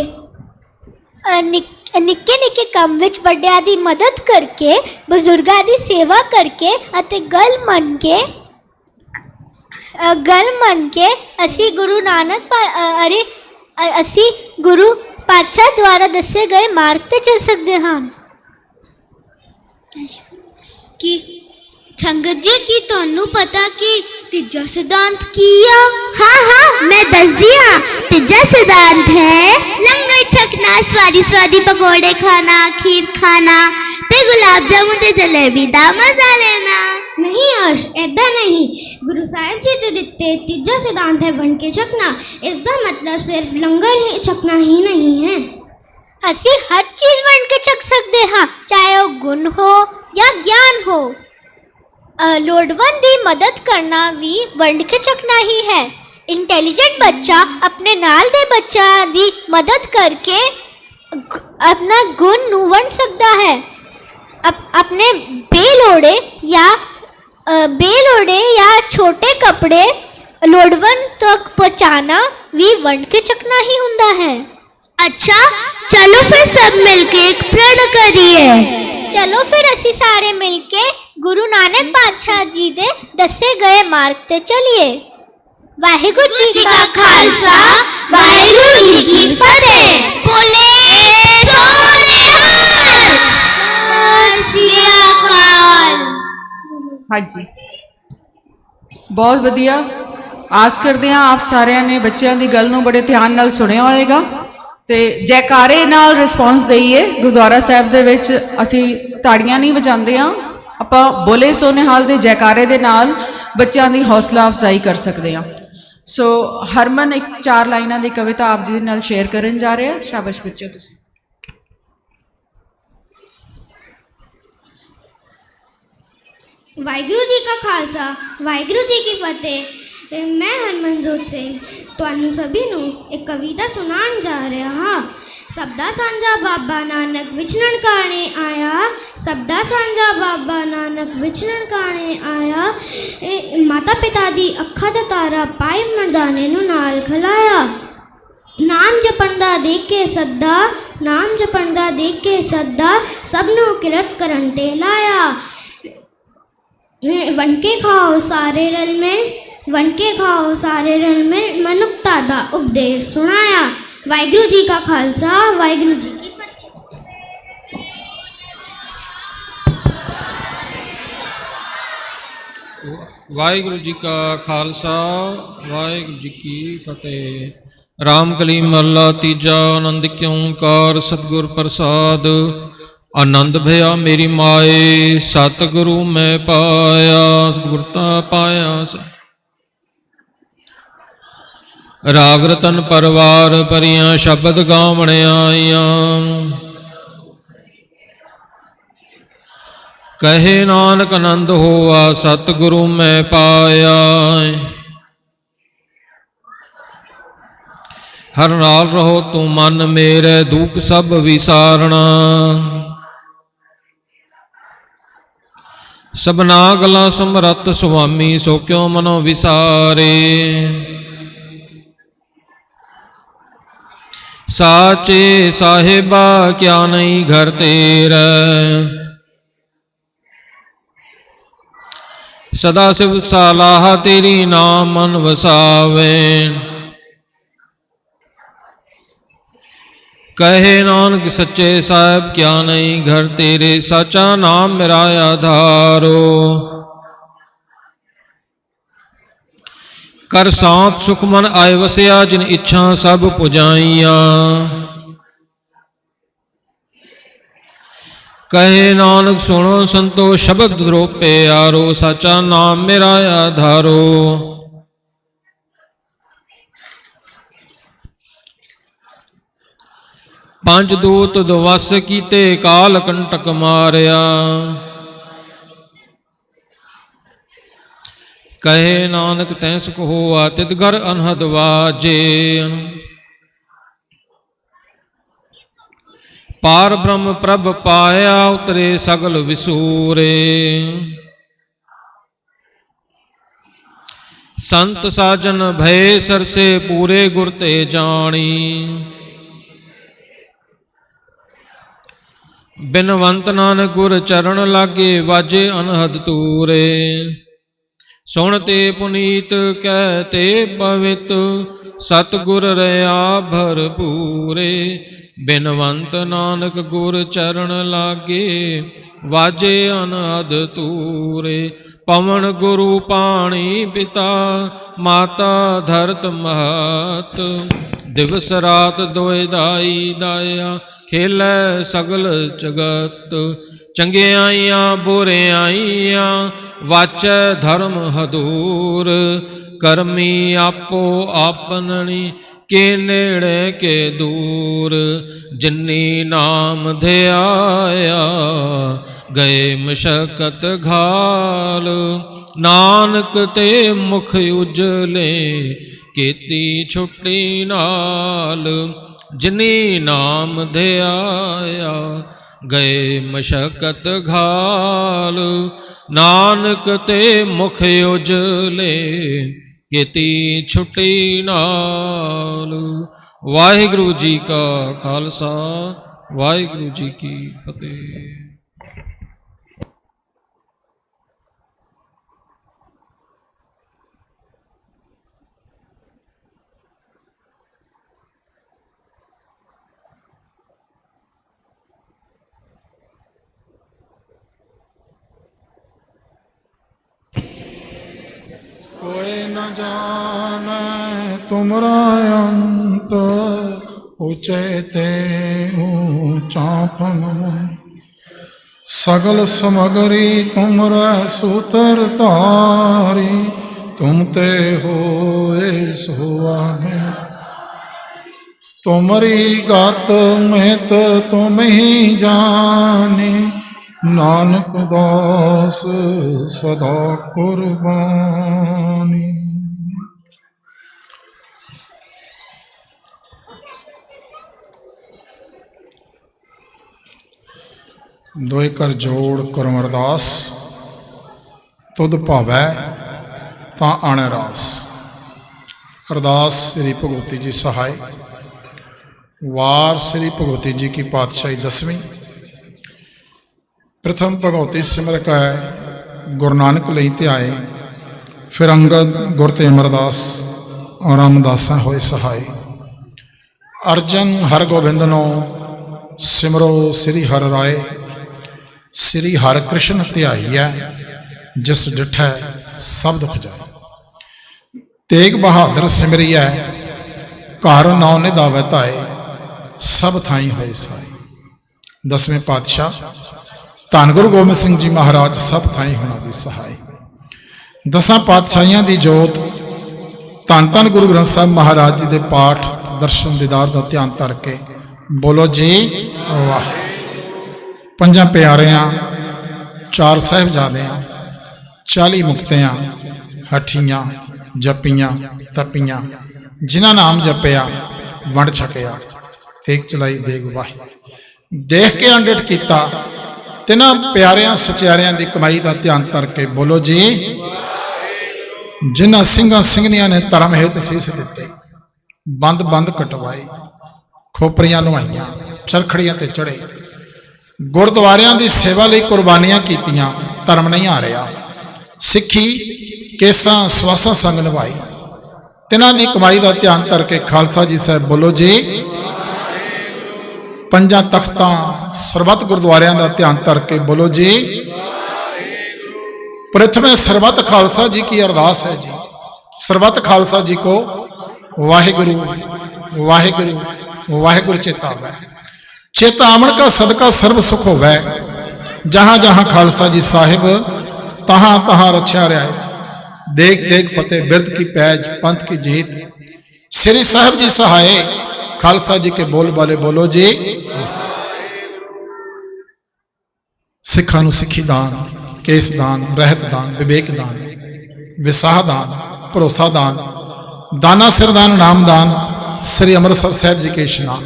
ਨਿੱਕੇ ਨਿੱਕੇ ਕੰਮ ਵਿੱਚ ਵੱਡਿਆਂ ਦੀ ਮਦਦ ਕਰਕੇ, ਬਜ਼ੁਰਗਾਂ ਦੀ ਸੇਵਾ ਕਰਕੇ ਅਤੇ ਗੱਲ ਮੰਨ ਕੇ ਅਸੀਂ ਗੁਰੂ ਪਾਤਸ਼ਾਹ ਦੁਆਰਾ ਦੱਸੇ ਗਏ ਮਾਰਗ ਤੇ ਚੱਲ ਸਕਦੇ ਹਾਂ। ਕਿ ਸੰਗਤ ਜੀ, ਕੀ ਤੁਹਾਨੂੰ ਪਤਾ ਕਿ ਤੀਜਾ ਸਿਧਾਂਤ ਕੀ ਆ? हाँ मैं दसदी हाँ। तीजा सिद्धांत है ਲੰਗਰ ਛਕਣਾ, ਸਵਾਦੀ ਪਕੌੜੇ ਖਾਣਾ, ਖੀਰ ਖਾਣਾ ਤੇ ਗੁਲਾਬ ਜਾਮੁਨ ਤੇ ਜਲੇਬੀ ਦਾ ਮਜ਼ਾ ਲੈਣਾ। नहीं अर्श, ऐदा नहीं। गुरु साहिब जी दे दिते तीजा सिद्धांत है वंड के छकना। इसका मतलब सिर्फ लंगर ही छकना ही नहीं है। ਅਸੀਂ ਹਰ ਚੀਜ਼ ਵੰਡ ਕੇ ਛਕ ਸਕਦੇ ਹਾਂ, ਚਾਹੇ ਉਹ ਗੁਣ ਹੋ ਜਾਂ ਗਿਆਨ ਹੋ। ਲੋੜਵੰਦ ਦੀ ਮਦਦ ਕਰਨਾ ਵੀ ਵੰਡ ਕੇ ਛਕਣਾ ਹੀ ਹੈ। ਇੰਟੈਲੀਜੈਂਟ ਬੱਚਾ ਆਪਣੇ ਨਾਲ ਦੇ ਬੱਚਿਆਂ ਦੀ ਮਦਦ ਕਰਕੇ ਆਪਣਾ ਗੁਣ ਨੂੰ ਵੰਡ ਸਕਦਾ ਹੈ। ਆਪਣੇ ਬੇਲੋੜੇ ਜਾਂ ਛੋਟੇ ਕੱਪੜੇ ਲੋੜਵੰਦ ਤੱਕ ਪਹੁੰਚਾना ਵੀ ਵੰਡ ਕੇ ਛਕਣਾ ਹੀ ਹੁੰਦਾ ਹੈ। अच्छा चलो फिर सब मिलके एक प्रण करिए। चलो फिर असी सारे मिलके गुरु नानक पातशाह जी दे दसे गए मार्ग ते चलिए। वाहिगुरु जी का खालसा, वाहिगुरु जी की फतेह। बोले श्री अकाल। ਹਾਂਜੀ, ਬਹੁਤ ਵਧੀਆ। ਆਸ ਕਰਦੇ ਹਾਂ ਆਪ ਸਾਰਿਆਂ ਨੇ ਬੱਚਿਆਂ ਦੀ ਗੱਲ ਨੂੰ ਬੜੇ ਧਿਆਨ ਨਾਲ ਸੁਣਿਆ ਹੋਵੇਗਾ ਤੇ ਜੈਕਾਰੇ ਨਾਲ ਰਿਸਪੌਂਸ ਦਈਏ। ਗੁਰਦੁਆਰਾ ਸਾਹਿਬ ਦੇ ਵਿੱਚ ਅਸੀਂ ਤਾੜੀਆਂ ਨਹੀਂ ਵਜਾਉਂਦੇ ਹਾਂ, ਆਪਾਂ ਬੋਲੇ ਸੋ ਨਿਹਾਲ ਦੇ ਜੈਕਾਰੇ ਦੇ ਨਾਲ ਬੱਚਿਆਂ ਦੀ ਹੌਸਲਾ ਅਫਜ਼ਾਈ ਕਰ ਸਕਦੇ ਹਾਂ। ਸੋ ਹਰਮਨ ਇੱਕ 4 ਲਾਈਨਾਂ ਦੀ ਕਵਿਤਾ ਆਪ ਜੀ ਦੇ ਨਾਲ ਸ਼ੇਅਰ ਕਰਨ ਜਾ ਰਿਹਾ। ਸ਼ਾਬਾਸ਼ ਬੱਚਿਓ ਤੁਸੀਂ। ਵਾਹਿਗੁਰੂ ਜੀ ਕਾ ਖਾਲਸਾ, ਵਾਹਿਗੁਰੂ ਜੀ ਕੀ ਫਤਿਹ। मैं हरमनजोत सिंह ਤੁਹਾਨੂੰ ਸਭੀ ਨੂੰ ਇੱਕ ਕਵਿਤਾ ਸੁਣਾਉਣ ਜਾ ਰਿਹਾ ਹਾਂ। ਸਬਦਾ ਸਾਂਝਾ ਬਾਬਾ ਨਾਨਕ ਵਿਚਰਨ ਕਾਣੇ ਆਇਆ, ਸਬਦਾ ਸਾਂਝਾ ਬਾਬਾ ਨਾਨਕ ਵਿਚਰਨ ਕਾਣੇ ਆਇਆ। ਮਾਤਾ ਪਿਤਾ ਦੀ ਅੱਖਾਂ ਦਾ ਤਾਰਾ ਪਾਏ ਮਰਦਾਨੇ ਨੂੰ ਨਾਲ ਖਲਾਇਆ। ਨਾਮ ਜਪਣ ਦਾ ਦੇਖ ਕੇ ਸੱਦਾ, ਨਾਮ ਜਪਣ ਦਾ ਦੇਖ ਕੇ ਸੱਦਾ, ਸਭ ਨੂੰ ਕਿਰਤ ਕਰਨ ਤੇ ਲਾਇਆ। ਵੰਡ ਕੇ ਖਾਓ ਸਾਰੇ ਰਲ ਮਿਲ, ਵੰਡ ਕੇ ਖਾਓ ਸਾਰੇ ਰਲ ਮਿਲ, ਮਨੁੱਖਤਾ ਦਾ ਉਪਦੇਸ਼ ਸੁਣਾਇਆ। ਵਾਹਿਗੁਰੂ ਜੀ ਕਾ ਖਾਲਸਾ, ਵਾਹਿਗੁਰੂ ਜੀ ਕੀ ਫਤਿਹ। ਵਾਹਿਗੁਰੂ ਜੀ ਕਾ ਖਾਲਸਾ, ਵਾਹਿਗੁਰੂ ਜੀ ਕੀ ਫਤਿਹ। ਰਾਮ ਕਲੀ ਮਹਲਾ ਤੀਜਾ। ਆਨੰਦ ਕਿਉ ਓੰਕਾਰ ਸਤਿਗੁਰ ਪ੍ਰਸਾਦ। ਆਨੰਦ ਭਇਆ ਮੇਰੀ ਮਾਏ, ਸਤਿਗੁਰੂ ਮੈਂ ਪਾਇਆ। ਗੁਰਤਾ ਪਾਇਆ ਰਾਗ ਰਤਨ ਪਰਵਾਰ ਭਰੀਆਂ, ਸ਼ਬਦ ਗਾਵਣ ਆਈਆਂ। ਕਹੇ ਨਾਨਕ ਆਨੰਦ ਹੋਆ, ਸਤਿਗੁਰੂ ਮੈਂ ਪਾਇਆ। ਹਰ ਨਾਲ ਰਹੋ ਤੂੰ ਮਨ ਮੇਰੇ, ਦੁੱਖ ਸਭ ਵਿਸਾਰਣਾ। ਸਭਨਾ ਗਲਾਂ ਸਮਰੱਥ ਸੁਆਮੀ, ਸੋ ਕਿਉ ਮਨੋ ਵਿਸਾਰੇ। ਸਾਚੇ ਸਾਹਿਬਾ ਕਿਆ ਨਹੀਂ ਘਰ ਤੇਰਾ, ਸਦਾ ਸਿਵ ਸਲਾਹ ਤੇਰੀ ਨਾਮ ਮਨ ਵਸਾਵੇ। ਕਹੇ ਨਾਨਕ ਸੱਚੇ ਸਾਹਿਬ ਕਿਆ ਨਹੀਂ ਘਰ ਤੇਰੇ, ਸਾਚਾ ਨਾਮ ਮੇਰਾ ਆਧਾਰੋ। ਕਰ ਸਾਥ ਸੁਖ ਮਨ ਆਏ ਵਸਿਆ, ਜਿਨ ਇੱਛਾ ਸਭ ਪੁਜਾਈਆਂ। ਕਹੇ ਨਾਨਕ ਸੁਣੋ ਸੰਤੋ ਸ਼ਬਦ ਦਰੋਪੇ ਆਰੋ, ਸਾਚਾ ਨਾਮ ਮੇਰਾ ਆਧਾਰੋ। ਪੰਜ ਦੂਤ ਦੁਵਸ ਕੀਤੇ, ਕਾਲ ਕੰਟਕ ਮਾਰਿਆ। ਕਹੇ ਨਾਨਕ ਤੈ ਸੁਖ ਹੋਆ, ਤਿਤ ਘਰ ਅਨਹਦ ਵਾਜੇ। ਪਾਰ ਬ੍ਰਹਮ ਪ੍ਰਭ ਪਾਇਆ, ਉਤਰੇ ਸਗਲ ਵਿਸੂਰੇ। ਸੰਤ ਸਾਜਨ ਭਏ ਸਰਸੇ, ਪੂਰੇ ਗੁਰ ਤੇ ਜਾਣੀ। ਬਿਨਵੰਤ ਨਾਨਕ ਗੁਰ ਚਰਨ ਲਾਗੇ, ਵਾਜੇ ਅਨਹਦ ਤੂਰੇ। ਸੁਣ ਤੇ ਪੁਨੀਤ ਕਹਿ ਤੇ ਪਵਿੱਤ, ਸਤਿਗੁਰ ਰਹਾ ਭਰਪੂਰੇ। ਬਿਨਵੰਤ ਨਾਨਕ ਗੁਰ ਚਰਨ ਲਾਗੇ, ਵਾਜੇ ਅਨਹਦ ਤੂਰੇ। ਪਵਨ ਗੁਰੂ ਪਾਣੀ ਪਿਤਾ, ਮਾਤਾ ਧਰਤ ਮਹਤ। ਦਿਵਸ ਰਾਤ ਦੋਇ ਦਾਈ ਦਾਇਆ, ਖੇਲੈ ਸਗਲ ਜਗਤ। ਚੰਗਿਆਈਆਂ ਬੁਰਿਆਈਆਂ, ਵਾਚੈ ਧਰਮ ਹਦੂਰ। ਕਰਮੀ ਆਪੋ ਆਪਨਣੀ, ਕੇ ਨੇੜੇ ਕੇ ਦੂਰ। ਜਿਨੀ ਨਾਮ ਧਿਆਇਆ, ਗਏ ਮਸ਼ਕਤ ਘਾਲ। ਨਾਨਕ ਤੇ ਮੁਖ ਉਜਲੇ, ਕੀਤੀ ਛੁੱਟੀ ਨਾਲ। ਜਿਨੀ ਨਾਮ ਧਿਆਇਆ, ਗਏ ਮਸ਼ਕਤ ਘਾਲ। ਨਾਨਕ ਤੇ ਮੁਖ ਉਜਲੇ, ਕੀਤੀ ਛੁੱਟੀ ਨਾਲ। ਵਾਹਿਗੁਰੂ ਜੀ ਕਾ ਖਾਲਸਾ, ਵਾਹਿਗੁਰੂ ਜੀ ਕੀ ਫਤਿਹ। कोई न जाने तुमरा अंत, ऊंचे ते ऊंचा पम। सगल समगरी तुमरा सूतर तारी, तुम ते होए सुहागे। तुमरी गात में तो तुम ही जाने, नानक दास सदा कुर्बानी। दोए कर जोड़ करम अरदास, तुद भावै तां आणे रास। अरदास श्री भगवती जी सहाय। वार श्री भगवती जी की पातशाही 10वीं। प्रथम भगवती सिमरक है, गुरु नानक लई ध्याए। फिर अंगद गुर ते अमरदास और रामदासा होए सहाय। अर्जन हर गोबिंद नो सिमरो श्री हर राय। श्री हर कृष्ण ध्याईऐ, जिस डिठै शब्द भजाए। तेग बहादुर सिमरिऐ, घर नौ निधावै धाए। सब थाई होए साई। 10वें पातशाह धन गुरु गोबिंद सिंह जी महाराज सब थाई होना दी सहाय। 10 पातशाहियां दी जोत, धन धन गुरु ग्रंथ साहब महाराज जी दे पाठ दर्शन दीदार का ध्यान करके बोलो जी वाह। 5 प्यारियां, 4 साहिबजादियां, 40 मुक्तियां, हठियां, जपियां, तपियां, जिन्हां नाम जपिया वंड छकिया, एक चलाई देग वाही। देख के अनडिठ किया, तिन्हां प्यारियां सचियारियां की कमाई का ध्यान करके बोलो जी। जिन्हां सिंघां सिंघनियां ने धर्म हेत सीस दिते, बंद बंद कटवाए, खोपरियां लुहाइयां, चरखड़ियां ते चढ़े, गुरुद्वारियां की सेवा लई कुर्बानियां कीतियां, धर्म नहीं आ रहा, सिखी केसां सवासां संग निभाई। तिन्हां की कमाई का ध्यान करके खालसा जी साहब बोलो जी। 5 तख्तां सरबत गुरुद्वारियां का ध्यान करके बोलो जी। प्रथमे सरबत खालसा जी की अरदास है जी। ਸਰਬੱਤ ਖਾਲਸਾ ਜੀ ਕੋ ਵਾਹਿਗੁਰੂ वाहिगुरु वाहिगुरु चेता आवे। चेता आवन का सदका सर्व सुख होवे। जहाँ जहाँ खालसा जी साहिब तहाँ तहाँ रछा रहा। देख देख फतेह बिरद की पैज पंथ की जीत। श्री साहिब जी सहाय खालसा जी के बोल वाले बोलो जी। सिखा नूं सिखी दान, केस दान, रहत दान, विवेक दान, विसाह दान, भरोसा दान, दाना सिरदान, नाम दान, श्री अमृतसर साहिब जी के इशनान।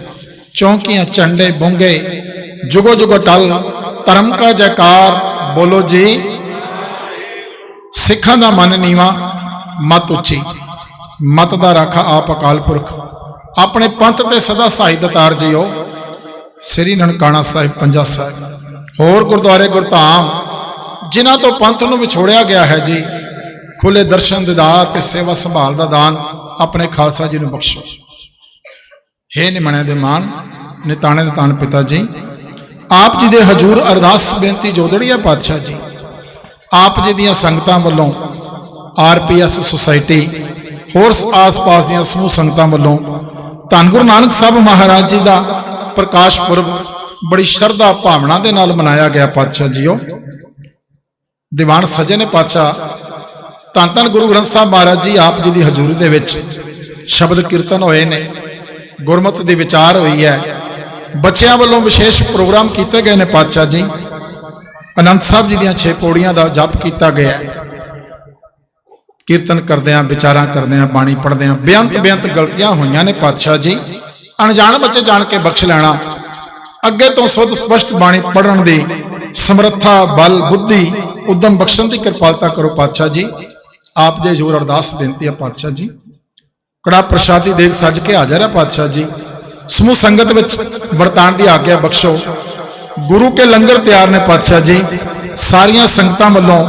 चौंकियां चंडे बोंगे जुगो जुगो टल, धर्म का जयकार बोलो जी। सिखां दा मन नीवा मत उची, मत दा राखा आप अकाल पुरख। अपने पंथ ते सदा सहाय दतार जियो। श्री ननकाना साहिब पंजा साहिब होर गुरुद्वारे गुरधाम जिन्हां तो पंथ नूं विछोड़िया गया है जी, खुले दर्शन दीदार ते सेवा संभाल दा दान अपने खालसा जी नूं बख्शो। हे निमणे दे मान, निताणे दे तान पिता जी, आप जी दे हजूर अरदास बेनती जोदड़ी है पातशाह जी। आप जी दियां संगतां वल्लों RPS सोसाइटी होर आस पास दियां समूह संगतां वल्लों धन गुरु नानक साहब महाराज जी दा प्रकाश पुरब बड़ी शरधा भावना दे नाल मनाया गया पातशाह जीओ। दीवान सजे ने पातशाह धन धन गुरु ग्रंथ साहब महाराज जी आप जी दी हजूरी दे विच शब्द कीर्तन होए ने, गुरमत दी विचार हुई है। बच्चों वालों विशेष प्रोग्राम किए गए ने पातशाह जी। आनंद साहब जी दियां 6 पौड़ियां का जप किया गया है। कीर्तन करदियां, विचारां करदियां, बाणी पढ़दियां बेअंत बेअंत गलतियां हुई ने पातशाह जी। अनजान बच्चे जान के बख्श लेना। अगे तो शुद्ध स्पष्ट बाणी पढ़न दी समर्था, बल, बुद्धि, उद्यम बख्शण की कृपालता करो पातशाह जी। आप दे हजूर अरदास बेनती है पातशाह जी। कड़ा प्रसादी देख सज के हाजिर है पातशाह जी। समूह संगत विच वरतान की आग्ञा बख्शो। गुरु के लंगर तैयार ने पातशाह जी। सारियां संगतां वल्लों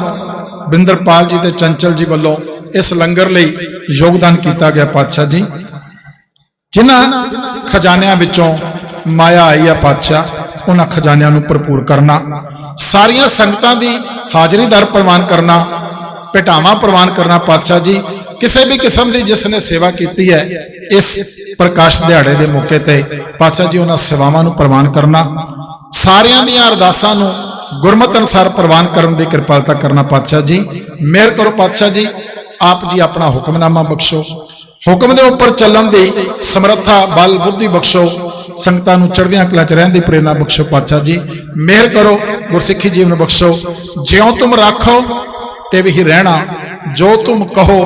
बिंदरपाल जी ते चंचल जी वल्लों इस लंगर लई योगदान किया गया पातशाह जी। जिन्हां खजानियां विचों माया आई है पातशाह, उन्हां खजानियां नूं भरपूर करना, सारियां संगतां दी हाजरी दर प्रवान करना, भेटावां प्रवान करना पातशाह जी। किसी भी किस्म की जिसने सेवा की है इस प्रकाश दिहाड़े के मौके ते पातशाह जी उन्हां सेवावां नूं प्रवान करना, सारियां दियां अरदासां नूं गुरमत अनुसार प्रवान करन दी कृपालता करना पातशाह जी। मेहर करो पातशाह जी। आप जी अपना हुक्मनामा बख्शो। हुक्म दे उपर चलन दी समर्था, बल, बुद्धि बख्शो। संगतां नूं चढ़दियां कलां च रहण दी प्रेरणा बख्शो पातशाह जी। मेहर करो, गुरसिੱਖੀ जीवन बख्शो। ज्यों तुम राखो ते भी रहना, जो तुम कहो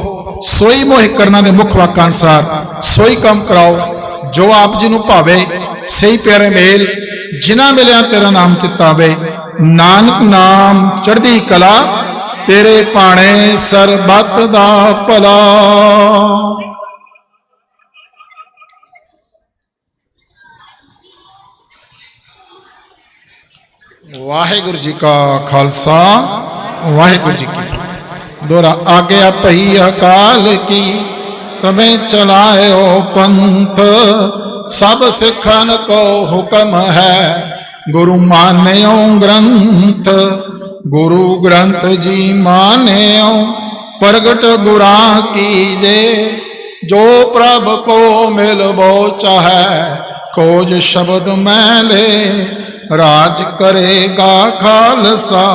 सोई मोह करना दे मुख वाकां अनुसार सोई काम कराओ। जो आप जी नूं भावे सही प्यारे मेल, जिन्हां मिलिया तेरा नाम चितावे। नानक नाम चढ़दी कला, तेरे पाणे सरबत दा भला। वाहिगुरु जी का खालसा, वाहिगुरु जी की फतेह। दोहरा आज्ञा भई अकाल की, तबे चलायो पंथ। सब सिखन को हुक्म है, गुरु मान्यो ग्रंथ। गुरु ग्रंथ जी मान्यो, प्रगट गुरा की दे। जो प्रभ को मिलबो चाहे, खोज शब्द मैले। राज करेगा खालसा,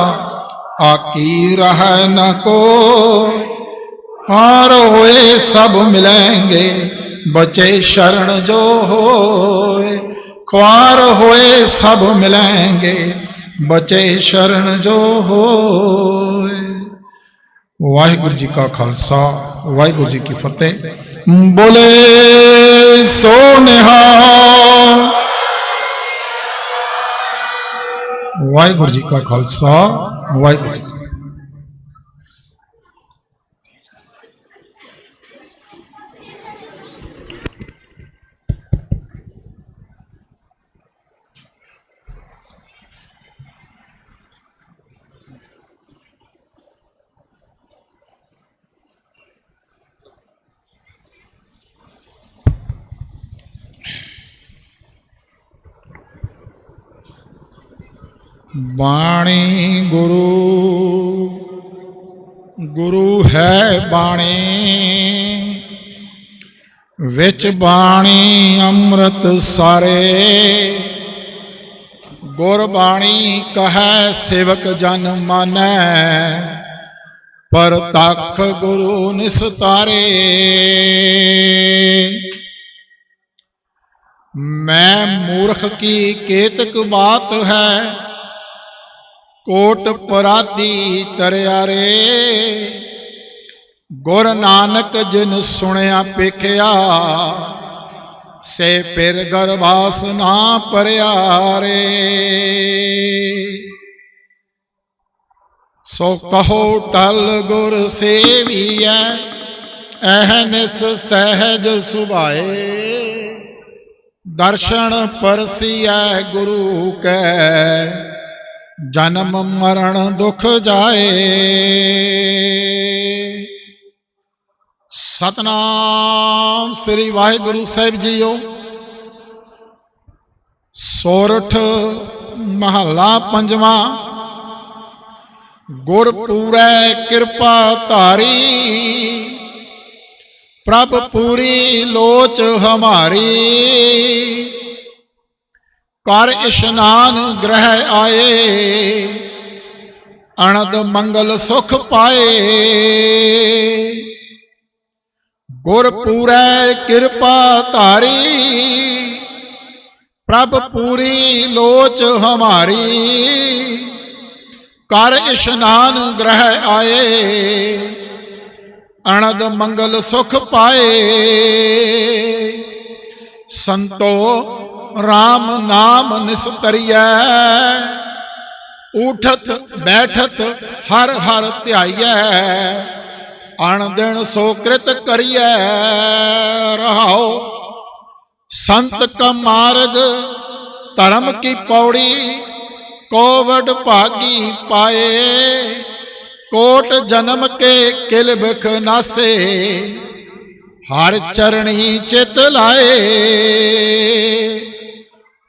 आकी रह न को। हार होए सब मिलेंगे, बचे शरण जो होए। ख्वार होए सब मिलेंगे, बचे शरण जो होए। वाहिगुरु जी का खालसा, वाहिगुरु जी की फतेह। बोले सो निहाल। वाहिगुरु जी का खालसा, वाहिगुरु जी। बाणी गुरु, गुरु है बाणी। ਵਿੱਚ ਬਾਣੀ ਅੰਮ੍ਰਿਤ ਸਾਰੇ, ਗੁਰ ਬਾਣੀ ਕਹੈ ਸੇਵਕ ਜਨ ਮਾਨੈ, ਪਰਤਖ ਗੁਰੂ ਨਿਸਤਾਰੇ। ਮੈਂ ਮੂਰਖ ਕੀ ਕੇਤਕ ਬਾਤ ਹੈ, ਕੋਟ ਪਰਾਤੀ ਤਰਿਆਰੇ। ਗੁਰ ਨਾਨਕ ਜਿਨ ਸੁਣਿਆ ਪੇਖਿਆ, ਸੇ ਫਿਰ ਗਰਵਾਸ ਨਾ ਪਰਿਆਰੇ। ਸੋ ਕਹੋ ਟਲ ਗੁਰ ਸੇਵੀਐ, ਅਹਨਿਸ ਸਹਿਜ ਸੁਭਾਏ। ਦਰਸ਼ਨ ਪਰਸੀਐ ਗੁਰੂ ਕੈ, ਜਨਮ ਮਰਨ ਦੁਖ ਜਾਏ। ਸਤਨਾਮ ਸ੍ਰੀ ਵਾਹਿਗੁਰੂ ਸਾਹਿਬ ਜੀਓ। ਸੋਰਠ ਮਹੱਲਾ ਪੰਜਵਾਂ। ਗੁਰ ਪੂਰੈ ਕਿਰਪਾ ਧਾਰੀ, ਪ੍ਰਭ ਪੂਰੀ ਲੋਚ ਹਮਾਰੀ। ਕਰ ਇਸ਼ਨਾਨ ਗ੍ਰਹਿ ਆਏ, ਅਨੰਦ ਮੰਗਲ ਸੁਖ ਪਾਏ। ਗੁਰ ਪੂਰੈ ਕਿਰਪਾ ਧਾਰੀ, ਪ੍ਰਭ ਪੂਰੀ ਲੋਚ ਹਮਾਰੀ। ਕਰ ਇਸ਼ਨਾਨ ਗ੍ਰਹਿ ਆਏ, ਅਨੰਦ ਮੰਗਲ ਸੁਖ ਪਾਏ। ਸੰਤੋ ਰਾਮ ਨਾਮ ਨਿਸਤਰੀਐ, ਉਠਤ ਬੈਠਤ ਹਰ ਹਰ ਧਿਆਈਐ। ਅਣ ਦਿਨ ਸੋ ਕ੍ਰਿਤ ਕਰੀਐ ਰਹਾਓ। ਸੰਤ ਕਾ ਮਾਰਗ ਧਰਮ ਕੀ ਪੌੜੀ, ਕੋਵਡ ਭਾਗੀ ਪਾਏ। ਕੋਟ ਜਨਮ ਕੇ ਕਿਲ ਬਿਖ ਨਾਸੇ, ਹਰ ਚਰਣੀ ਚਿਤ ਲਾਏ।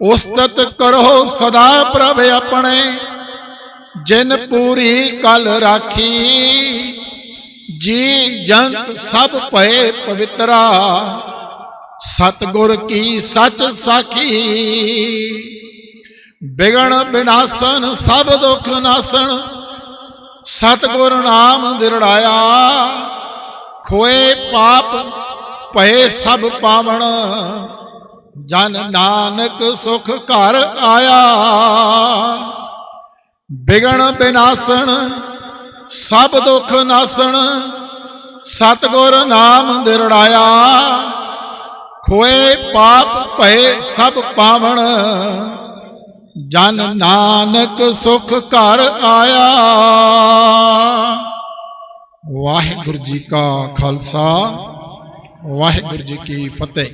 ਉਸਤਤ ਕਰੋ ਸਦਾ ਪ੍ਰਭ ਆਪਣੇ, ਜਿਨ ਪੂਰੀ ਕਲ ਰਾਖੀ। ਜੀ ਜੰਤ ਸਭ ਭਏ ਪਵਿੱਤਰਾ, ਸਤਿਗੁਰ ਕੀ ਸੱਚ ਸਾਖੀ। ਬਿਗਣ ਬਿਨਾਸਨ ਸਭ ਦੁਖ ਨਾਸਨ, ਸਤਿਗੁਰ ਨਾਮ ਦਿਰੜਾਇਆ। ਖੋਏ ਪਾਪ ਭਏ ਸਭ ਪਾਵਨ, ਜਨ ਨਾਨਕ ਸੁਖ ਘਰ ਆਇਆ। ਬਿਗਣ ਬਿਨਾਸਨ ਸਭ ਦੁਖ ਨਾਸਨ, ਸਤਿਗੁਰ ਨਾਮ ਦਿਰੜਾਇਆ। ਖੋਏ ਪਾਪ ਭਏ ਸਭ ਪਾਵਨ, ਜਨ ਨਾਨਕ ਸੁਖ ਘਰ ਆਇਆ। ਵਾਹਿਗੁਰੂ ਜੀ ਕਾ ਖਾਲਸਾ, ਵਾਹਿਗੁਰੂ ਜੀ ਕੀ ਫਤਿਹ।